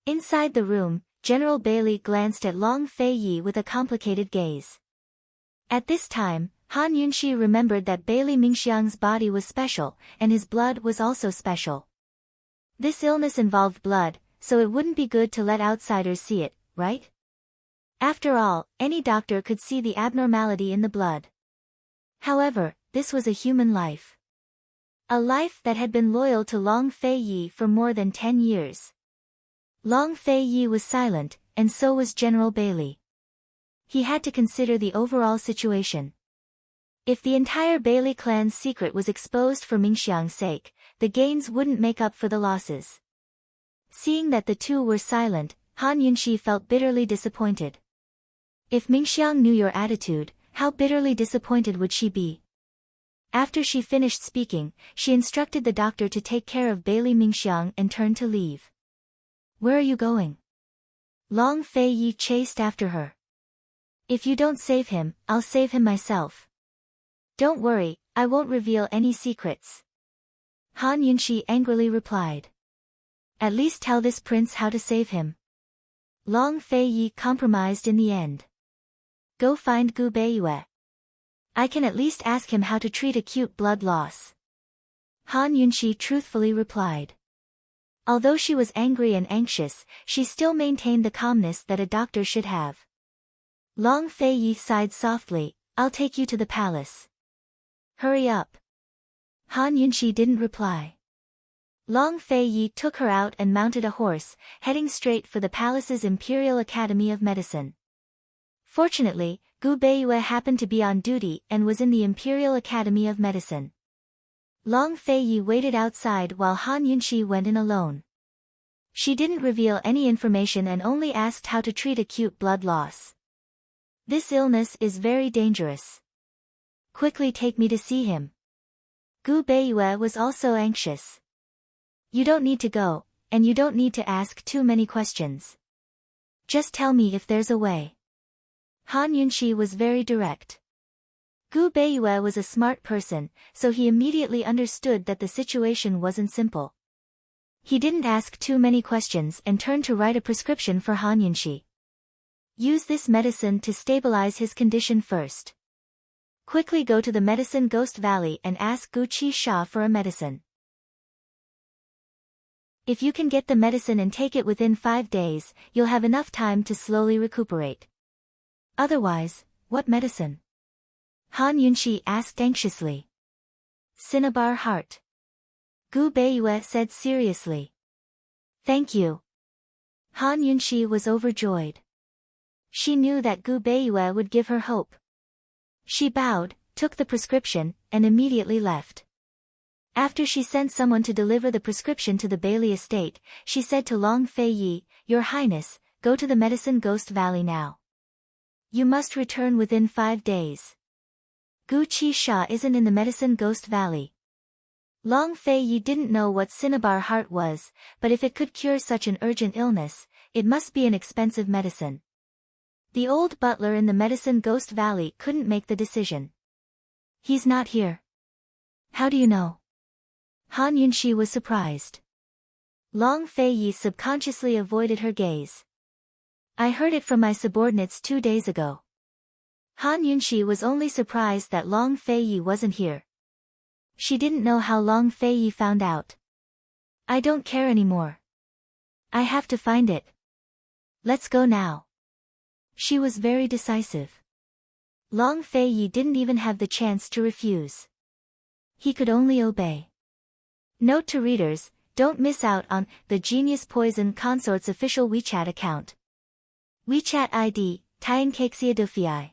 Inside the room, General Bailey glanced at Long Fei Yi with a complicated gaze. At this time, Han Yunxi remembered that Bailey Mingxiang's body was special, and his blood was also special. This illness involved blood, so it wouldn't be good to let outsiders see it, right? After all, any doctor could see the abnormality in the blood. However, this was a human life. A life that had been loyal to Long Fei Yi for more than 10 years. Long Fei Yi was silent, and so was General Bailey. He had to consider the overall situation. If the entire Bailey clan's secret was exposed for Mingxiang's sake, the gains wouldn't make up for the losses. Seeing that the two were silent, Han Yunxi felt bitterly disappointed. If Mingxiang knew your attitude, how bitterly disappointed would she be? After she finished speaking, she instructed the doctor to take care of Bailey Mingxiang and turned to leave. Where are you going? Long Fei Yi chased after her. If you don't save him, I'll save him myself. Don't worry, I won't reveal any secrets. Han Yunxi angrily replied. At least tell this prince how to save him. Long Fei Yi compromised in the end. Go find Gu Beiyue. I can at least ask him how to treat acute blood loss. Han Yunxi truthfully replied. Although she was angry and anxious, she still maintained the calmness that a doctor should have. Long Fei Yi sighed softly, I'll take you to the palace. Hurry up. Han Yunxi didn't reply. Long Fei Yi took her out and mounted a horse, heading straight for the palace's Imperial Academy of Medicine. Fortunately, Gu Beiyue happened to be on duty and was in the Imperial Academy of Medicine. Long Feiyi waited outside while Han Yunxi went in alone. She didn't reveal any information and only asked how to treat acute blood loss. This illness is very dangerous. Quickly take me to see him. Gu Beiyue was also anxious. You don't need to go, and you don't need to ask too many questions. Just tell me if there's a way. Han Yunxi was very direct. Gu Beiyue was a smart person, so he immediately understood that the situation wasn't simple. He didn't ask too many questions and turned to write a prescription for Han Yunxi. Use this medicine to stabilize his condition first. Quickly go to the Medicine Ghost Valley and ask Gu Qisha for a medicine. If you can get the medicine and take it within 5 days, you'll have enough time to slowly recuperate. Otherwise, what medicine? Han Yunxi asked anxiously. Cinnabar heart. Gu Beiyue said seriously. Thank you. Han Yunxi was overjoyed. She knew that Gu Beiyue would give her hope. She bowed, took the prescription, and immediately left. After she sent someone to deliver the prescription to the Bailey estate, she said to Long Feiyi, Your Highness, go to the Medicine Ghost Valley now. You must return within 5 days. Gu Qisha isn't in the Medicine Ghost Valley. Long Feiyi didn't know what cinnabar heart was, but if it could cure such an urgent illness, it must be an expensive medicine. The old butler in the Medicine Ghost Valley couldn't make the decision. He's not here. How do you know? Han Yunxi was surprised. Long Feiyi subconsciously avoided her gaze. I heard it from my subordinates 2 days ago. Han Yunxi was only surprised that Long Feiyi wasn't here. She didn't know how Long Feiyi found out. I don't care anymore. I have to find it. Let's go now. She was very decisive. Long Feiyi didn't even have the chance to refuse. He could only obey. Note to readers, don't miss out on The Genius Poison Consort's official WeChat account. WeChat ID, Tienkexia Dufiai.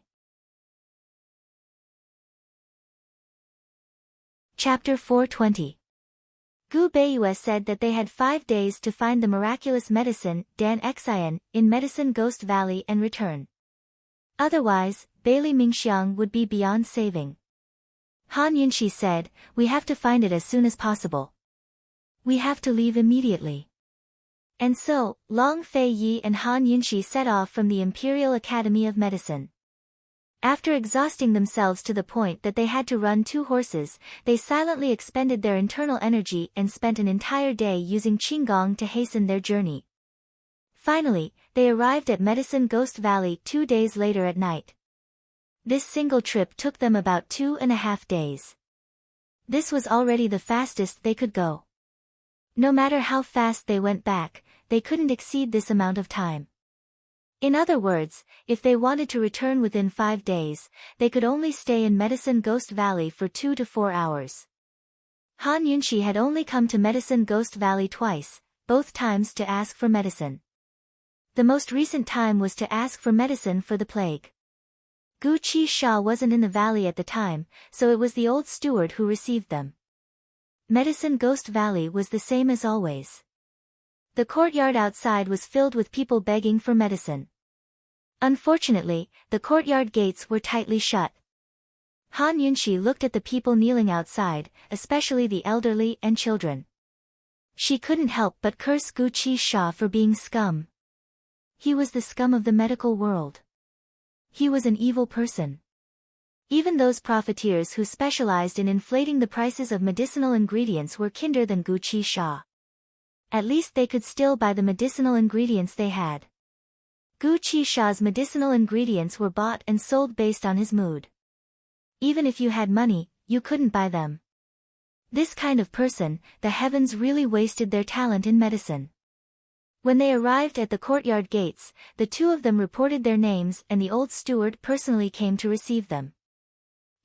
Chapter 420. Gu Beiyue said that they had 5 days to find the miraculous medicine, Dan Xian, in Medicine Ghost Valley and return. Otherwise, Bailey Mingxiang would be beyond saving. Han Yunxi said, We have to find it as soon as possible. We have to leave immediately. And so, Long Feiyi and Han Yunxi set off from the Imperial Academy of Medicine. After exhausting themselves to the point that they had to run 2 horses, they silently expended their internal energy and spent an entire day using Qinggong to hasten their journey. Finally, they arrived at Medicine Ghost Valley 2 days later at night. This single trip took them about 2.5 days. This was already the fastest they could go. No matter how fast they went back, they couldn't exceed this amount of time. In other words, if they wanted to return within 5 days, they could only stay in Medicine Ghost Valley for 2 to 4 hours. Han Yunxi had only come to Medicine Ghost Valley twice, both times to ask for medicine. The most recent time was to ask for medicine for the plague. Gu Qisha wasn't in the valley at the time, so it was the old steward who received them. Medicine Ghost Valley was the same as always. The courtyard outside was filled with people begging for medicine. Unfortunately, the courtyard gates were tightly shut. Han Yunxi looked at the people kneeling outside, especially the elderly and children. She couldn't help but curse Gu Qisha for being scum. He was the scum of the medical world. He was an evil person. Even those profiteers who specialized in inflating the prices of medicinal ingredients were kinder than Gu Qisha. At least they could still buy the medicinal ingredients they had. Gu Qisha's medicinal ingredients were bought and sold based on his mood. Even if you had money, you couldn't buy them. This kind of person, the heavens really wasted their talent in medicine. When they arrived at the courtyard gates, the 2 of them reported their names and the old steward personally came to receive them.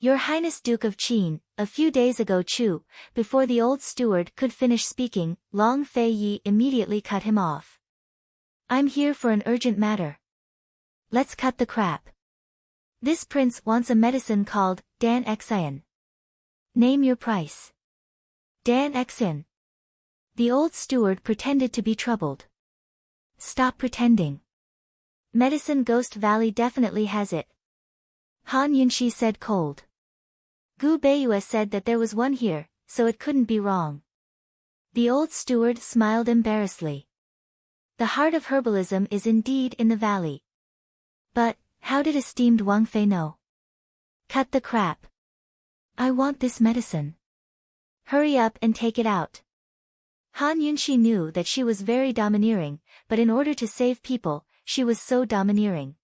Your Highness Duke of Qin, a few days ago Chu, before the old steward could finish speaking, Long Feiyi immediately cut him off. I'm here for an urgent matter. Let's cut the crap. This prince wants a medicine called Dan Xian. Name your price. Dan Xian. The old steward pretended to be troubled. Stop pretending. Medicine Ghost Valley definitely has it. Han Yunxi said cold. Gu Beiyue said that there was one here, so it couldn't be wrong. The old steward smiled embarrassedly. The heart of herbalism is indeed in the valley. But, how did esteemed Wang Fei know? Cut the crap. I want this medicine. Hurry up and take it out. Han Yunxi knew that she was very domineering, but in order to save people, she was so domineering.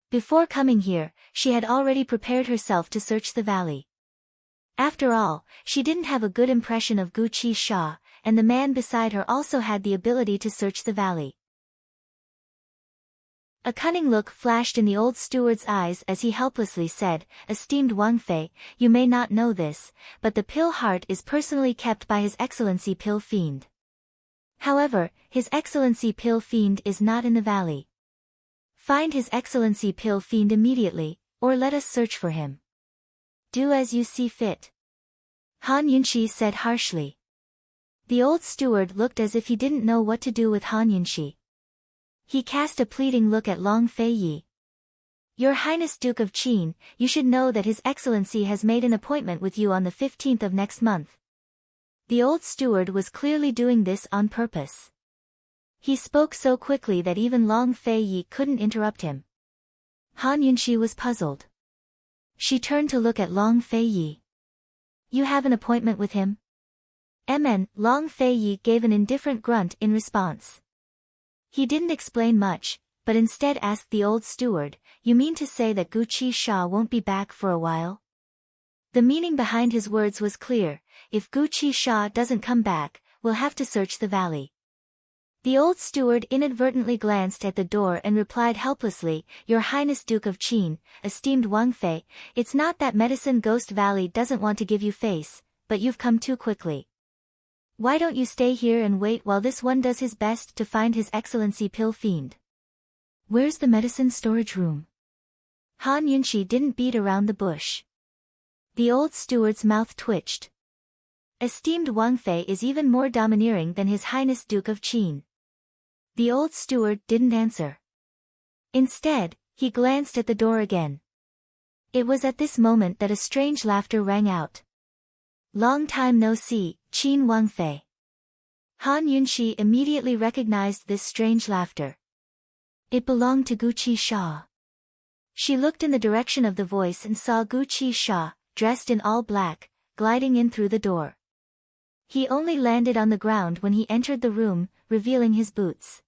Before coming here, she had already prepared herself to search the valley. After all, she didn't have a good impression of Gu Qi Sha, and the man beside her also had the ability to search the valley. A cunning look flashed in the old steward's eyes as he helplessly said, Esteemed Wang Fei, you may not know this, but the pill heart is personally kept by His Excellency Pill Fiend. However, His Excellency Pill Fiend is not in the valley. Find His Excellency Pill Fiend immediately, or let us search for him. Do as you see fit. Han Yunxi said harshly. The old steward looked as if he didn't know what to do with Han Yunxi. He cast a pleading look at Long Fei Yi. Your Highness Duke of Qin, you should know that His Excellency has made an appointment with you on the 15th of next month. The old steward was clearly doing this on purpose. He spoke so quickly that even Long Fei Yi couldn't interrupt him. Han Yunxi was puzzled. She turned to look at Long Fei Yi. You have an appointment with him? Long Fei Yi gave an indifferent grunt in response. He didn't explain much, but instead asked the old steward, you mean to say that Gu Qi Sha won't be back for a while? The meaning behind his words was clear, if Gu Qi Sha doesn't come back, we'll have to search the valley. The old steward inadvertently glanced at the door and replied helplessly, Your Highness Duke of Qin, esteemed Wang Fei, it's not that Medicine Ghost Valley doesn't want to give you face, but you've come too quickly. Why don't you stay here and wait while this one does his best to find His Excellency Pill Fiend? Where's the medicine storage room? Han Yunxi didn't beat around the bush. The old steward's mouth twitched. Esteemed Wang Fei is even more domineering than His Highness Duke of Qin. The old steward didn't answer. Instead, he glanced at the door again. It was at this moment that a strange laughter rang out. Long time no see, Qin Wang Fei. Han Yunxi immediately recognized this strange laughter. It belonged to Gu Qi Sha. She looked in the direction of the voice and saw Gu Qi Sha, dressed in all black, gliding in through the door. He only landed on the ground when he entered the room, revealing his boots.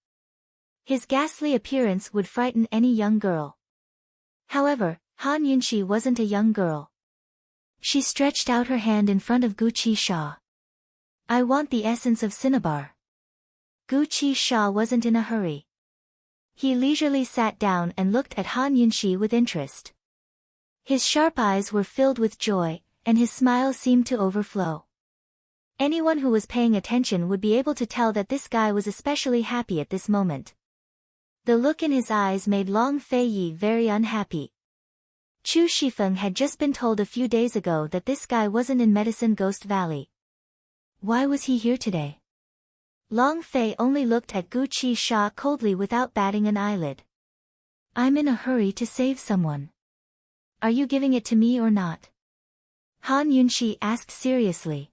His ghastly appearance would frighten any young girl. However, Han Yunxi wasn't a young girl. She stretched out her hand in front of Gu Qi Sha. I want the essence of cinnabar. Gu Qi Sha wasn't in a hurry. He leisurely sat down and looked at Han Yunxi with interest. His sharp eyes were filled with joy, and his smile seemed to overflow. Anyone who was paying attention would be able to tell that this guy was especially happy at this moment. The look in his eyes made Long Fei Yi very unhappy. Chu Shifeng had just been told a few days ago that this guy wasn't in Medicine Ghost Valley. Why was he here today? Long Fei only looked at Gu Qi Sha coldly without batting an eyelid. I'm in a hurry to save someone. Are you giving it to me or not? Han Yunxi asked seriously.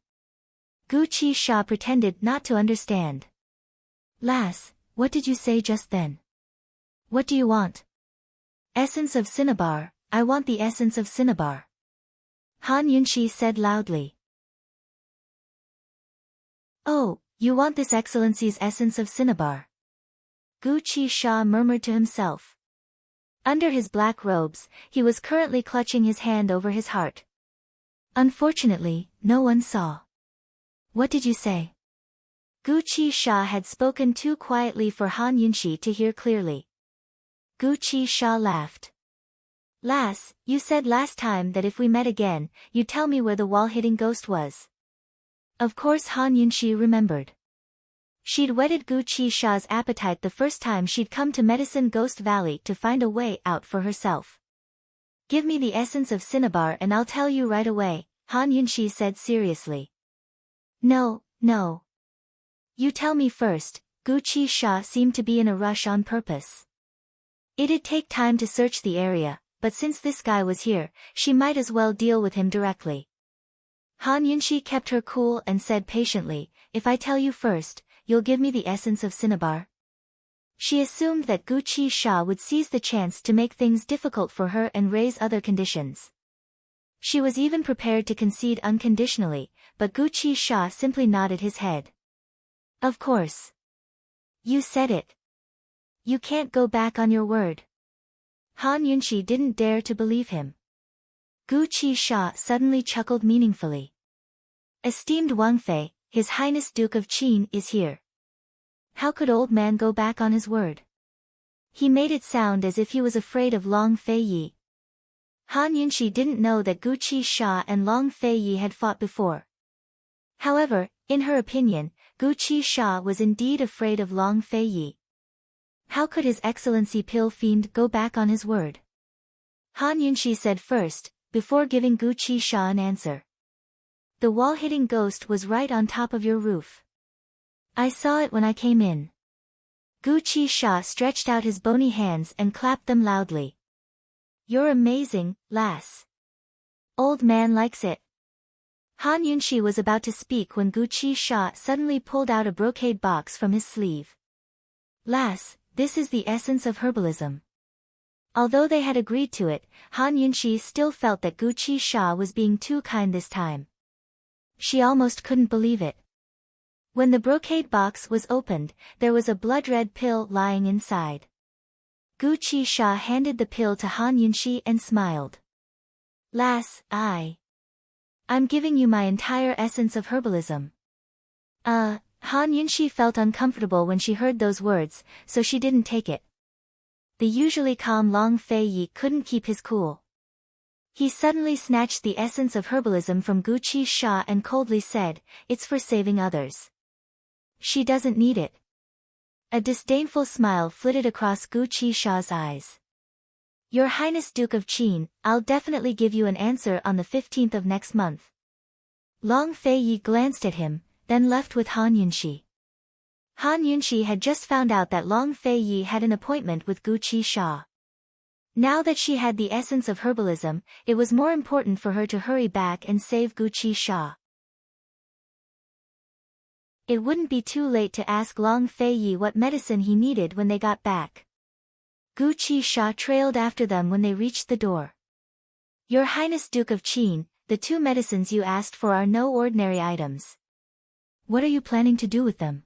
Gu Qi Sha pretended not to understand. Lass, what did you say just then? What do you want? Essence of cinnabar, I want the essence of cinnabar. Han Yunxi said loudly. Oh, you want this excellency's essence of cinnabar? Gu Qi Sha murmured to himself. Under his black robes, he was currently clutching his hand over his heart. Unfortunately, no one saw. What did you say? Gu Qi Sha had spoken too quietly for Han Yunxi to hear clearly. Gu Qi Sha laughed. Lass, you said last time that if we met again, you'd tell me where the wall-hitting ghost was. Of course Han Yunxi remembered. She'd whetted Gu Qi Sha's appetite the first time she'd come to Medicine Ghost Valley to find a way out for herself. Give me the essence of cinnabar and I'll tell you right away, Han Yunshi said seriously. No, no. You tell me first. Gu Qisha seemed to be in a rush on purpose. It'd take time to search the area, but since this guy was here, she might as well deal with him directly. Han Yunshi kept her cool and said patiently, if I tell you first, you'll give me the essence of cinnabar? She assumed that Gu Qisha would seize the chance to make things difficult for her and raise other conditions. She was even prepared to concede unconditionally, but Gu Qisha simply nodded his head. Of course. You said it. You can't go back on your word. Han Yunshi didn't dare to believe him. Gu Qisha suddenly chuckled meaningfully. Esteemed Wang Fei, His Highness Duke of Qin is here. How could old man go back on his word? He made it sound as if he was afraid of Long Fei Yi. Han Yunshi didn't know that Gu Qisha and Long Fei Yi had fought before. However, in her opinion, Gu Qisha was indeed afraid of Long Fei Yi. How could His Excellency Pill Fiend go back on his word? Han Yunshi said first, before giving Gu Qisha an answer. The wall-hitting ghost was right on top of your roof. I saw it when I came in. Gu Qisha stretched out his bony hands and clapped them loudly. You're amazing, lass. Old man likes it. Han Yunshi was about to speak when Gu Qisha suddenly pulled out a brocade box from his sleeve. Lass, this is the essence of herbalism. Although they had agreed to it, Han Yunshi still felt that Gu Qisha was being too kind this time. She almost couldn't believe it. When the brocade box was opened, there was a blood-red pill lying inside. Gu Qisha handed the pill to Han Yunshi and smiled. Lass, I'm giving you my entire essence of herbalism. Han Yunshi felt uncomfortable when she heard those words, so she didn't take it. The usually calm Long Fei Yi couldn't keep his cool. He suddenly snatched the essence of herbalism from Gu Qisha and coldly said, it's for saving others. She doesn't need it. A disdainful smile flitted across Gu Qisha's eyes. Your Highness Duke of Qin, I'll definitely give you an answer on the 15th of next month. Long Fei Yi glanced at him, then left with Han Yunshi. Han Yunshi had just found out that Long Fei Yi had an appointment with Gu Qisha. Now that she had the essence of herbalism, it was more important for her to hurry back and save Gu Qisha. It wouldn't be too late to ask Long Fei Yi what medicine he needed when they got back. Gu Qisha trailed after them when they reached the door. Your Highness Duke of Qin, the 2 medicines you asked for are no ordinary items. What are you planning to do with them?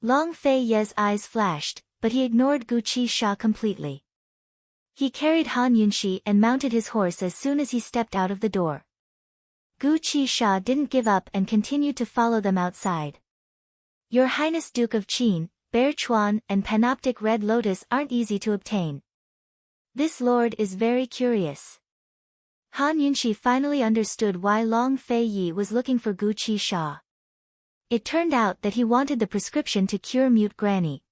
Long Fei Yi's eyes flashed, but he ignored Gu Qisha completely. He carried Han Yunshi and mounted his horse as soon as he stepped out of the door. Gu Qisha didn't give up and continued to follow them outside. Your Highness Duke of Qin, Bear Chuan and Panoptic Red Lotus aren't easy to obtain. This lord is very curious. Han Yunshi finally understood why Long Fei Yi was looking for Gu Qisha. It turned out that he wanted the prescription to cure Mute Granny.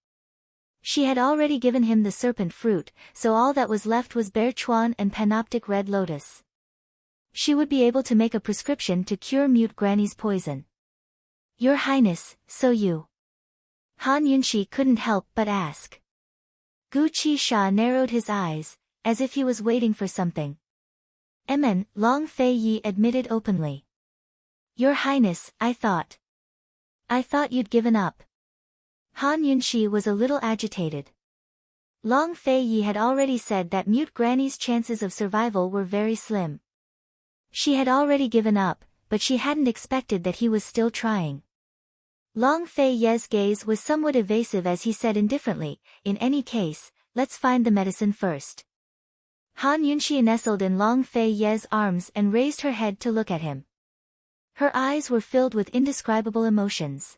She had already given him the serpent fruit, so all that was left was Bear Chuan and Panoptic Red Lotus. She would be able to make a prescription to cure Mute Granny's poison. Your Highness, so you. Han Yunshi couldn't help but ask. Gu Qisha narrowed his eyes, as if he was waiting for something. Long Fei Yi admitted openly. Your Highness, I thought you'd given up. Han Yunshi was a little agitated. Long Fei Yi had already said that Mute Granny's chances of survival were very slim. She had already given up, but she hadn't expected that he was still trying. Long Fei Yi's gaze was somewhat evasive as he said indifferently, in any case, let's find the medicine first. Han Yunshi nestled in Long Fei Yi's arms and raised her head to look at him. Her eyes were filled with indescribable emotions.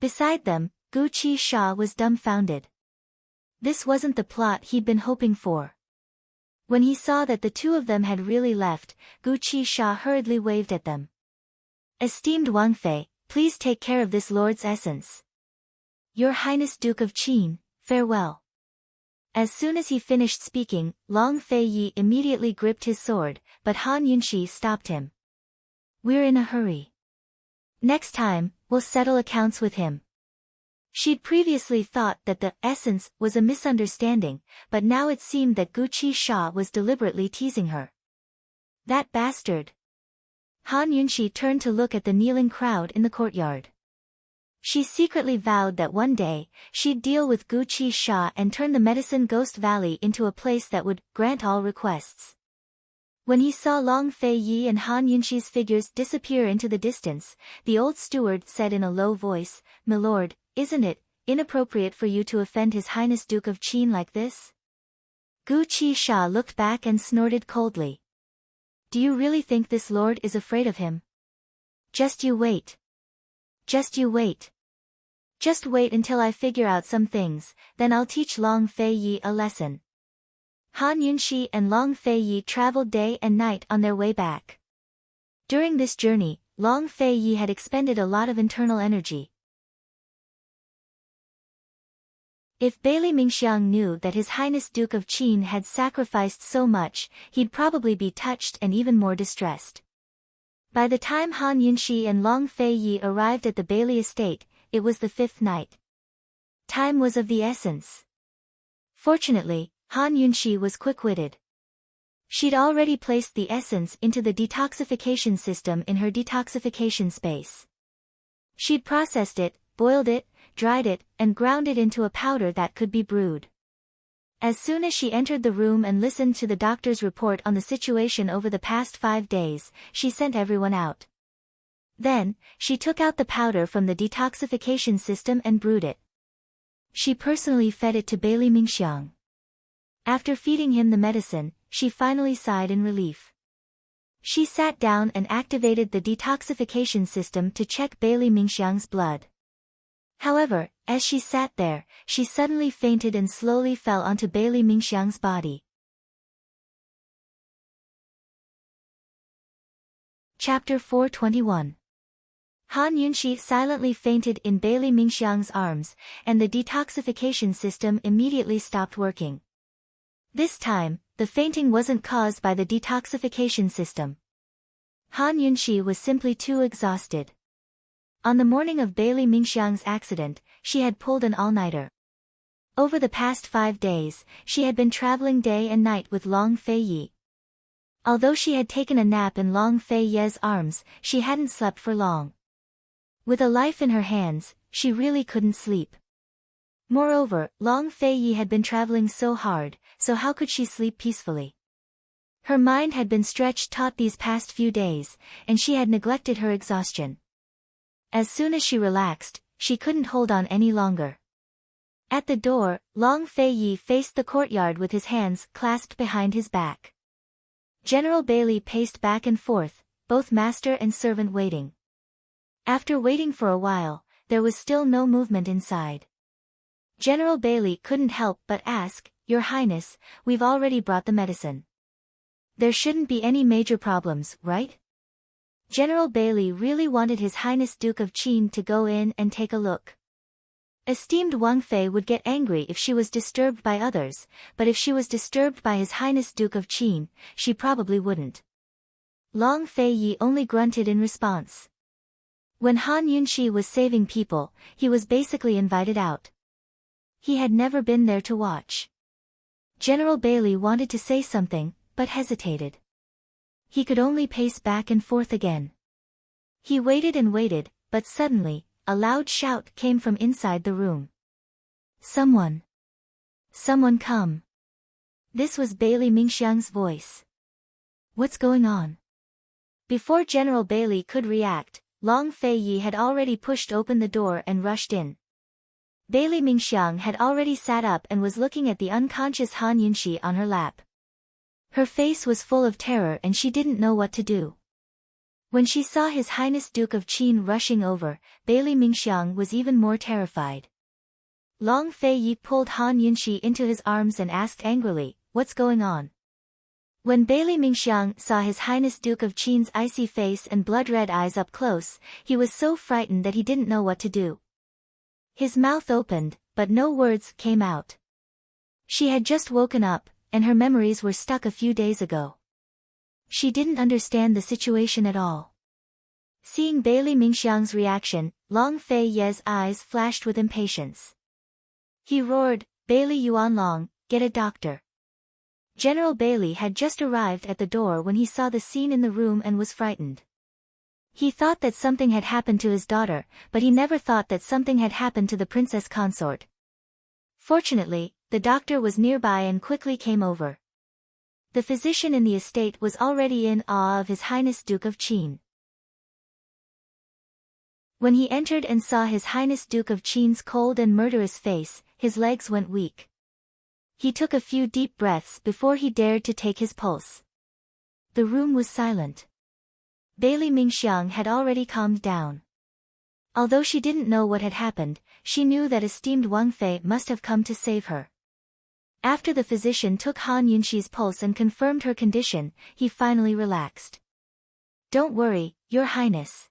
Beside them, Gu Qisha was dumbfounded. This wasn't the plot he'd been hoping for. When he saw that the 2 of them had really left, Gu Qisha hurriedly waved at them. Esteemed Wang Fei, please take care of this lord's essence. Your Highness Duke of Qin, farewell. As soon as he finished speaking, Long Fei-yi immediately gripped his sword, but Han Yunshi stopped him. "We're in a hurry. Next time, we'll settle accounts with him." She'd previously thought that the essence was a misunderstanding, but now it seemed that Guqi Sha was deliberately teasing her. That bastard. Han Yunshi turned to look at the kneeling crowd in the courtyard. She secretly vowed that one day, she'd deal with Guqi Sha and turn the Medicine Ghost Valley into a place that would grant all requests. When he saw Long Fei-yi and Han Yunshi's figures disappear into the distance, the old steward said in a low voice, "Milord, isn't it inappropriate for you to offend His Highness Duke of Qin like this?" Guqi Sha looked back and snorted coldly. "Do you really think this lord is afraid of him? Just you wait. Just you wait. Just wait until I figure out some things, then I'll teach Long Fei-yi a lesson." Han Yunshi and Long Fei-yi traveled day and night on their way back. During this journey, Long Fei-yi had expended a lot of internal energy. If Bailey Mingxiang knew that His Highness Duke of Qin had sacrificed so much, he'd probably be touched and even more distressed. By the time Han Yunshi and Long Fei-yi arrived at the Bailey estate, it was the 5th night. Time was of the essence. Fortunately, Han Yunshi was quick-witted. She'd already placed the essence into the detoxification system in her detoxification space. She'd processed it, boiled it, dried it, and ground it into a powder that could be brewed. As soon as she entered the room and listened to the doctor's report on the situation over the past 5 days, she sent everyone out. Then, she took out the powder from the detoxification system and brewed it. She personally fed it to Bailey Mingxiang. After feeding him the medicine, she finally sighed in relief. She sat down and activated the detoxification system to check Bailey Mingxiang's blood. However, as she sat there, she suddenly fainted and slowly fell onto Bailey Mingxiang's body. Chapter 421. Han Yunshi silently fainted in Bailey Mingxiang's arms, and the detoxification system immediately stopped working. This time, the fainting wasn't caused by the detoxification system. Han Yunshi was simply too exhausted. On the morning of Bailey Mingxiang's accident, she had pulled an all-nighter. Over the past 5 days, she had been traveling day and night with Long Fei-yi. Although she had taken a nap in Long Fei-yi's arms, she hadn't slept for long. With a life in her hands, she really couldn't sleep. Moreover, Long Fei-yi had been traveling so hard, so how could she sleep peacefully? Her mind had been stretched taut these past few days, and she had neglected her exhaustion. As soon as she relaxed, she couldn't hold on any longer. At the door, Long Fei-yi faced the courtyard with his hands clasped behind his back. General Bailey paced back and forth, both master and servant waiting. After waiting for a while, there was still no movement inside. General Bailey couldn't help but ask, "Your Highness, we've already brought the medicine. There shouldn't be any major problems, right?" General Bailey really wanted His Highness Duke of Qin to go in and take a look. Esteemed Wang Fei would get angry if she was disturbed by others, but if she was disturbed by His Highness Duke of Qin, she probably wouldn't. Long Fei-yi only grunted in response. When Han Yunshi was saving people, he was basically invited out. He had never been there to watch. General Bailey wanted to say something, but hesitated. He could only pace back and forth again. He waited and waited, but suddenly, a loud shout came from inside the room. "Someone! Someone come!" This was Bailey Mingxiang's voice. "What's going on?" Before General Bailey could react, Long Fei-yi had already pushed open the door and rushed in. Bailey Mingxiang had already sat up and was looking at the unconscious Han Yunshi on her lap. Her face was full of terror and she didn't know what to do. When she saw His Highness Duke of Qin rushing over, Bailey Mingxiang was even more terrified. Long Fei-yi pulled Han Yunshi into his arms and asked angrily, "What's going on?" When Bailey Mingxiang saw His Highness Duke of Qin's icy face and blood-red eyes up close, he was so frightened that he didn't know what to do. His mouth opened, but no words came out. She had just woken up, and her memories were stuck a few days ago. She didn't understand the situation at all. Seeing Bailey Mingxiang's reaction, Long Fei Ye's eyes flashed with impatience. He roared, "Bailey Yuanlong, get a doctor." General Bailey had just arrived at the door when he saw the scene in the room and was frightened. He thought that something had happened to his daughter, but he never thought that something had happened to the Princess Consort. Fortunately, the doctor was nearby and quickly came over. The physician in the estate was already in awe of His Highness Duke of Qin. When he entered and saw His Highness Duke of Qin's cold and murderous face, his legs went weak. He took a few deep breaths before he dared to take his pulse. The room was silent. Bailey Mingxiang had already calmed down. Although she didn't know what had happened, she knew that esteemed Wang Fei must have come to save her. After the physician took Han Yunxi's pulse and confirmed her condition, he finally relaxed. "Don't worry, Your Highness.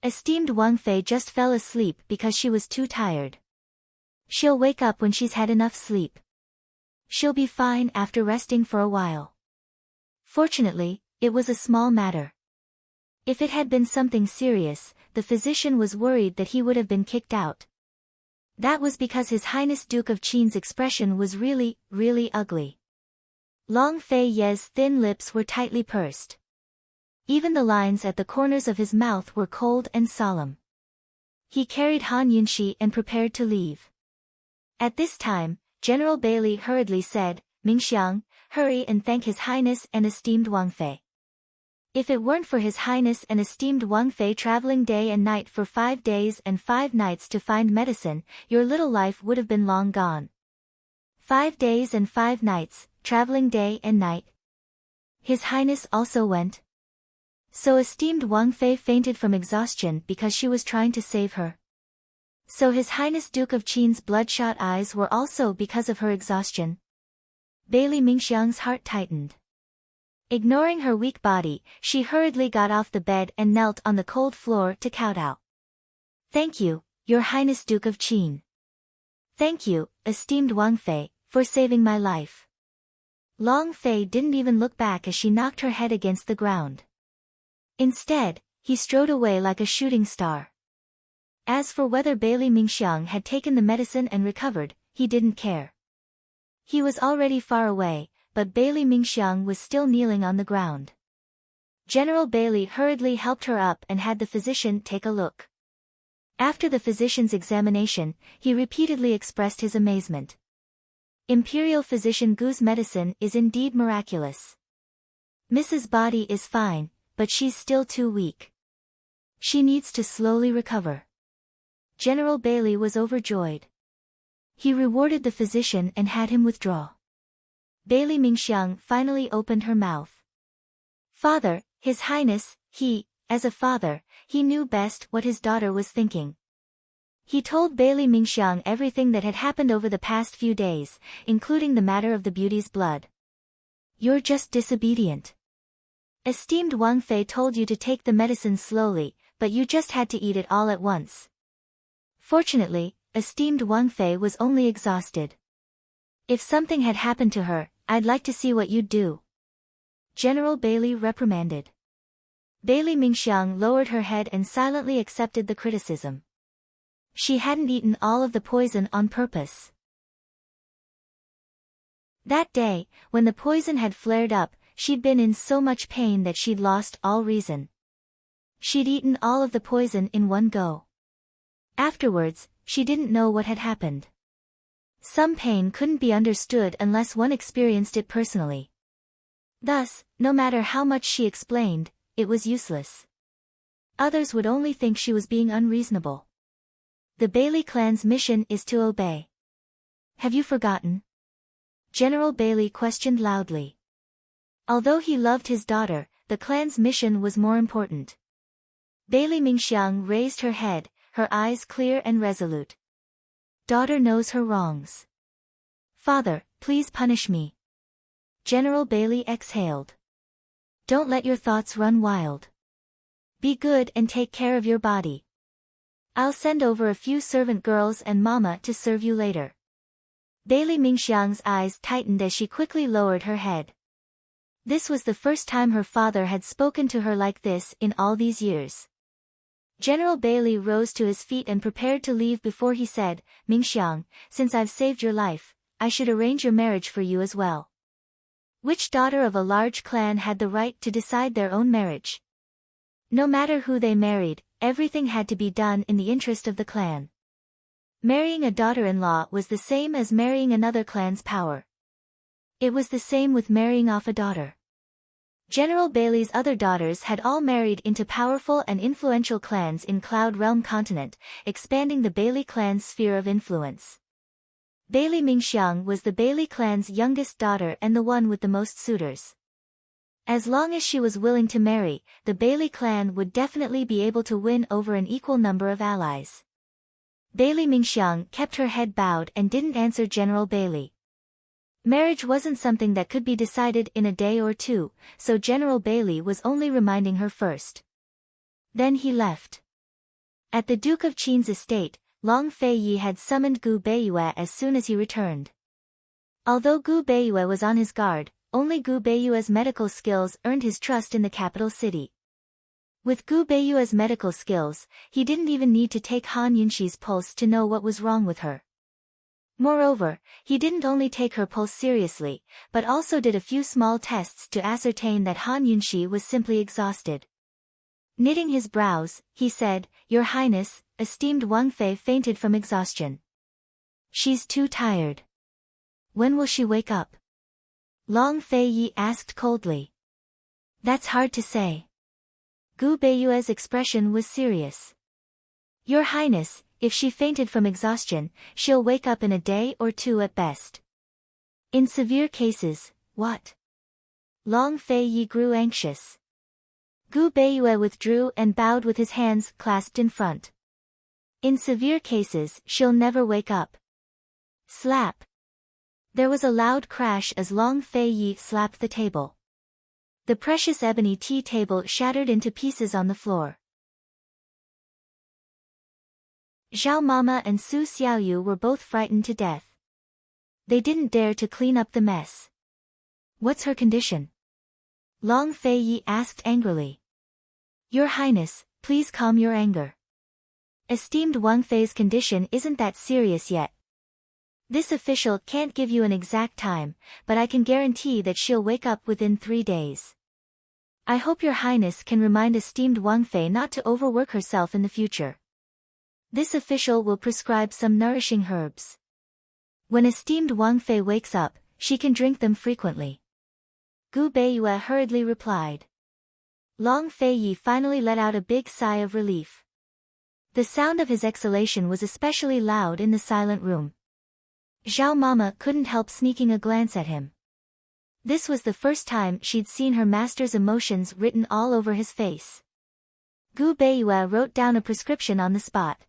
Esteemed Wang Fei just fell asleep because she was too tired. She'll wake up when she's had enough sleep. She'll be fine after resting for a while." Fortunately, it was a small matter. If it had been something serious, the physician was worried that he would have been kicked out. That was because His Highness Duke of Qin's expression was really, really ugly. Long Fei Ye's thin lips were tightly pursed. Even the lines at the corners of his mouth were cold and solemn. He carried Han Yunxi and prepared to leave. At this time, General Bailey hurriedly said, "Mingxiang, hurry and thank His Highness and esteemed Wang Fei. If it weren't for His Highness and esteemed Wang Fei traveling day and night for 5 days and 5 nights to find medicine, your little life would have been long gone." 5 days and 5 nights, traveling day and night. His Highness also went. So esteemed Wang Fei fainted from exhaustion because she was trying to save her. So His Highness Duke of Qin's bloodshot eyes were also because of her exhaustion. Bailey Mingxiang's heart tightened. Ignoring her weak body, she hurriedly got off the bed and knelt on the cold floor to kowtow. "Thank you, Your Highness Duke of Qin. Thank you, esteemed Wang Fei, for saving my life." Long Fei didn't even look back as she knocked her head against the ground. Instead, he strode away like a shooting star. As for whether Bailey Mingxiang had taken the medicine and recovered, he didn't care. He was already far away, but Bailey Mingxiang was still kneeling on the ground. General Bailey hurriedly helped her up and had the physician take a look. After the physician's examination, he repeatedly expressed his amazement. Imperial Physician Gu's medicine is indeed miraculous. Mrs. Body is fine, but she's still too weak. She needs to slowly recover. General Bailey was overjoyed. He rewarded the physician and had him withdraw. Bailey Mingxiang finally opened her mouth. "Father, His Highness," as a father, he knew best what his daughter was thinking. He told Bailey Mingxiang everything that had happened over the past few days, including the matter of the beauty's blood. "You're just disobedient. Esteemed Wang Fei told you to take the medicine slowly, but you just had to eat it all at once." Fortunately, esteemed Wang Fei was only exhausted. "If something had happened to her, I'd like to see what you'd do." General Bailey reprimanded. Bailey Mingxiang lowered her head and silently accepted the criticism. She hadn't eaten all of the poison on purpose. That day, when the poison had flared up, she'd been in so much pain that she'd lost all reason. She'd eaten all of the poison in one go. Afterwards, she didn't know what had happened. Some pain couldn't be understood unless one experienced it personally. Thus, no matter how much she explained, it was useless. Others would only think she was being unreasonable. The Bailey clan's mission is to obey. Have you forgotten? General Bailey questioned loudly. Although he loved his daughter, the clan's mission was more important. Bailey Mingxiang raised her head, her eyes clear and resolute. Daughter knows her wrongs. Father, please punish me. General Bailey exhaled. Don't let your thoughts run wild. Be good and take care of your body. I'll send over a few servant girls and mama to serve you later. Bailey Mingxiang's eyes tightened as she quickly lowered her head. This was the first time her father had spoken to her like this in all these years. General Bailey rose to his feet and prepared to leave before he said, Mingxiang, since I've saved your life, I should arrange your marriage for you as well. Which daughter of a large clan had the right to decide their own marriage? No matter who they married, everything had to be done in the interest of the clan. Marrying a daughter-in-law was the same as marrying another clan's power. It was the same with marrying off a daughter. General Bailey's other daughters had all married into powerful and influential clans in Cloud Realm continent, expanding the Bailey clan's sphere of influence. Bailey Mingxiang was the Bailey clan's youngest daughter and the one with the most suitors. As long as she was willing to marry, the Bailey clan would definitely be able to win over an equal number of allies. Bailey Mingxiang kept her head bowed and didn't answer General Bailey. Marriage wasn't something that could be decided in a day or two, so General Bailey was only reminding her first. Then he left. At the Duke of Qin's estate, Long Feiyi had summoned Gu Beiyue as soon as he returned. Although Gu Beiyue was on his guard, only Gu Beiyue's medical skills earned his trust in the capital city. With Gu Beiyue's medical skills, he didn't even need to take Han Yunxi's pulse to know what was wrong with her. Moreover, he didn't only take her pulse seriously, but also did a few small tests to ascertain that Han Yunxi was simply exhausted. Knitting his brows, he said, Your Highness, esteemed Wang Fei fainted from exhaustion. She's too tired. When will she wake up? Long Feiyi asked coldly. That's hard to say. Gu Beiyue's expression was serious. Your Highness, if she fainted from exhaustion, she'll wake up in a day or two at best. In severe cases, what? Long Feiyi grew anxious. Gu Beiyue withdrew and bowed with his hands clasped in front. In severe cases, she'll never wake up. Slap. There was a loud crash as Long Feiyi slapped the table. The precious ebony tea table shattered into pieces on the floor. Zhao Mama and Su Xiaoyu were both frightened to death. They didn't dare to clean up the mess. What's her condition? Long Feiyi asked angrily. Your Highness, please calm your anger. Esteemed Wang Fei's condition isn't that serious yet. This official can't give you an exact time, but I can guarantee that she'll wake up within 3 days. I hope Your Highness can remind esteemed Wang Fei not to overwork herself in the future. This official will prescribe some nourishing herbs. When esteemed Wang Fei wakes up, she can drink them frequently. Gu Beiyue hurriedly replied. Long Feiyi finally let out a big sigh of relief. The sound of his exhalation was especially loud in the silent room. Zhao Mama couldn't help sneaking a glance at him. This was the first time she'd seen her master's emotions written all over his face. Gu Beiyue wrote down a prescription on the spot.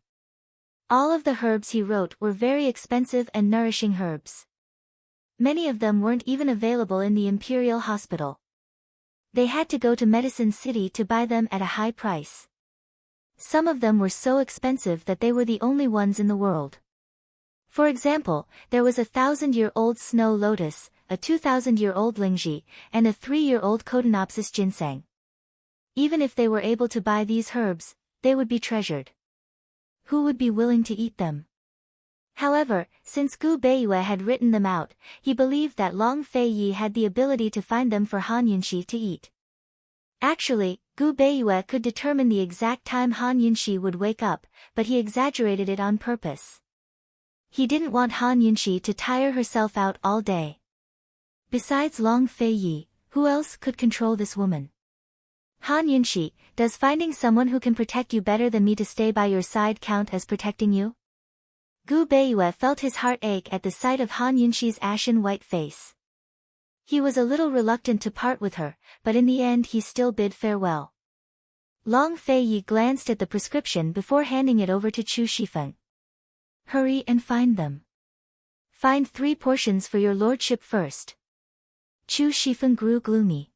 All of the herbs he wrote were very expensive and nourishing herbs. Many of them weren't even available in the Imperial Hospital. They had to go to Medicine City to buy them at a high price. Some of them were so expensive that they were the only ones in the world. For example, there was a 1,000-year-old snow lotus, a 2,000-year-old lingji, and a 3-year-old Cotinopsis ginseng. Even if they were able to buy these herbs, they would be treasured. Who would be willing to eat them? However, since Gu Beiyue had written them out, he believed that Long Feiyi had the ability to find them for Han Yunxi to eat. Actually, Gu Beiyue could determine the exact time Han Yunxi would wake up, but he exaggerated it on purpose. He didn't want Han Yunxi to tire herself out all day. Besides Long Feiyi, who else could control this woman? Han Yunxi, does finding someone who can protect you better than me to stay by your side count as protecting you? Gu Beiyue felt his heart ache at the sight of Han Yunxi's ashen white face. He was a little reluctant to part with her, but in the end he still bid farewell. Long Feiyi glanced at the prescription before handing it over to Chu Shifeng. Hurry and find them. Find 3 portions for your lordship first. Chu Shifeng grew gloomy.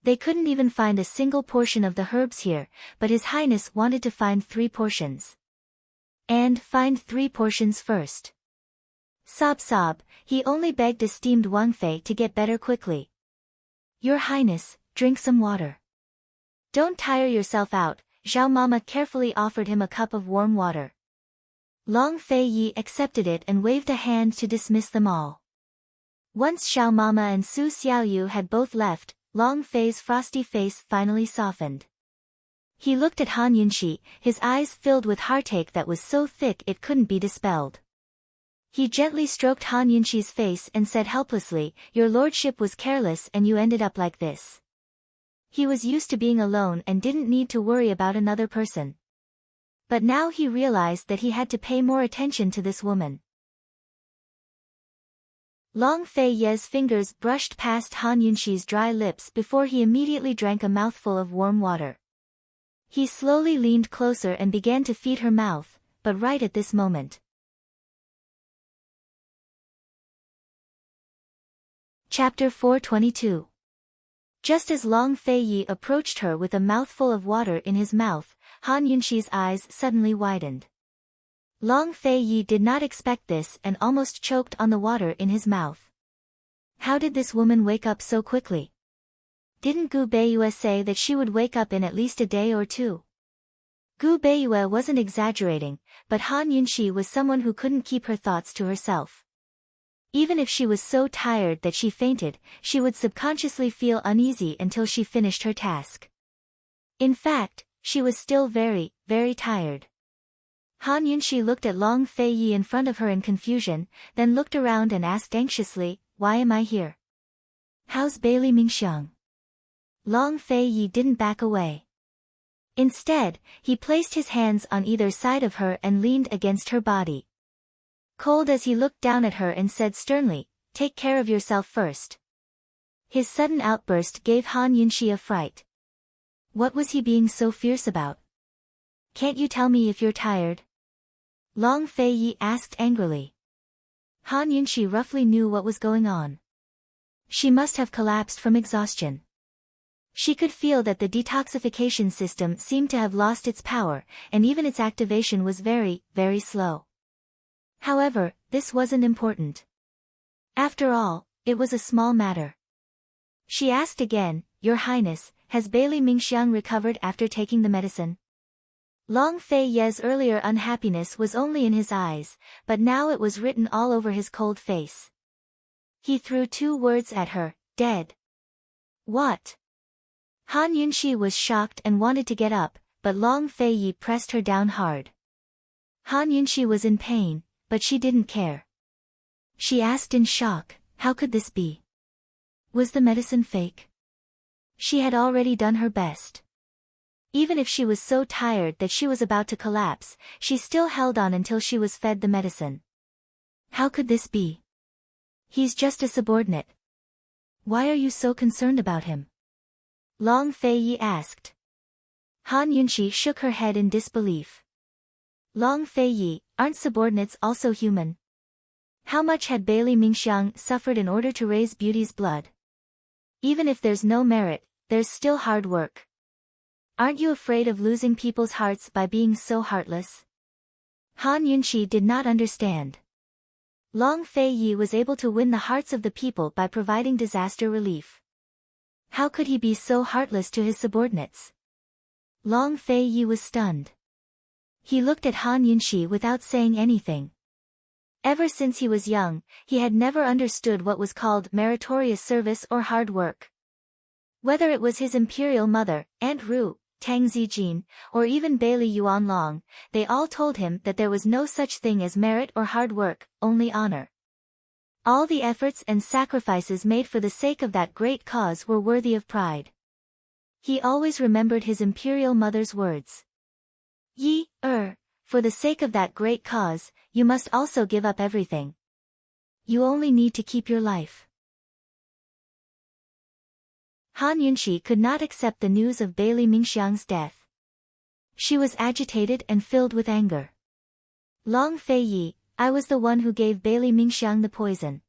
They couldn't even find a single portion of the herbs here, but His Highness wanted to find 3 portions. And find 3 portions first. Sob sob, he only begged esteemed Wang Fei to get better quickly. Your Highness, drink some water. Don't tire yourself out, Zhao Mama carefully offered him a cup of warm water. Long Fei Yi accepted it and waved a hand to dismiss them all. Once Xiao Mama and Su Xiaoyu had both left, Long Fei's frosty face finally softened. He looked at Han Yunxi, his eyes filled with heartache that was so thick it couldn't be dispelled. He gently stroked Han Yunxi's face and said helplessly, "Your lordship was careless and you ended up like this." He was used to being alone and didn't need to worry about another person. But now he realized that he had to pay more attention to this woman. Long Fei Ye's fingers brushed past Han Yunxi's dry lips before he immediately drank a mouthful of warm water. He slowly leaned closer and began to feed her mouth, but right at this moment. Chapter 422. Just as Long Fei Yi approached her with a mouthful of water in his mouth, Han Yunxi's eyes suddenly widened. Long Fei Yi did not expect this and almost choked on the water in his mouth. How did this woman wake up so quickly? Didn't Gu Beiyue say that she would wake up in at least a day or two? Gu Beiyue wasn't exaggerating, but Han Yunxi was someone who couldn't keep her thoughts to herself. Even if she was so tired that she fainted, she would subconsciously feel uneasy until she finished her task. In fact, she was still very, very tired. Han Yunxi looked at Long Fei Yi in front of her in confusion, then looked around and asked anxiously, "Why am I here? How's Bailey Mingxiang?" Long Fei Yi didn't back away. Instead, he placed his hands on either side of her and leaned against her body. Cold as he looked down at her and said sternly, "Take care of yourself first." His sudden outburst gave Han Yunxi a fright. What was he being so fierce about? "Can't you tell me if you're tired?" Long Fei Yi asked angrily. Han Yunxi roughly knew what was going on. She must have collapsed from exhaustion. She could feel that the detoxification system seemed to have lost its power, and even its activation was very, very slow. However, this wasn't important. After all, it was a small matter. She asked again, "Your Highness, has Bailey Mingxiang recovered after taking the medicine?" Long Fei Ye's earlier unhappiness was only in his eyes, but now it was written all over his cold face. He threw 2 words at her, "Dead." What? Han Yunxi was shocked and wanted to get up, but Long Fei Yi pressed her down hard. Han Yunxi was in pain, but she didn't care. She asked in shock, how could this be? Was the medicine fake? She had already done her best. Even if she was so tired that she was about to collapse, she still held on until she was fed the medicine. How could this be? He's just a subordinate. Why are you so concerned about him? Long Fei Yi asked. Han Yunxi shook her head in disbelief. Long Fei Yi, aren't subordinates also human? How much had Bailey Mingxiang suffered in order to raise Beauty's blood? Even if there's no merit, there's still hard work. Aren't you afraid of losing people's hearts by being so heartless? Han Yunxi did not understand. Long Fei Yi was able to win the hearts of the people by providing disaster relief. How could he be so heartless to his subordinates? Long Fei Yi was stunned. He looked at Han Yunxi without saying anything. Ever since he was young, he had never understood what was called meritorious service or hard work. Whether it was his imperial mother, Aunt Ru, Tang Zijin, or even Bailey Yuanlong, they all told him that there was no such thing as merit or hard work, only honor. All the efforts and sacrifices made for the sake of that great cause were worthy of pride. He always remembered his imperial mother's words. For the sake of that great cause, you must also give up everything. You only need to keep your life. Han Yunxi could not accept the news of Bailey Mingxiang's death. She was agitated and filled with anger. Long Fei Yi, I was the one who gave Bailey Mingxiang the poison.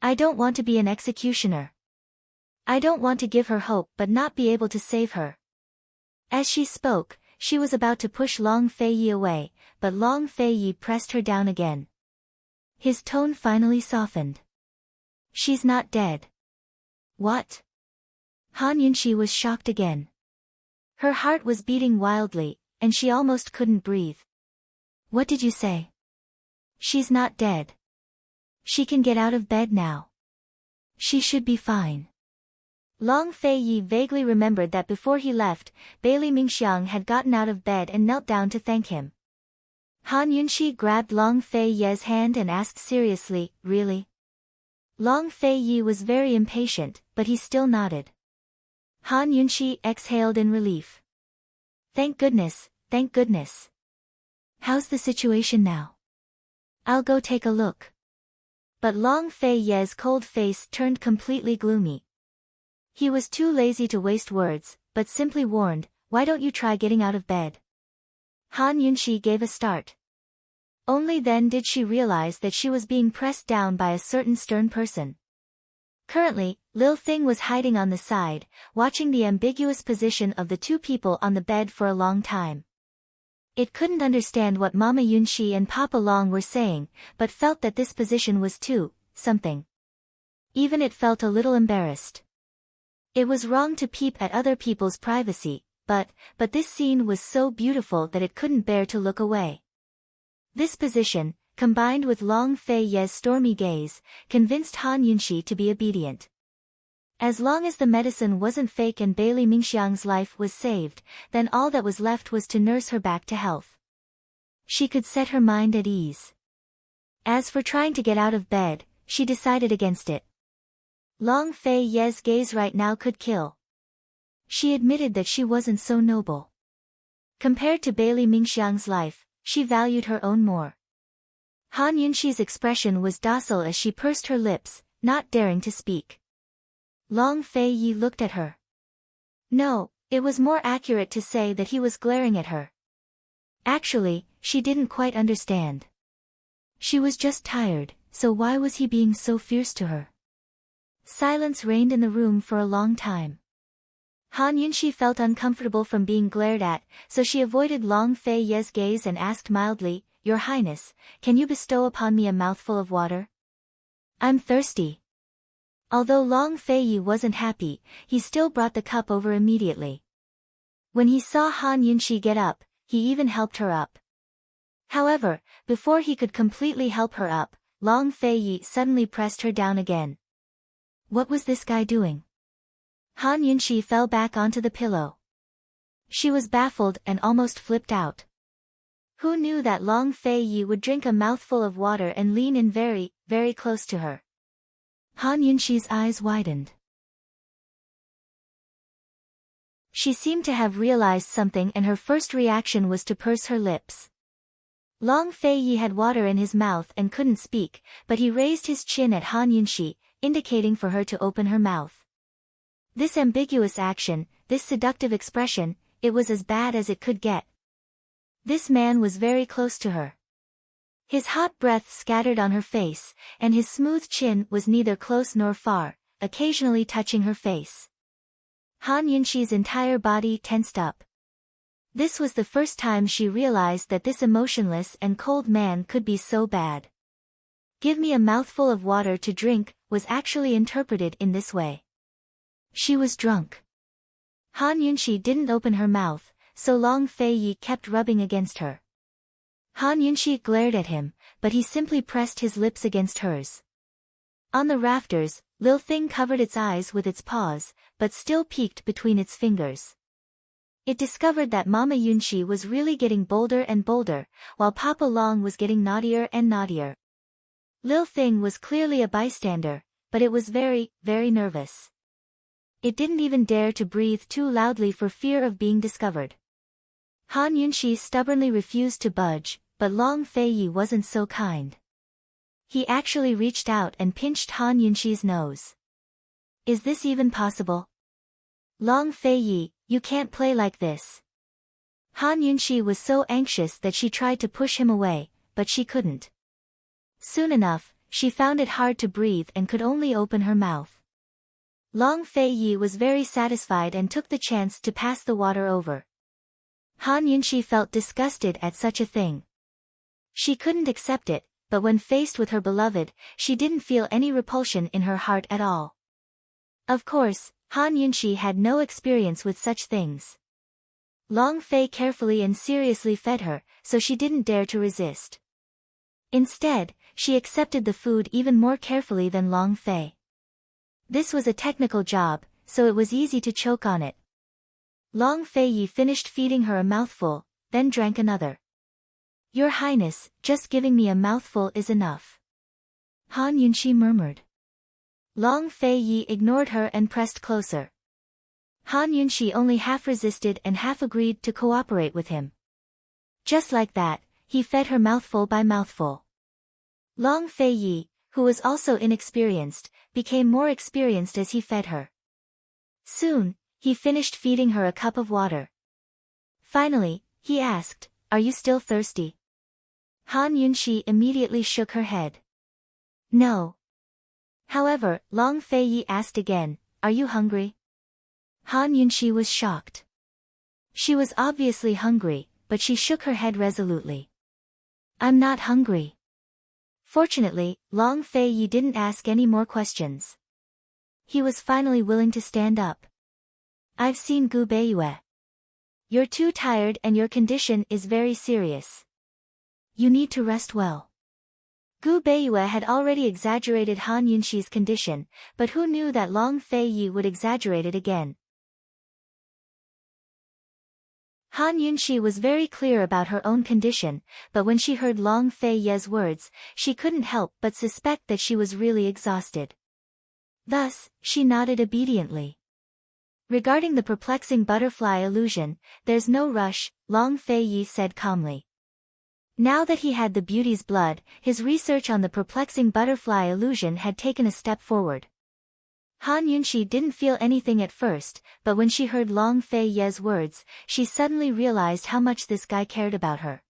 I don't want to be an executioner. I don't want to give her hope but not be able to save her. As she spoke, she was about to push Long Fei Yi away, but Long Fei Yi pressed her down again. His tone finally softened. She's not dead. What? Han Yunxi was shocked again. Her heart was beating wildly, and she almost couldn't breathe. What did you say? She's not dead. She can get out of bed now. She should be fine. Long Fei Yi vaguely remembered that before he left, Bailey Mingxiang had gotten out of bed and knelt down to thank him. Han Yunxi grabbed Long Fei Ye's hand and asked seriously, really? Long Fei Yi was very impatient, but he still nodded. Han Yunxi exhaled in relief. Thank goodness, thank goodness. How's the situation now? I'll go take a look. But Long Fei Ye's cold face turned completely gloomy. He was too lazy to waste words, but simply warned, why don't you try getting out of bed? Han Yunxi gave a start. Only then did she realize that she was being pressed down by a certain stern person. Currently, Lil Thing was hiding on the side, watching the ambiguous position of the two people on the bed for a long time. It couldn't understand what Mama Yunxi and Papa Long were saying, but felt that this position was too, something. Even it felt a little embarrassed. It was wrong to peep at other people's privacy, but this scene was so beautiful that it couldn't bear to look away. This position, combined with Long Fei Ye's stormy gaze, convinced Han Yunxi to be obedient. As long as the medicine wasn't fake and Bailey Mingxiang's life was saved, then all that was left was to nurse her back to health. She could set her mind at ease. As for trying to get out of bed, she decided against it. Long Fei Ye's gaze right now could kill. She admitted that she wasn't so noble. Compared to Bailey Mingxiang's life, she valued her own more. Han Yunxi's expression was docile as she pursed her lips, not daring to speak. Long Fei Yi looked at her. No, it was more accurate to say that he was glaring at her. Actually, she didn't quite understand. She was just tired, so why was he being so fierce to her? Silence reigned in the room for a long time. Han Yunxi felt uncomfortable from being glared at, so she avoided Long Fei Ye's gaze and asked mildly, Your Highness, can you bestow upon me a mouthful of water? I'm thirsty. Although Long Fei Yi wasn't happy, he still brought the cup over immediately. When he saw Han Yunxi get up, he even helped her up. However, before he could completely help her up, Long Fei Yi suddenly pressed her down again. What was this guy doing? Han Yunxi fell back onto the pillow. She was baffled and almost flipped out. Who knew that Long Fei Yi would drink a mouthful of water and lean in very, very close to her? Han Yunxi's eyes widened. She seemed to have realized something and her first reaction was to purse her lips. Long Fei Yi had water in his mouth and couldn't speak, but he raised his chin at Han Yunxi, indicating for her to open her mouth. This ambiguous action, this seductive expression, it was as bad as it could get. This man was very close to her. His hot breath scattered on her face, and his smooth chin was neither close nor far, occasionally touching her face. Han Yunxi's entire body tensed up. This was the first time she realized that this emotionless and cold man could be so bad. Give me a mouthful of water to drink, was actually interpreted in this way. She was drunk. Han Yunxi didn't open her mouth, so Long Fei Yi kept rubbing against her. Han Yunxi glared at him, but he simply pressed his lips against hers. On the rafters, Lil Thing covered its eyes with its paws, but still peeked between its fingers. It discovered that Mama Yunxi was really getting bolder and bolder, while Papa Long was getting naughtier and naughtier. Lil Thing was clearly a bystander, but it was very, very nervous. It didn't even dare to breathe too loudly for fear of being discovered. Han Yunxi stubbornly refused to budge, but Long Fei Yi wasn't so kind. He actually reached out and pinched Han Yunxi's nose. Is this even possible? Long Fei Yi, you can't play like this. Han Yunxi was so anxious that she tried to push him away, but she couldn't. Soon enough, she found it hard to breathe and could only open her mouth. Long Fei Yi was very satisfied and took the chance to pass the water over. Han Yunxi felt disgusted at such a thing. She couldn't accept it, but when faced with her beloved, she didn't feel any repulsion in her heart at all. Of course, Han Yunxi had no experience with such things. Long Fei carefully and seriously fed her, so she didn't dare to resist. Instead, she accepted the food even more carefully than Long Fei. This was a technical job, so it was easy to choke on it. Long Fei Yi finished feeding her a mouthful, then drank another. "Your Highness, just giving me a mouthful is enough," Han Yunxi murmured. Long Fei Yi ignored her and pressed closer. Han Yunxi only half resisted and half agreed to cooperate with him. Just like that, he fed her mouthful by mouthful. Long Fei Yi, who was also inexperienced, became more experienced as he fed her. Soon, he finished feeding her a cup of water. Finally, he asked, "Are you still thirsty?" Han Yunxi immediately shook her head. "No." However, Long Fei Yi asked again, "Are you hungry?" Han Yunxi was shocked. She was obviously hungry, but she shook her head resolutely. "I'm not hungry." Fortunately, Long Fei Yi didn't ask any more questions. He was finally willing to stand up. "I've seen Gu Beiyue. You're too tired and your condition is very serious. You need to rest well." Gu Beiyue had already exaggerated Han Yunxi's condition, but who knew that Long Fei Yi would exaggerate it again? Han Yunxi was very clear about her own condition, but when she heard Long Fei Ye's words, she couldn't help but suspect that she was really exhausted. Thus, she nodded obediently. "Regarding the perplexing butterfly illusion, there's no rush," Long Fei Yi said calmly. Now that he had the beauty's blood, his research on the perplexing butterfly illusion had taken a step forward. Han Yunxi didn't feel anything at first, but when she heard Long Fei Ye's words, she suddenly realized how much this guy cared about her.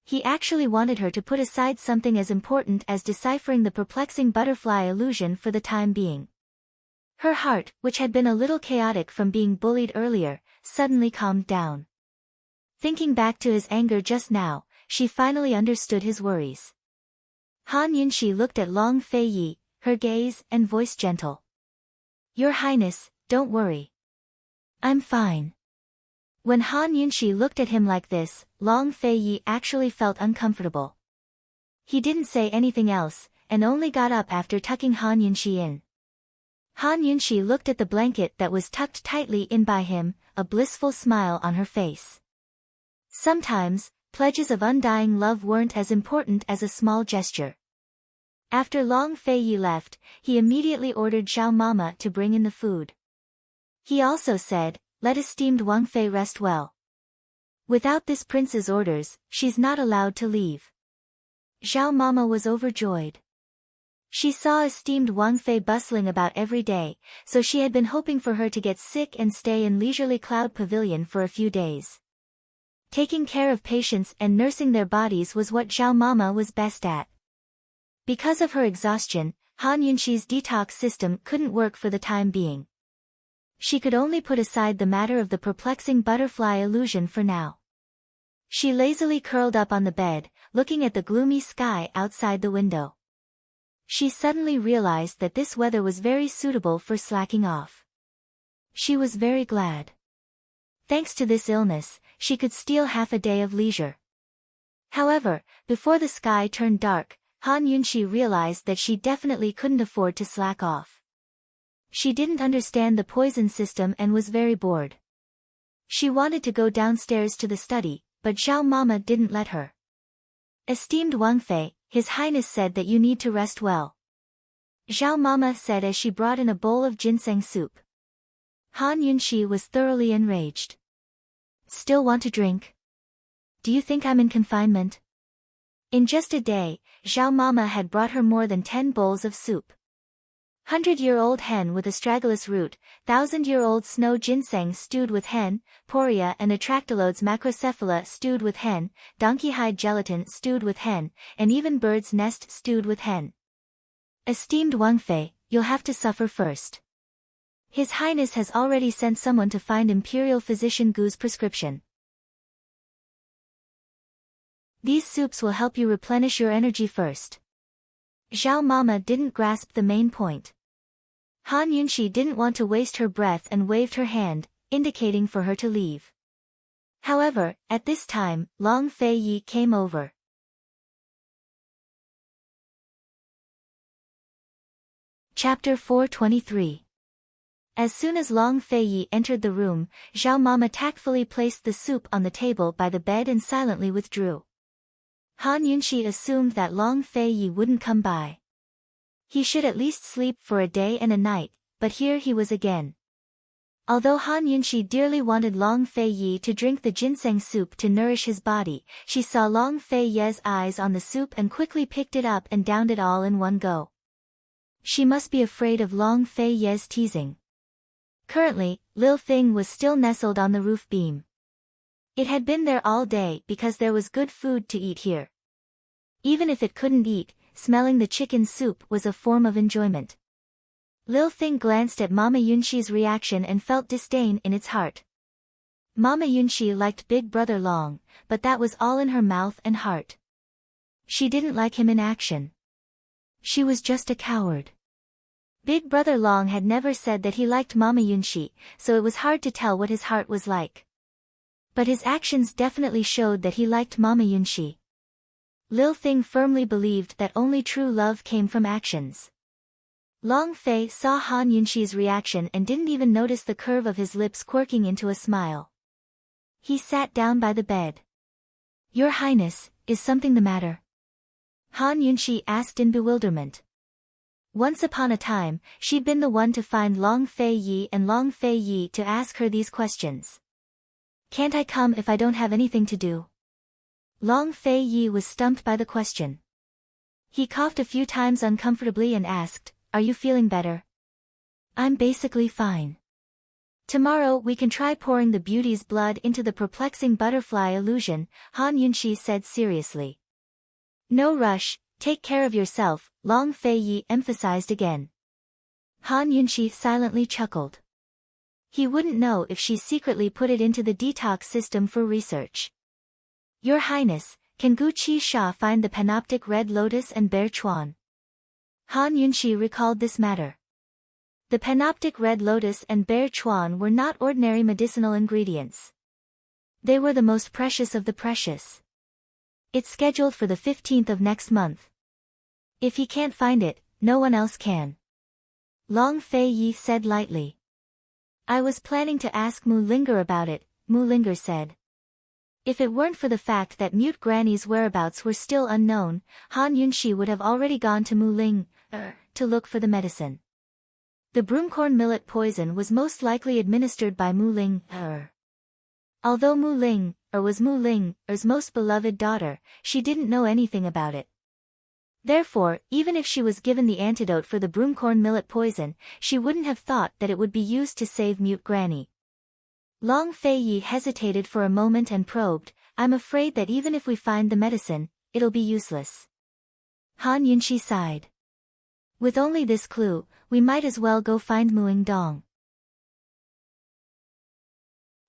He actually wanted her to put aside something as important as deciphering the perplexing butterfly illusion for the time being. Her heart, which had been a little chaotic from being bullied earlier, suddenly calmed down. Thinking back to his anger just now, she finally understood his worries. Han Yunxi looked at Long Fei Yi, her gaze and voice gentle. "Your Highness, don't worry. I'm fine." When Han Yunxi looked at him like this, Long Fei Yi actually felt uncomfortable. He didn't say anything else, and only got up after tucking Han Yunxi in. Han Yunxi looked at the blanket that was tucked tightly in by him, a blissful smile on her face. Sometimes, pledges of undying love weren't as important as a small gesture. After Long Fei Yi left, he immediately ordered Zhao Mama to bring in the food. He also said, "Let esteemed Wang Fei rest well. Without this prince's orders, she's not allowed to leave." Zhao Mama was overjoyed. She saw esteemed Wang Fei bustling about every day, so she had been hoping for her to get sick and stay in leisurely Cloud Pavilion for a few days. Taking care of patients and nursing their bodies was what Zhao Mama was best at. Because of her exhaustion, Han Yunxi's detox system couldn't work for the time being. She could only put aside the matter of the perplexing butterfly illusion for now. She lazily curled up on the bed, looking at the gloomy sky outside the window. She suddenly realized that this weather was very suitable for slacking off. She was very glad. Thanks to this illness, she could steal half a day of leisure. However, before the sky turned dark, Han Yunxi realized that she definitely couldn't afford to slack off. She didn't understand the poison system and was very bored. She wanted to go downstairs to the study, but Zhao Mama didn't let her. "Esteemed Wang Fei, His Highness said that you need to rest well," Zhao Mama said as she brought in a bowl of ginseng soup. Han Yunxi was thoroughly enraged. "Still want to drink? Do you think I'm in confinement?" In just a day, Zhao Mama had brought her more than 10 bowls of soup. 100-year-old hen with astragalus root, 1000-year-old snow ginseng stewed with hen, poria and atractylodes macrocephala stewed with hen, donkey hide gelatin stewed with hen, and even bird's nest stewed with hen. "Esteemed Wang Fei, you'll have to suffer first. His Highness has already sent someone to find Imperial Physician Gu's prescription." These soups will help you replenish your energy first. Zhao Mama didn't grasp the main point. Han Yunxi didn't want to waste her breath and waved her hand, indicating for her to leave. However, at this time, Long Fei Yi came over. Chapter 423. As soon as Long Fei Yi entered the room, Zhao Mama tactfully placed the soup on the table by the bed and silently withdrew. Han Yunxi assumed that Long Fei Yi wouldn't come by. He should at least sleep for a day and a night, but here he was again. Although Han Yunxi dearly wanted Long Fei Yi to drink the ginseng soup to nourish his body, she saw Long Fei Yi's eyes on the soup and quickly picked it up and downed it all in one go. She must be afraid of Long Fei Yi's teasing. Currently, Lil Thing was still nestled on the roof beam. It had been there all day because there was good food to eat here. Even if it couldn't eat, smelling the chicken soup was a form of enjoyment. Lil Thing glanced at Mama Yunxi's reaction and felt disdain in its heart. Mama Yunxi liked Big Brother Long, but that was all in her mouth and heart. She didn't like him in action. She was just a coward. Big Brother Long had never said that he liked Mama Yunxi, so it was hard to tell what his heart was like. But his actions definitely showed that he liked Mama Yunxi. Lil Thing firmly believed that only true love came from actions. Long Fei saw Han Yunxi's reaction and didn't even notice the curve of his lips quirking into a smile. He sat down by the bed. "Your Highness, is something the matter?" Han Yunxi asked in bewilderment. Once upon a time, she'd been the one to find Long Fei Yi and Long Fei Yi to ask her these questions. "Can't I come if I don't have anything to do?" Long Fei Yi was stumped by the question. He coughed a few times uncomfortably and asked, "Are you feeling better?" "I'm basically fine. Tomorrow we can try pouring the beauty's blood into the perplexing butterfly illusion," Han Yunxi said seriously. "No rush, take care of yourself," Long Fei Yi emphasized again. Han Yunxi silently chuckled. He wouldn't know if she secretly put it into the detox system for research. "Your Highness, can Gu Qi Sha find the panoptic red lotus and bear chuan?" Han Yunxi recalled this matter. The panoptic red lotus and bear chuan were not ordinary medicinal ingredients. They were the most precious of the precious. "It's scheduled for the 15th of next month. If he can't find it, no one else can," Long Fei Yi said lightly. "I was planning to ask Mu Linger about it," Mu Linger said. If it weren't for the fact that Mute Granny's whereabouts were still unknown, Han Yunxi would have already gone to Mu Ling to look for the medicine. The broomcorn millet poison was most likely administered by Mu Ling Although Mu Ling was Mu Ling's most beloved daughter, she didn't know anything about it. Therefore, even if she was given the antidote for the broomcorn millet poison, she wouldn't have thought that it would be used to save Mute Granny. Long Fei Yi hesitated for a moment and probed, "I'm afraid that even if we find the medicine, it'll be useless." Han Yunxi sighed. "With only this clue, we might as well go find Muing Dong."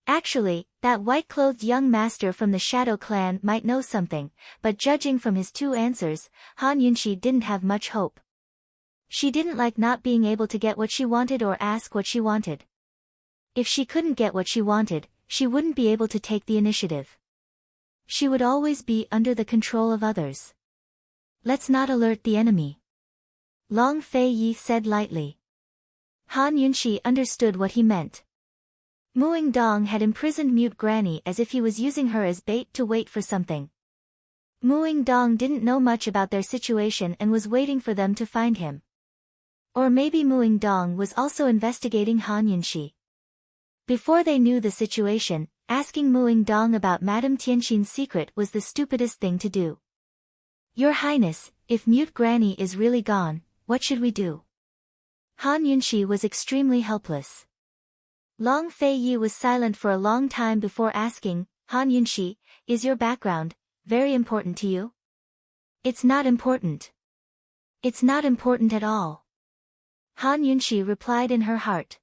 Actually, that white-clothed young master from the Shadow Clan might know something, but judging from his two answers, Han Yunxi didn't have much hope. She didn't like not being able to get what she wanted or ask what she wanted. If she couldn't get what she wanted, she wouldn't be able to take the initiative. She would always be under the control of others. "Let's not alert the enemy," Long Fei Yi said lightly. Han Yunxi understood what he meant. Muing Dong had imprisoned Mute Granny as if he was using her as bait to wait for something. Muing Dong didn't know much about their situation and was waiting for them to find him. Or maybe Muing Dong was also investigating Han Yunxi. Before they knew the situation, asking Muing Dong about Madame Tianxin's secret was the stupidest thing to do. "Your Highness, if Mute Granny is really gone, what should we do?" Han Yunxi was extremely helpless. Long Fei Yi was silent for a long time before asking, "Han Yunxi, is your background very important to you?" "It's not important. It's not important at all," Han Yunxi replied in her heart.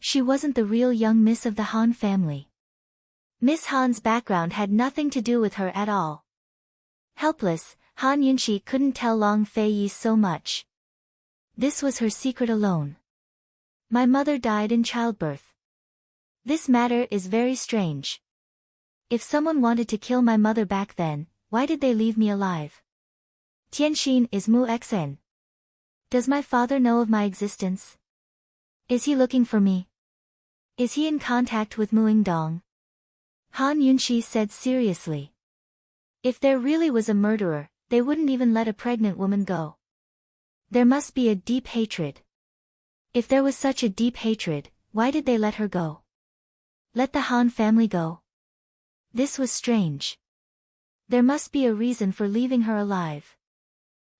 She wasn't the real young miss of the Han family. Miss Han's background had nothing to do with her at all. Helpless, Han Yunxi couldn't tell Long Feiyi so much. This was her secret alone. My mother died in childbirth. This matter is very strange. If someone wanted to kill my mother back then, why did they leave me alive? Tianxin is Mu Xen. Does my father know of my existence? Is he looking for me? Is he in contact with Muingdong? Han Yunxi said seriously. If there really was a murderer, they wouldn't even let a pregnant woman go. There must be a deep hatred. If there was such a deep hatred, why did they let her go? Let the Han family go. This was strange. There must be a reason for leaving her alive.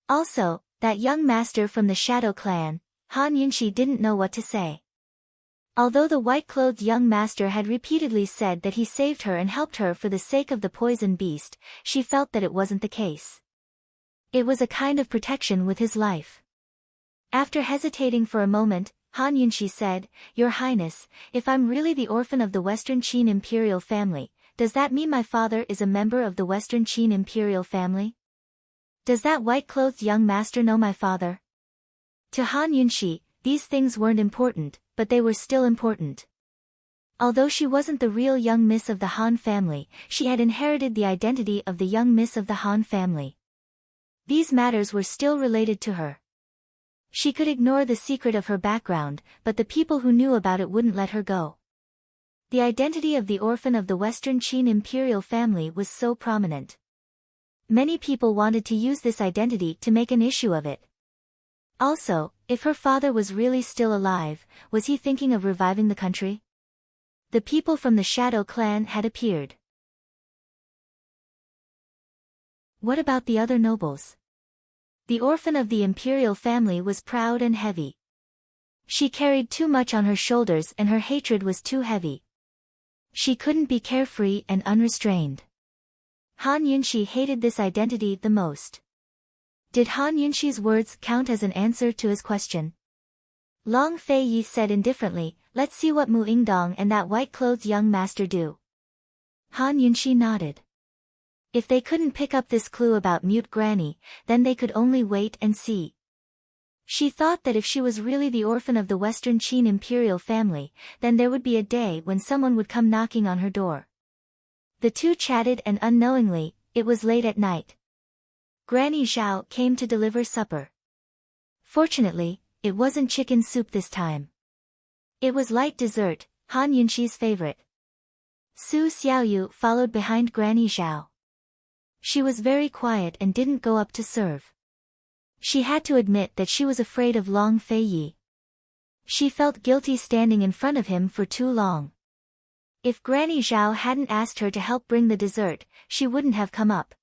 Also, that young master from the Shadow Clan, Han Yunxi didn't know what to say. Although the white-clothed young master had repeatedly said that he saved her and helped her for the sake of the poison beast, she felt that it wasn't the case. It was a kind of protection with his life. After hesitating for a moment, Han Yunxi said, "Your Highness, if I'm really the orphan of the Western Qin imperial family, does that mean my father is a member of the Western Qin imperial family? Does that white-clothed young master know my father?" To Han Yunxi, these things weren't important, but they were still important. Although she wasn't the real young miss of the Han family, she had inherited the identity of the young miss of the Han family. These matters were still related to her. She could ignore the secret of her background, but the people who knew about it wouldn't let her go. The identity of the orphan of the Western Qin imperial family was so prominent. Many people wanted to use this identity to make an issue of it. Also, if her father was really still alive, was he thinking of reviving the country? The people from the Shadow Clan had appeared. What about the other nobles? The orphan of the imperial family was proud and heavy. She carried too much on her shoulders and her hatred was too heavy. She couldn't be carefree and unrestrained. Han Yunxi hated this identity the most. Did Han Yunxi's words count as an answer to his question? Long Feiyi said indifferently, "Let's see what Mu Yingdong and that white-clothed young master do." Han Yunxi nodded. If they couldn't pick up this clue about Mute Granny, then they could only wait and see. She thought that if she was really the orphan of the Western Qin imperial family, then there would be a day when someone would come knocking on her door. The two chatted and unknowingly, it was late at night. Granny Zhao came to deliver supper. Fortunately, it wasn't chicken soup this time. It was light dessert, Han Yunxi's favorite. Su Xiaoyu followed behind Granny Zhao. She was very quiet and didn't go up to serve. She had to admit that she was afraid of Long Feiyi. She felt guilty standing in front of him for too long. If Granny Zhao hadn't asked her to help bring the dessert, she wouldn't have come up.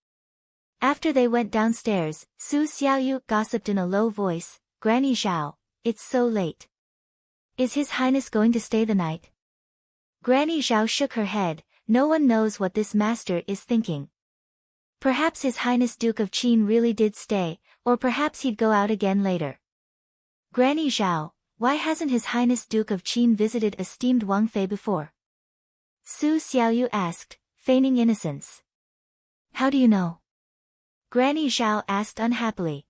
After they went downstairs, Su Xiaoyu gossiped in a low voice, "Granny Zhao, it's so late. Is His Highness going to stay the night?" Granny Zhao shook her head, "No one knows what this master is thinking. Perhaps His Highness Duke of Qin really did stay, or perhaps he'd go out again later." "Granny Zhao, why hasn't His Highness Duke of Qin visited esteemed Wang Fei before?" Su Xiaoyu asked, feigning innocence. "How do you know?" Granny Zhao asked unhappily.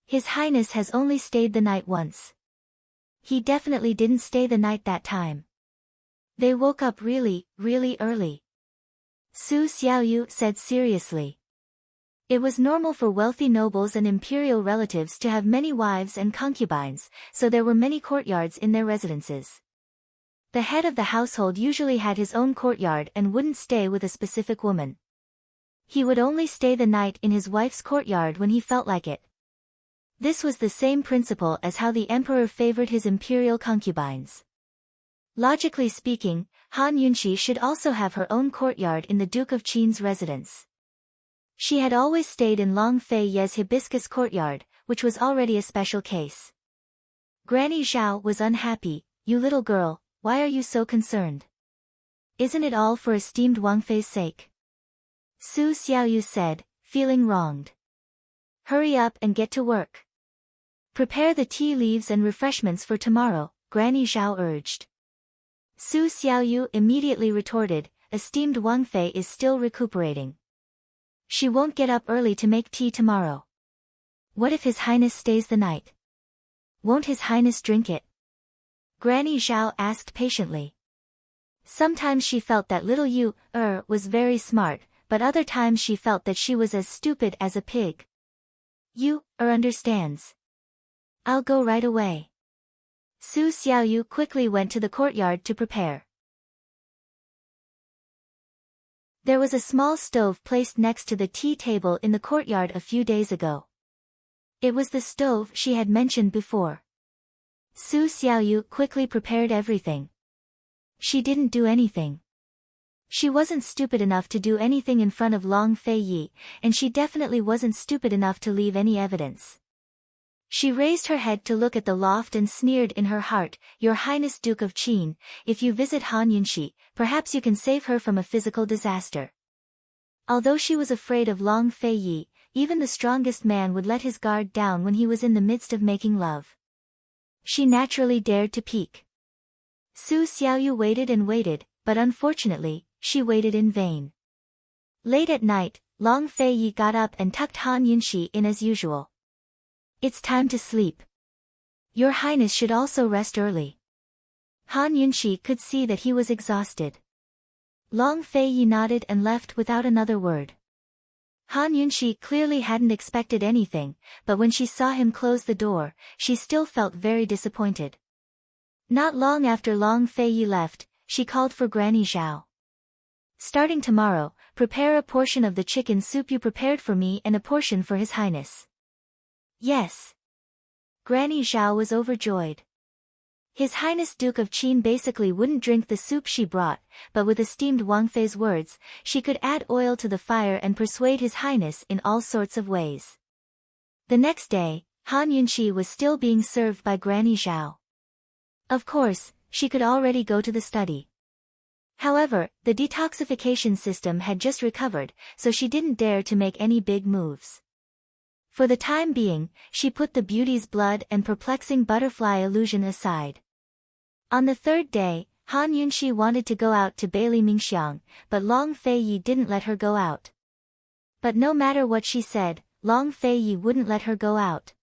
"His Highness has only stayed the night once. He definitely didn't stay the night that time. They woke up really, really early." Su Xiaoyu said seriously. It was normal for wealthy nobles and imperial relatives to have many wives and concubines, so there were many courtyards in their residences. The head of the household usually had his own courtyard and wouldn't stay with a specific woman. He would only stay the night in his wife's courtyard when he felt like it. This was the same principle as how the emperor favored his imperial concubines. Logically speaking, Han Yunxi should also have her own courtyard in the Duke of Qin's residence. She had always stayed in Long Feiyi's hibiscus courtyard, which was already a special case. Granny Zhao was unhappy. "You little girl, why are you so concerned? Isn't it all for esteemed Wang Fei's sake?" Su Xiaoyu said, feeling wronged. "Hurry up and get to work. Prepare the tea leaves and refreshments for tomorrow," Granny Zhao urged. Su Xiaoyu immediately retorted, "Esteemed Wang Fei is still recuperating. She won't get up early to make tea tomorrow. What if His Highness stays the night? Won't His Highness drink it? Granny Zhao asked patiently. Sometimes she felt that little Yu was very smart, but other times she felt that she was as stupid as a pig. Yu understands. I'll go right away. Su Xiaoyu quickly went to the courtyard to prepare. There was a small stove placed next to the tea table in the courtyard a few days ago. It was the stove she had mentioned before. Su Xiaoyu quickly prepared everything. She didn't do anything. She wasn't stupid enough to do anything in front of Long Fei Yi, and she definitely wasn't stupid enough to leave any evidence. She raised her head to look at the loft and sneered in her heart, "Your Highness Duke of Qin, if you visit Han Yunxi, perhaps you can save her from a physical disaster." Although she was afraid of Long Fei Yi, even the strongest man would let his guard down when he was in the midst of making love. She naturally dared to peek. Su Xiaoyu waited and waited, but unfortunately, she waited in vain. Late at night, Long Fei Yi got up and tucked Han Yunxi in as usual. "It's time to sleep. Your Highness should also rest early." Han Yunxi could see that he was exhausted. Long Fei Yi nodded and left without another word. Han Yunxi clearly hadn't expected anything, but when she saw him close the door, she still felt very disappointed. Not long after Long Fei Yi left, she called for Granny Zhao. "Starting tomorrow, prepare a portion of the chicken soup you prepared for me and a portion for His Highness." "Yes." Granny Zhao was overjoyed. His Highness Duke of Qin basically wouldn't drink the soup she brought, but with esteemed Wang Fei's words, she could add oil to the fire and persuade His Highness in all sorts of ways. The next day, Han Yunxi was still being served by Granny Zhao. Of course, she could already go to the study. However, the detoxification system had just recovered, so she didn't dare to make any big moves. For the time being, she put the beauty's blood and perplexing butterfly illusion aside. On the third day, Han Yunxi wanted to go out to Bailey Mingxiang, but Long Fei Yi didn't let her go out. But no matter what she said, Long Fei Yi wouldn't let her go out.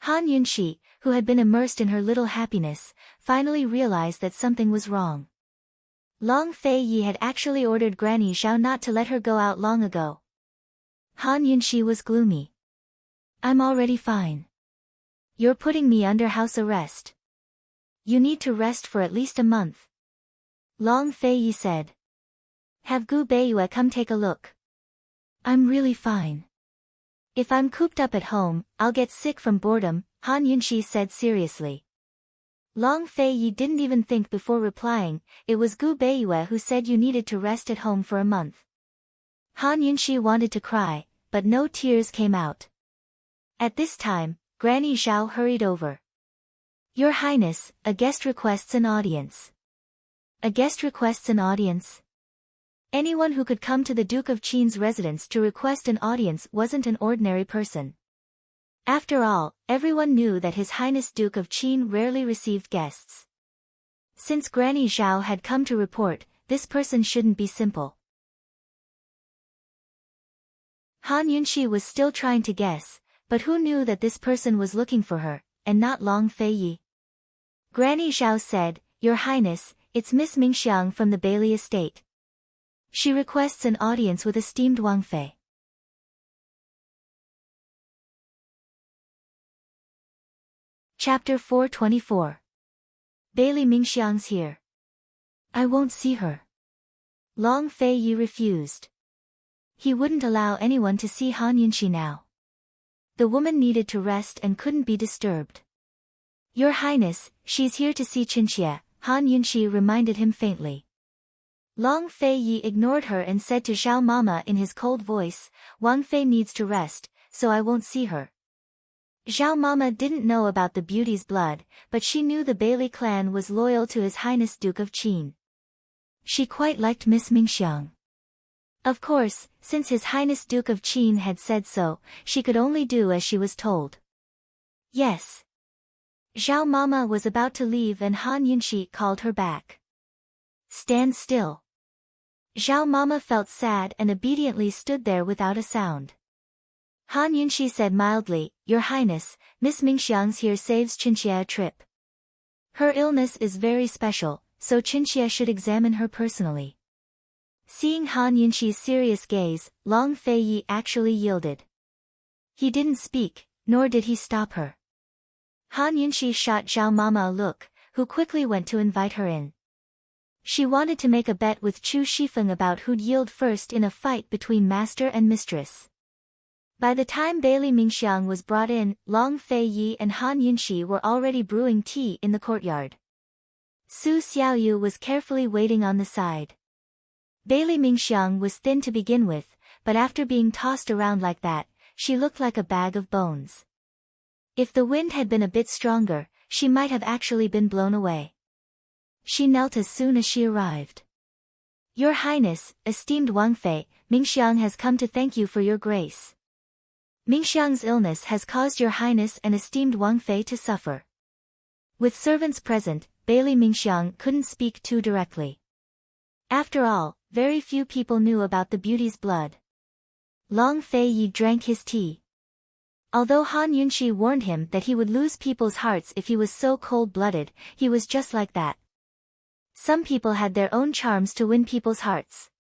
Han Yunxi, who had been immersed in her little happiness, finally realized that something was wrong. Long Fei Yi had actually ordered Granny Zhao not to let her go out long ago. Han Yunxi was gloomy. "I'm already fine. You're putting me under house arrest. You need to rest for at least a month." Long Fei Yi said. "Have Gu Beiyue come take a look." "I'm really fine. If I'm cooped up at home, I'll get sick from boredom," Han Yunxi said seriously. Long Fei Yi didn't even think before replying. It was Gu Beiyue who said you needed to rest at home for a month. Han Yunxi wanted to cry, but no tears came out. At this time, Granny Zhao hurried over. "Your Highness, a guest requests an audience." "A guest requests an audience?" Anyone who could come to the Duke of Qin's residence to request an audience wasn't an ordinary person. After all, everyone knew that His Highness Duke of Qin rarely received guests. Since Granny Zhao had come to report, this person shouldn't be simple. Han Yunxi was still trying to guess, but who knew that this person was looking for her, and not Long Fei Yi? Granny Zhao said, "Your Highness, it's Miss Mingxiang from the Bailey estate. She requests an audience with esteemed Wang Fei." Chapter 424. Bailey Mingxiang's here. "I won't see her." Long Fei Yi refused. He wouldn't allow anyone to see Han Yunxi now. The woman needed to rest and couldn't be disturbed. "Your Highness, she's here to see Qinxie," Han Yunxi reminded him faintly. Long Fei Yi ignored her and said to Zhao Mama in his cold voice, "Wang Fei needs to rest, so I won't see her." Zhao Mama didn't know about the beauty's blood, but she knew the Bailey clan was loyal to His Highness Duke of Qin. She quite liked Miss Mingxiang. Of course, since His Highness Duke of Qin had said so, she could only do as she was told. "Yes." Zhao Mama was about to leave and Han Yunxi called her back. "Stand still." Zhao Mama felt sad and obediently stood there without a sound. Han Yunxi said mildly, Your Highness, Miss Mingxiang's here saves Qinxia a trip. Her illness is very special, so Qinxia should examine her personally. Seeing Han Yunxi's serious gaze, Long Feiyi actually yielded. He didn't speak, nor did he stop her. Han Yunxi shot Zhao Mama a look, who quickly went to invite her in. She wanted to make a bet with Chu Shifeng about who'd yield first in a fight between master and mistress. By the time Bailey Mingxiang was brought in, Long Feiyi and Han Yunxi were already brewing tea in the courtyard. Su Xiaoyu was carefully waiting on the side. Bailey Mingxiang was thin to begin with, but after being tossed around like that, she looked like a bag of bones. If the wind had been a bit stronger, she might have actually been blown away. She knelt as soon as she arrived. Your Highness, esteemed Wang Fei, Mingxiang has come to thank you for your grace. Mingxiang's illness has caused your Highness and esteemed Wang Fei to suffer. With servants present, Bailey Mingxiang couldn't speak too directly. After all, very few people knew about the beauty's blood. Long Feiyi drank his tea. Although Han Yunxi warned him that he would lose people's hearts if he was so cold-blooded, he was just like that. Some people had their own charms to win people's hearts.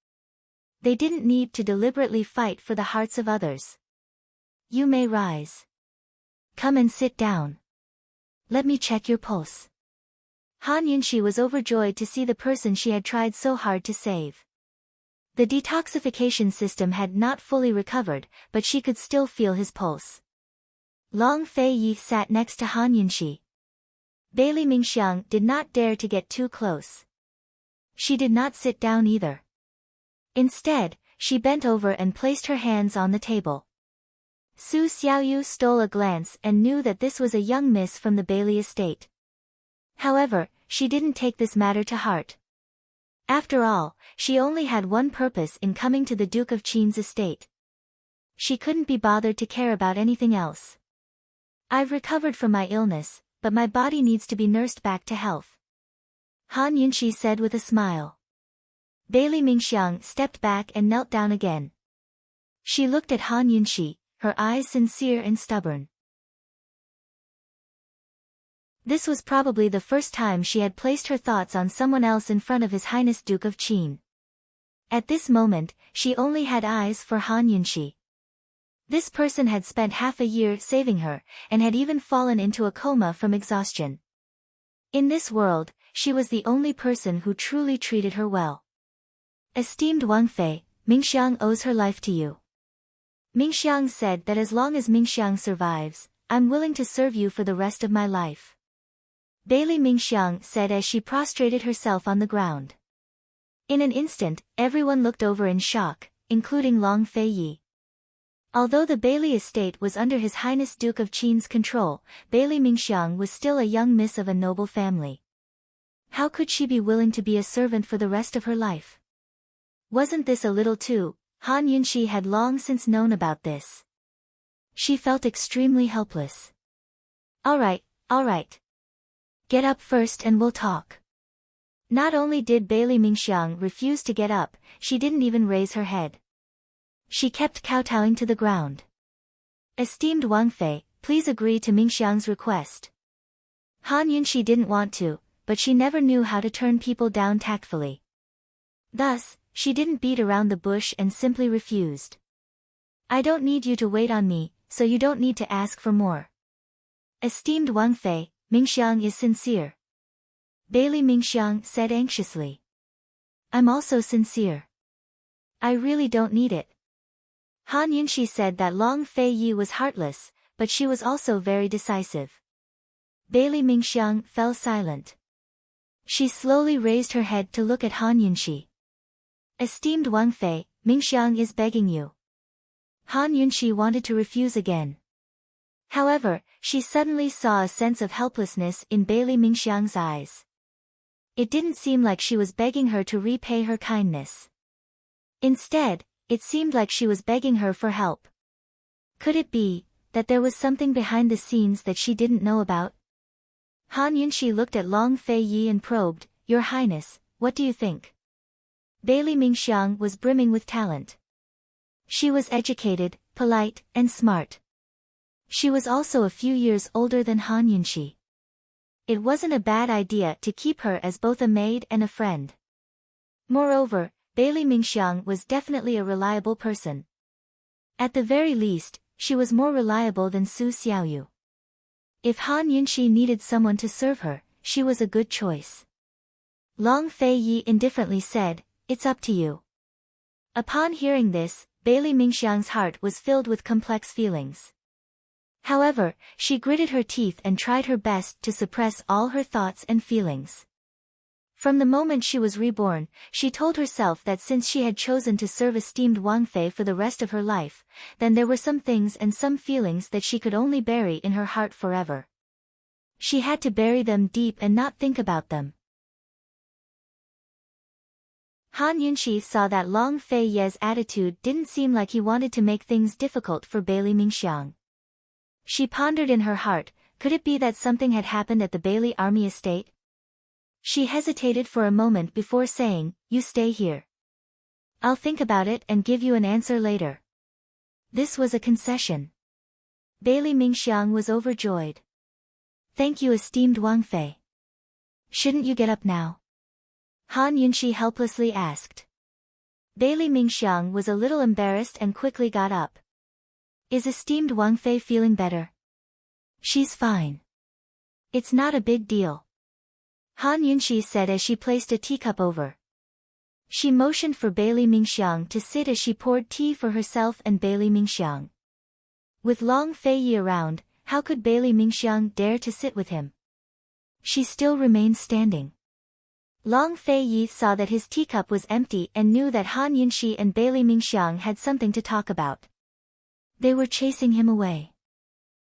They didn't need to deliberately fight for the hearts of others. You may rise. Come and sit down. Let me check your pulse. Han Yunxi was overjoyed to see the person she had tried so hard to save. The detoxification system had not fully recovered, but she could still feel his pulse. Long Feiyi sat next to Han Yunxi. Bailey Mingxiang did not dare to get too close. She did not sit down either. Instead, she bent over and placed her hands on the table. Su Xiaoyu stole a glance and knew that this was a young miss from the Bailey estate. However, she didn't take this matter to heart. After all, she only had one purpose in coming to the Duke of Qin's estate. She couldn't be bothered to care about anything else. I've recovered from my illness, but my body needs to be nursed back to health. Han Yunxi said with a smile. Bailey Mingxiang stepped back and knelt down again. She looked at Han Yunxi, her eyes sincere and stubborn. This was probably the first time she had placed her thoughts on someone else in front of His Highness Duke of Qin. At this moment, she only had eyes for Han Yunxi. This person had spent half a year saving her, and had even fallen into a coma from exhaustion. In this world, she was the only person who truly treated her well. Esteemed Wang Fei, Mingxiang owes her life to you. Mingxiang said that as long as Mingxiang survives, I'm willing to serve you for the rest of my life. Bailey Mingxiang said as she prostrated herself on the ground. In an instant, everyone looked over in shock, including Long Feiyi. Although the Bailey estate was under His Highness Duke of Qin's control, Bailey Mingxiang was still a young miss of a noble family. How could she be willing to be a servant for the rest of her life? Wasn't this a little too? Han Yunxi had long since known about this. She felt extremely helpless. All right. Get up first and we'll talk. Not only did Bailey Mingxiang refuse to get up, she didn't even raise her head. She kept kowtowing to the ground. Esteemed Wang Fei, please agree to Mingxiang's request. Han Yunxi didn't want to, but she never knew how to turn people down tactfully. Thus, she didn't beat around the bush and simply refused. I don't need you to wait on me, so you don't need to ask for more. Esteemed Wang Fei, Mingxiang is sincere. Bailey Mingxiang said anxiously. I'm also sincere. I really don't need it. Han Yunxi said that Long Feiyi was heartless, but she was also very decisive. Bailey Mingxiang fell silent. She slowly raised her head to look at Han Yunxi. Esteemed Wang Fei, Mingxiang is begging you. Han Yunxi wanted to refuse again. However, she suddenly saw a sense of helplessness in Bailey Mingxiang's eyes. It didn't seem like she was begging her to repay her kindness. Instead, it seemed like she was begging her for help. Could it be that there was something behind the scenes that she didn't know about? Han Yunxi looked at Long Feiyi and probed, Your Highness, what do you think? Bailey Mingxiang was brimming with talent. She was educated, polite, and smart. She was also a few years older than Han Yunxi. It wasn't a bad idea to keep her as both a maid and a friend. Moreover, Bailey Mingxiang was definitely a reliable person. At the very least, she was more reliable than Su Xiaoyu. If Han Yunxi needed someone to serve her, she was a good choice. Long Fei Yi indifferently said, "It's up to you." Upon hearing this, Bailey Mingxiang's heart was filled with complex feelings. However, she gritted her teeth and tried her best to suppress all her thoughts and feelings. From the moment she was reborn, she told herself that since she had chosen to serve esteemed Wang Fei for the rest of her life, then there were some things and some feelings that she could only bury in her heart forever. She had to bury them deep and not think about them. Han Yunxi saw that Long Fei Ye's attitude didn't seem like he wanted to make things difficult for Bailey Mingxiang. She pondered in her heart, could it be that something had happened at the Bailey army estate? She hesitated for a moment before saying, "You stay here. I'll think about it and give you an answer later." This was a concession. Bailey Mingxiang was overjoyed. "Thank you, esteemed Wang Fei. Shouldn't you get up now?" Han Yunxi helplessly asked. Bailey Mingxiang was a little embarrassed and quickly got up. "Is esteemed Wang Fei feeling better?" "She's fine. It's not a big deal," Han Yunxi said as she placed a teacup over. She motioned for Bailey Mingxiang to sit as she poured tea for herself and Bailey Mingxiang. With Long Fei Yi around, how could Bailey Mingxiang dare to sit with him? She still remained standing. Long Fei Yi saw that his teacup was empty and knew that Han Yunxi and Bailey Mingxiang had something to talk about. They were chasing him away.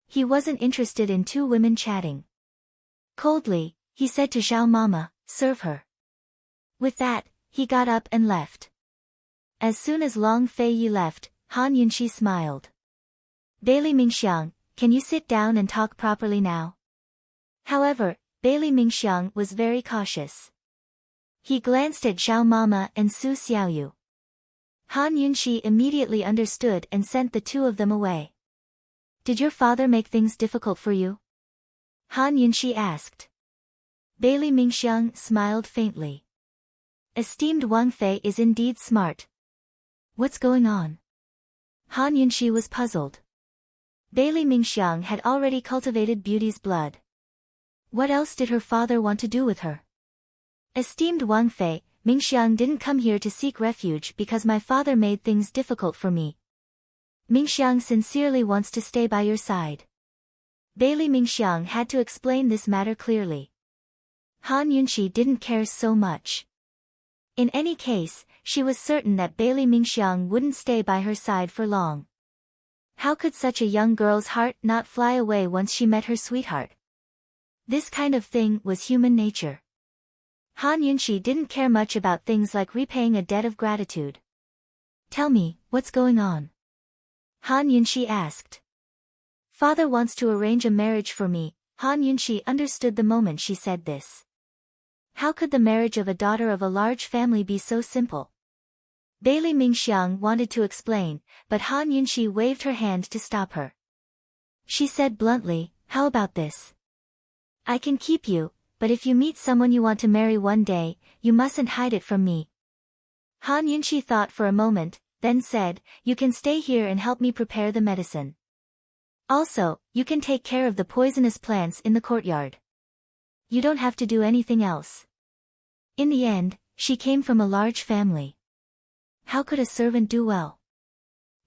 He wasn't interested in two women chatting. Coldly, he said to Zhao Mama, "Serve her." With that, he got up and left. As soon as Long Fei Yi left, Han Yunxi smiled. "Bailey Mingxiang, can you sit down and talk properly now?" However, Bailey Mingxiang was very cautious. He glanced at Zhao Mama and Su Xiaoyu. Han Yunxi immediately understood and sent the two of them away. "Did your father make things difficult for you?" Han Yunxi asked. Bailey Mingxiang smiled faintly. "Esteemed Wang Fei is indeed smart. What's going on?" Han Yunxi was puzzled. Bailey Mingxiang had already cultivated beauty's blood. What else did her father want to do with her? "Esteemed Wang Fei, Mingxiang didn't come here to seek refuge because my father made things difficult for me. Mingxiang sincerely wants to stay by your side." Bailey Mingxiang had to explain this matter clearly. Han Yunxi didn't care so much. In any case, she was certain that Bailey Mingxiang wouldn't stay by her side for long. How could such a young girl's heart not fly away once she met her sweetheart? This kind of thing was human nature. Han Yunxi didn't care much about things like repaying a debt of gratitude. "Tell me, what's going on?" Han Yunxi asked. "Father wants to arrange a marriage for me." Han Yunxi understood the moment she said this. How could the marriage of a daughter of a large family be so simple? Bailey Mingxiang wanted to explain, but Han Yunxi waved her hand to stop her. She said bluntly, "How about this? I can keep you, but if you meet someone you want to marry one day, you mustn't hide it from me." Han Yunxi thought for a moment, then said, "You can stay here and help me prepare the medicine. Also, you can take care of the poisonous plants in the courtyard. You don't have to do anything else." In the end, she came from a large family. How could a servant do well?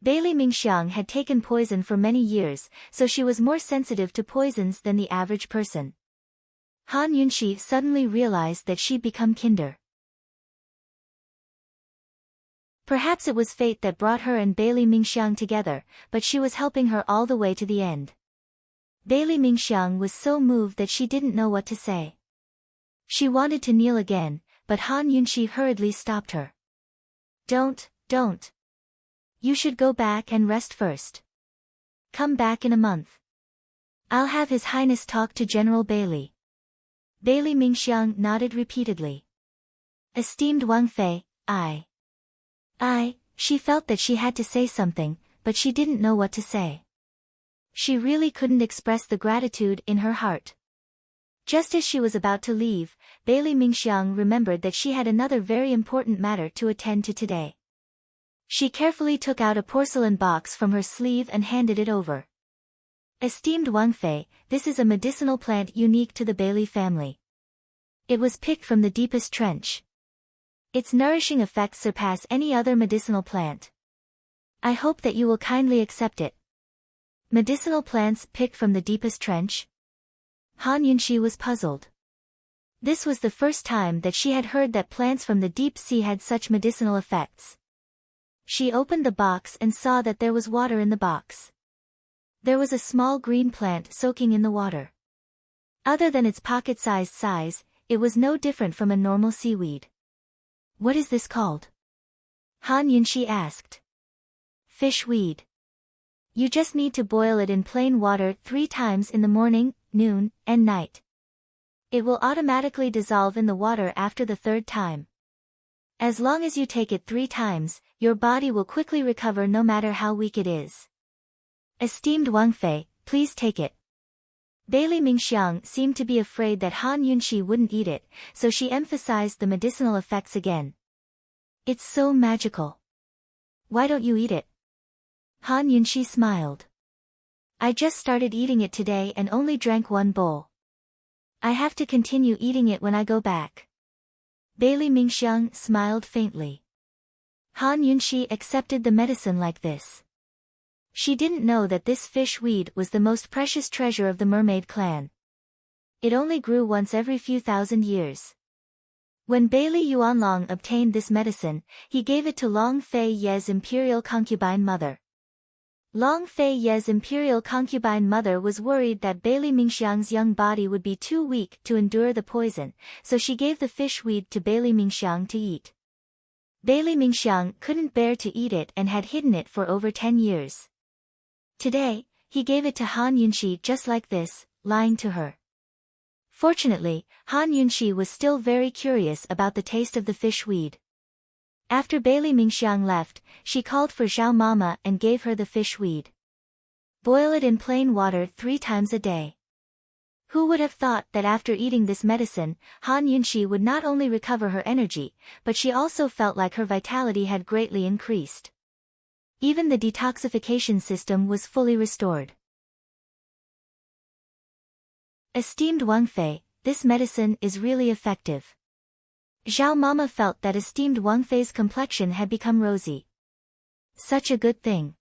Bailey Mingxiang had taken poison for many years, so she was more sensitive to poisons than the average person. Han Yunxi suddenly realized that she'd become kinder. Perhaps it was fate that brought her and Bailey Mingxiang together, but she was helping her all the way to the end. Bailey Mingxiang was so moved that she didn't know what to say. She wanted to kneel again, but Han Yunxi hurriedly stopped her. Don't. You should go back and rest first. Come back in a month. I'll have His Highness talk to General Bailey." Bailey Mingxiang nodded repeatedly. "Esteemed Wang Fei, She felt that she had to say something, but she didn't know what to say. She really couldn't express the gratitude in her heart. Just as she was about to leave, Bailey Mingxiang remembered that she had another very important matter to attend to today. She carefully took out a porcelain box from her sleeve and handed it over. Esteemed Wang Fei, this is a medicinal plant unique to the Bailey family. It was picked from the deepest trench. Its nourishing effects surpass any other medicinal plant. I hope that you will kindly accept it. Medicinal plants picked from the deepest trench? Han Yunxi was puzzled. This was the first time that she had heard that plants from the deep sea had such medicinal effects. She opened the box and saw that there was water in the box. There was a small green plant soaking in the water. Other than its pocket-sized size, it was no different from a normal seaweed. What is this called? Han Yunxi asked. Fish weed. You just need to boil it in plain water 3 times in the morning, noon, and night. It will automatically dissolve in the water after the 3rd time. As long as you take it 3 times, your body will quickly recover no matter how weak it is. Esteemed Wang Fei, please take it. Bailey Mingxiang seemed to be afraid that Han Yunxi wouldn't eat it, so she emphasized the medicinal effects again. It's so magical. Why don't you eat it? Han Yunxi smiled. I just started eating it today and only drank 1 bowl. I have to continue eating it when I go back. Bailey Mingxiang smiled faintly. Han Yunxi accepted the medicine like this. She didn't know that this fish weed was the most precious treasure of the mermaid clan. It only grew once every few thousand years. When Bailey Yuanlong obtained this medicine, he gave it to Long Fei Ye's imperial concubine mother. Long Fei Ye's imperial concubine mother was worried that Bailey Mingxiang's young body would be too weak to endure the poison, so she gave the fish weed to Bailey Mingxiang to eat. Bailey Mingxiang couldn't bear to eat it and had hidden it for over 10 years. Today, he gave it to Han Yunxi just like this, lying to her. Fortunately, Han Yunxi was still very curious about the taste of the fish weed. After Bailey Mingxiang left, she called for Zhao Mama and gave her the fish weed. Boil it in plain water 3 times a day. Who would have thought that after eating this medicine, Han Yunxi would not only recover her energy, but she also felt like her vitality had greatly increased. Even the detoxification system was fully restored. Esteemed Wang Fei, this medicine is really effective. Zhao Mama felt that esteemed Wang Fei's complexion had become rosy. Such a good thing.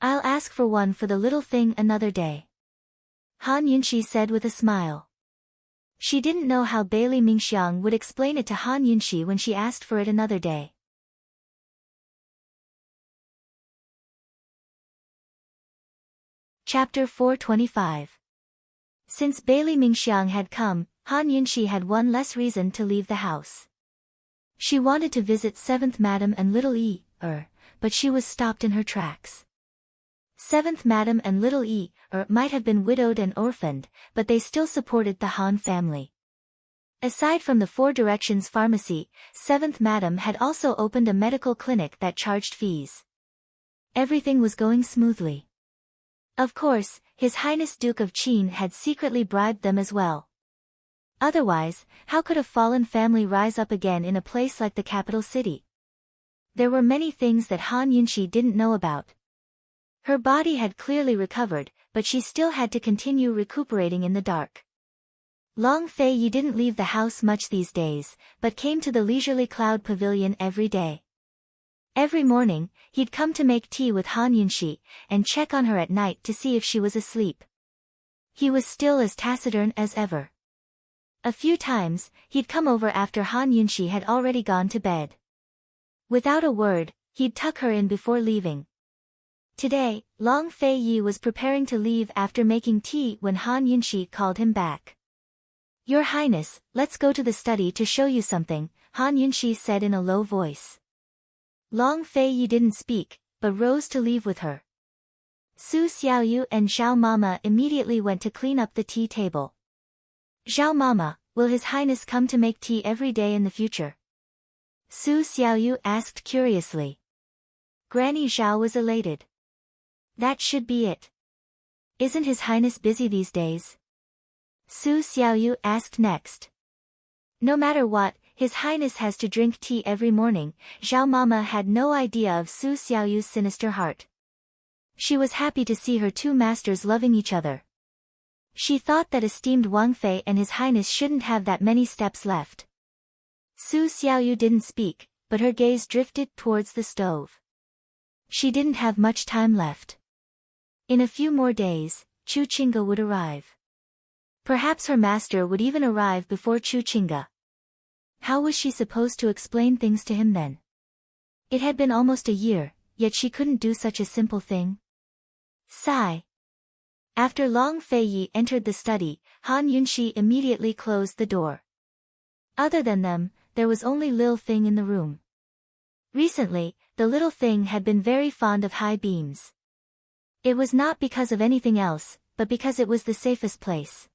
I'll ask for one for the little thing another day. Han Yunxi said with a smile. She didn't know how Bailey Mingxiang would explain it to Han Yunxi when she asked for it another day. Chapter 425. Since Bailey Mingxiang had come, Han Yunxi had one less reason to leave the house. She wanted to visit 7th Madam and Little but she was stopped in her tracks. 7th Madam and Little might have been widowed and orphaned, but they still supported the Han family. Aside from the 4 Directions pharmacy, 7th Madam had also opened a medical clinic that charged fees. Everything was going smoothly. Of course, His Highness Duke of Qin had secretly bribed them as well. Otherwise, how could a fallen family rise up again in a place like the capital city? There were many things that Han Yunxi didn't know about. Her body had clearly recovered, but she still had to continue recuperating in the dark. Long Fei Yi didn't leave the house much these days, but came to the leisurely cloud pavilion every day. Every morning, he'd come to make tea with Han Yunxi, and check on her at night to see if she was asleep. He was still as taciturn as ever. A few times, he'd come over after Han Yunxi had already gone to bed. Without a word, he'd tuck her in before leaving. Today, Long Fei Yi was preparing to leave after making tea when Han Yunxi called him back. Your Highness, let's go to the study to show you something, Han Yunxi said in a low voice. Long Fei Yi didn't speak, but rose to leave with her. Su Xiaoyu and Zhao Mama immediately went to clean up the tea table. Zhao Mama, will His Highness come to make tea every day in the future? Su Xiaoyu asked curiously. Granny Zhao was elated. That should be it. Isn't His Highness busy these days? Su Xiaoyu asked next. No matter what, His Highness has to drink tea every morning. Zhao Mama had no idea of Su Xiaoyu's sinister heart. She was happy to see her two masters loving each other. She thought that esteemed Wang Fei and His Highness shouldn't have that many steps left. Su Xiaoyu didn't speak, but her gaze drifted towards the stove. She didn't have much time left. In a few more days, Chu Qingge would arrive. Perhaps her master would even arrive before Chu Qingge. How was she supposed to explain things to him then? It had been almost a year, yet she couldn't do such a simple thing. Sigh. After Long Fei Yi entered the study, Han Yunxi immediately closed the door. Other than them, there was only Lil Thing in the room. Recently, the little thing had been very fond of high beams. It was not because of anything else, but because it was the safest place.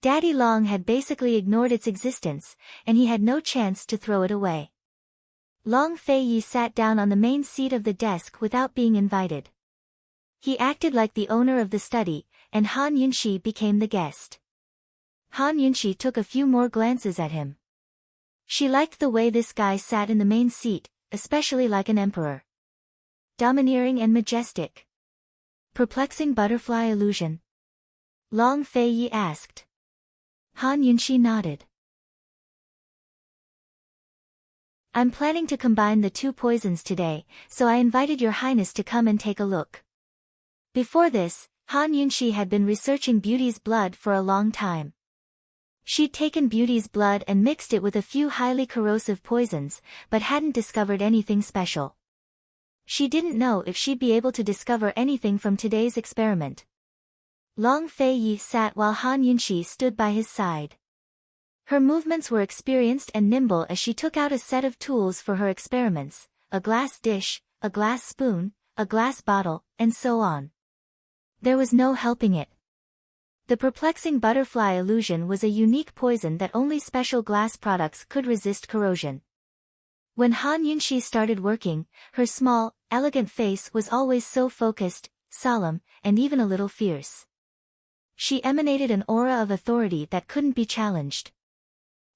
Daddy Long had basically ignored its existence, and he had no chance to throw it away. Long Fei Yi sat down on the main seat of the desk without being invited. He acted like the owner of the study, and Han Yunxi became the guest. Han Yunxi took a few more glances at him. She liked the way this guy sat in the main seat, especially like an emperor. Domineering and majestic. Perplexing butterfly illusion? Long Fei Yi asked. Han Yunxi nodded. I'm planning to combine the two poisons today, so I invited Your Highness to come and take a look. Before this, Han Yunxi had been researching Beauty's blood for a long time. She'd taken Beauty's blood and mixed it with a few highly corrosive poisons, but hadn't discovered anything special. She didn't know if she'd be able to discover anything from today's experiment. Long Fei Yi sat while Han Yunxi stood by his side. Her movements were experienced and nimble as she took out a set of tools for her experiments, a glass dish, a glass spoon, a glass bottle, and so on. There was no helping it. The perplexing butterfly illusion was a unique poison that only special glass products could resist corrosion. When Han Yunxi started working, her small, elegant face was always so focused, solemn, and even a little fierce. She emanated an aura of authority that couldn't be challenged.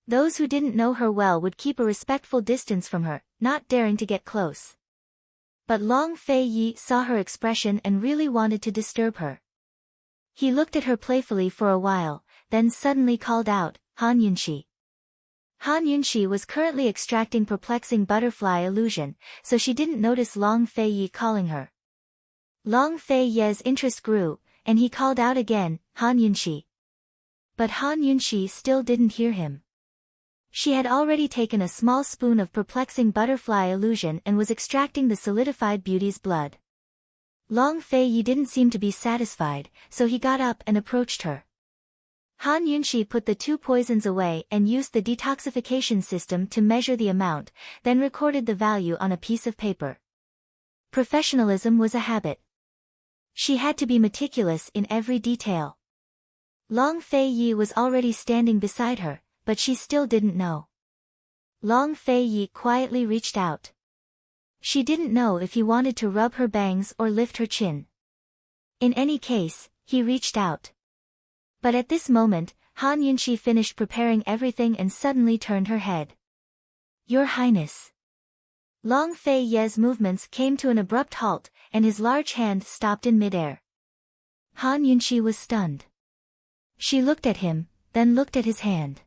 Those who didn't know her well would keep a respectful distance from her, not daring to get close. But Long Fei Yi saw her expression and really wanted to disturb her. He looked at her playfully for a while, then suddenly called out, Han Yunxi. Han Yunxi was currently extracting perplexing butterfly illusion, so she didn't notice Long Fei Yi calling her. Long Fei Yi's interest grew, and he called out again, Han Yunxi. But Han Yunxi still didn't hear him. She had already taken a small spoon of perplexing butterfly illusion and was extracting the solidified Beauty's blood. Long Fei Yi didn't seem to be satisfied, so he got up and approached her. Han Yunxi put the two poisons away and used the detoxification system to measure the amount, then recorded the value on a piece of paper. Professionalism was a habit. She had to be meticulous in every detail. Long Fei Yi was already standing beside her, but she still didn't know. Long Fei Yi quietly reached out. She didn't know if he wanted to rub her bangs or lift her chin. In any case, he reached out. But at this moment, Han Yunxi finished preparing everything and suddenly turned her head. Your Highness. Long Fei Yi's movements came to an abrupt halt, and his large hand stopped in midair. Han Yunxi was stunned. She looked at him, then looked at his hand.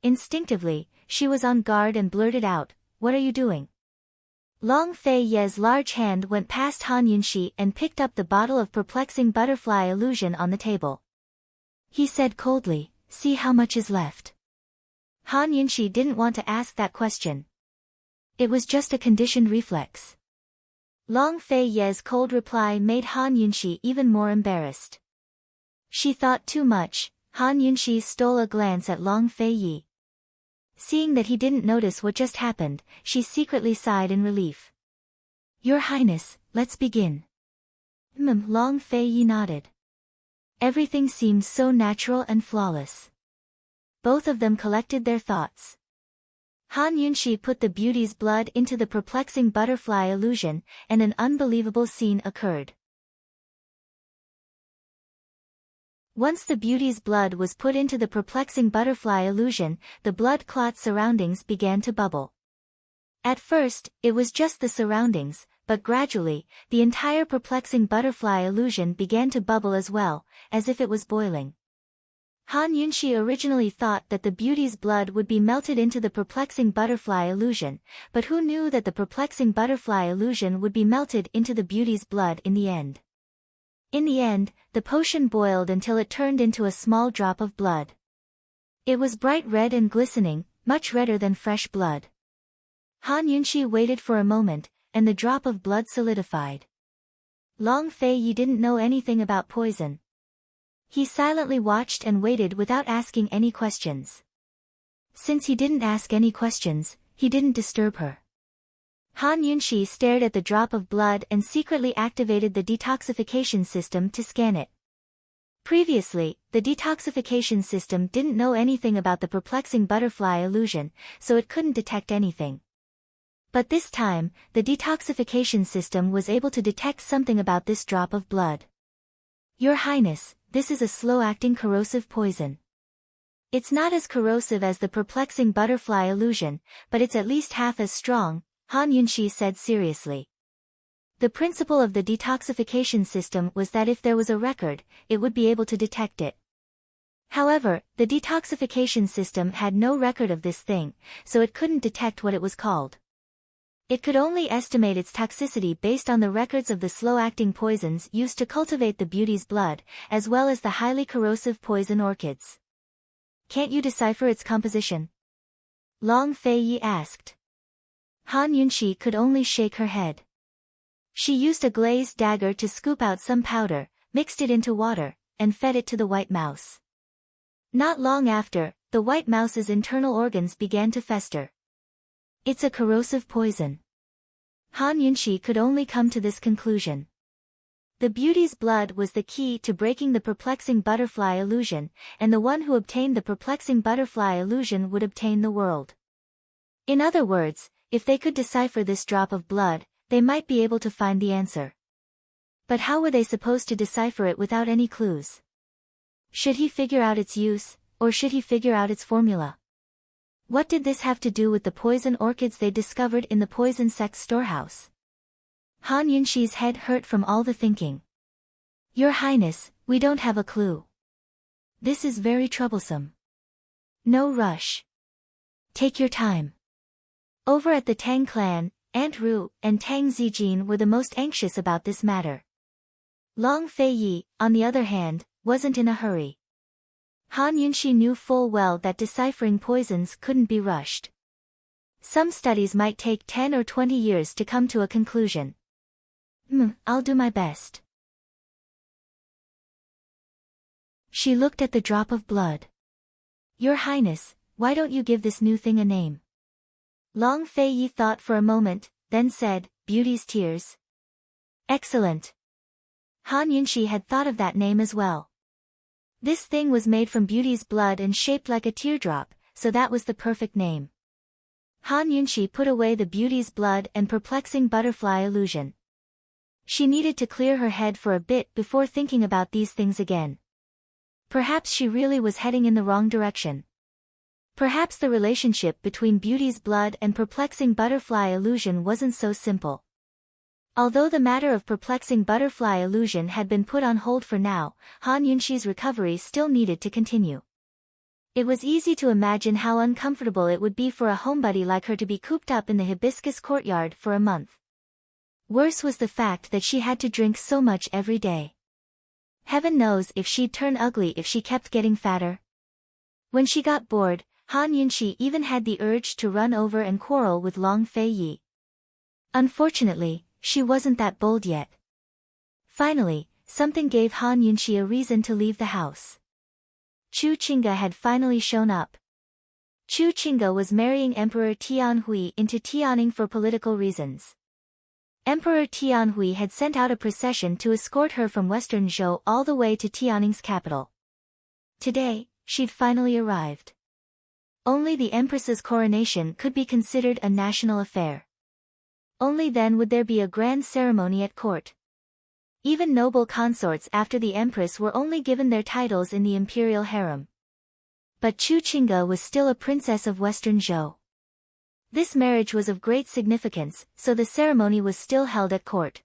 Instinctively, she was on guard and blurted out, "What are you doing?" Long Fei Yi's large hand went past Han Yunxi and picked up the bottle of perplexing butterfly illusion on the table. He said coldly, "See how much is left." Han Yunxi didn't want to ask that question. It was just a conditioned reflex. Long Fei Yi's cold reply made Han Yunxi even more embarrassed. She thought too much. Han Yunxi stole a glance at Long Fei Yi. Seeing that he didn't notice what just happened, she secretly sighed in relief. Your Highness, let's begin. Long Fei Yi nodded. Everything seemed so natural and flawless. Both of them collected their thoughts. Han Yunshi put the beauty's blood into the perplexing butterfly illusion, and an unbelievable scene occurred. Once the beauty's blood was put into the perplexing butterfly illusion, the blood clot surroundings began to bubble. At first, it was just the surroundings, but gradually, the entire perplexing butterfly illusion began to bubble as well, as if it was boiling. Han Yunshi originally thought that the beauty's blood would be melted into the perplexing butterfly illusion, but who knew that the perplexing butterfly illusion would be melted into the beauty's blood in the end. In the end, the potion boiled until it turned into a small drop of blood. It was bright red and glistening, much redder than fresh blood. Han Yunshi waited for a moment, and the drop of blood solidified. Long Fei Yi didn't know anything about poison. He silently watched and waited without asking any questions. Since he didn't ask any questions, he didn't disturb her. Han Yunshi stared at the drop of blood and secretly activated the detoxification system to scan it. Previously, the detoxification system didn't know anything about the perplexing butterfly illusion, so it couldn't detect anything. But this time, the detoxification system was able to detect something about this drop of blood. Your Highness, this is a slow-acting corrosive poison. It's not as corrosive as the perplexing butterfly illusion, but it's at least half as strong, Han Yunshi said seriously. The principle of the detoxification system was that if there was a record, it would be able to detect it. However, the detoxification system had no record of this thing, so it couldn't detect what it was called. It could only estimate its toxicity based on the records of the slow-acting poisons used to cultivate the beauty's blood, as well as the highly corrosive poison orchids. Can't you decipher its composition? Long Fei Yi asked. Han Yunshi could only shake her head. She used a glazed dagger to scoop out some powder, mixed it into water, and fed it to the white mouse. Not long after, the white mouse's internal organs began to fester. It's a corrosive poison. Han Yunshi could only come to this conclusion. The beauty's blood was the key to breaking the perplexing butterfly illusion, and the one who obtained the perplexing butterfly illusion would obtain the world. In other words, if they could decipher this drop of blood, they might be able to find the answer. But how were they supposed to decipher it without any clues? Should he figure out its use, or should he figure out its formula? What did this have to do with the poison orchids they discovered in the poison sect's storehouse? Han Yunshi's head hurt from all the thinking. Your Highness, we don't have a clue. This is very troublesome. No rush. Take your time. Over at the Tang clan, Aunt Ru and Tang Zijin were the most anxious about this matter. Long Fei Yi, on the other hand, wasn't in a hurry. Han Yunshi knew full well that deciphering poisons couldn't be rushed. Some studies might take 10 or 20 years to come to a conclusion. I'll do my best. She looked at the drop of blood. Your Highness, why don't you give this new thing a name? Long Fei Yi thought for a moment, then said, Beauty's Tears. Excellent. Han Yunshi had thought of that name as well. This thing was made from beauty's blood and shaped like a teardrop, so that was the perfect name. Han Yunshi put away the beauty's blood and perplexing butterfly illusion. She needed to clear her head for a bit before thinking about these things again. Perhaps she really was heading in the wrong direction. Perhaps the relationship between beauty's blood and perplexing butterfly illusion wasn't so simple. Although the matter of perplexing butterfly illusion had been put on hold for now, Han Yunshi's recovery still needed to continue. It was easy to imagine how uncomfortable it would be for a homebody like her to be cooped up in the hibiscus courtyard for a month. Worse was the fact that she had to drink so much every day. Heaven knows if she'd turn ugly if she kept getting fatter. When she got bored, Han Yunshi even had the urge to run over and quarrel with Long Fei Yi. Unfortunately, she wasn't that bold yet. Finally, something gave Han Yunshi a reason to leave the house. Chu Qingge had finally shown up. Chu Qingge was marrying Emperor Tianhui into Tianing for political reasons. Emperor Tianhui had sent out a procession to escort her from western Zhou all the way to Tianing's capital. Today, she'd finally arrived. Only the empress's coronation could be considered a national affair. Only then would there be a grand ceremony at court. Even noble consorts after the empress were only given their titles in the imperial harem. But Chu Qingge was still a princess of Western Zhou. This marriage was of great significance, so the ceremony was still held at court.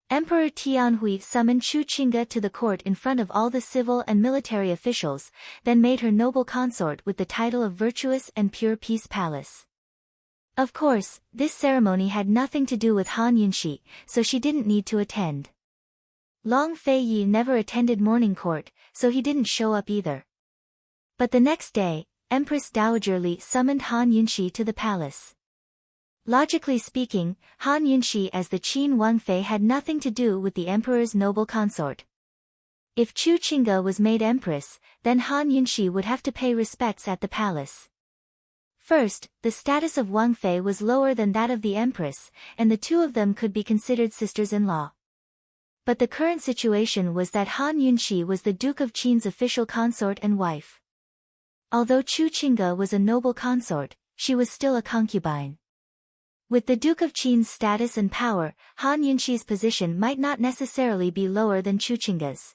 Emperor Tianhui summoned Chu Qingge to the court in front of all the civil and military officials, then made her noble consort with the title of Virtuous and Pure Peace Palace. Of course, this ceremony had nothing to do with Han Yunxi, so she didn't need to attend. Long Fei Yi never attended morning court, so he didn't show up either. But the next day, Empress Dowager Li summoned Han Yunxi to the palace. Logically speaking, Han Yunxi as the Qin Wangfei had nothing to do with the emperor's noble consort. If Chu Qingge was made empress, then Han Yunxi would have to pay respects at the palace. First, the status of Wangfei was lower than that of the empress, and the two of them could be considered sisters-in-law. But the current situation was that Han Yunxi was the Duke of Qin's official consort and wife. Although Chu Qingge was a noble consort, she was still a concubine. With the Duke of Qin's status and power, Han Yunxi's position might not necessarily be lower than Chu Qingge's.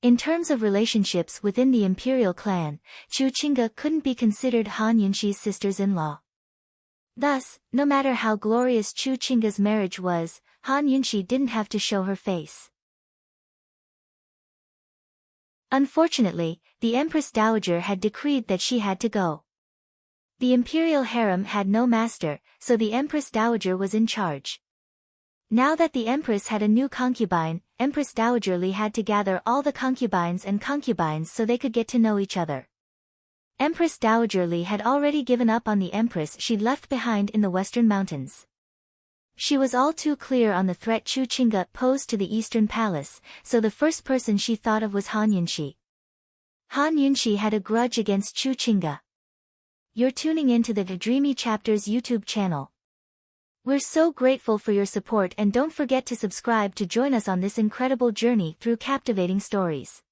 In terms of relationships within the imperial clan, Chu Qingge couldn't be considered Han Yunxi's sisters-in-law. Thus, no matter how glorious Chu Qingge's marriage was, Han Yunxi didn't have to show her face. Unfortunately, the Empress Dowager had decreed that she had to go. The imperial harem had no master, so the Empress Dowager was in charge. Now that the Empress had a new concubine, Empress Dowager Li had to gather all the concubines so they could get to know each other. Empress Dowager Li had already given up on the Empress she'd left behind in the Western Mountains. She was all too clear on the threat Chu Qingge posed to the Eastern Palace, so the first person she thought of was Han Yunxi. Han Yunxi had a grudge against Chu Qingge. You're tuning into the Dreamy Chapters YouTube channel. We're so grateful for your support, and don't forget to subscribe to join us on this incredible journey through captivating stories.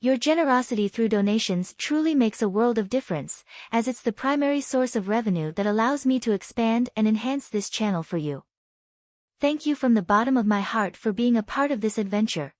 Your generosity through donations truly makes a world of difference, as it's the primary source of revenue that allows me to expand and enhance this channel for you. Thank you from the bottom of my heart for being a part of this adventure.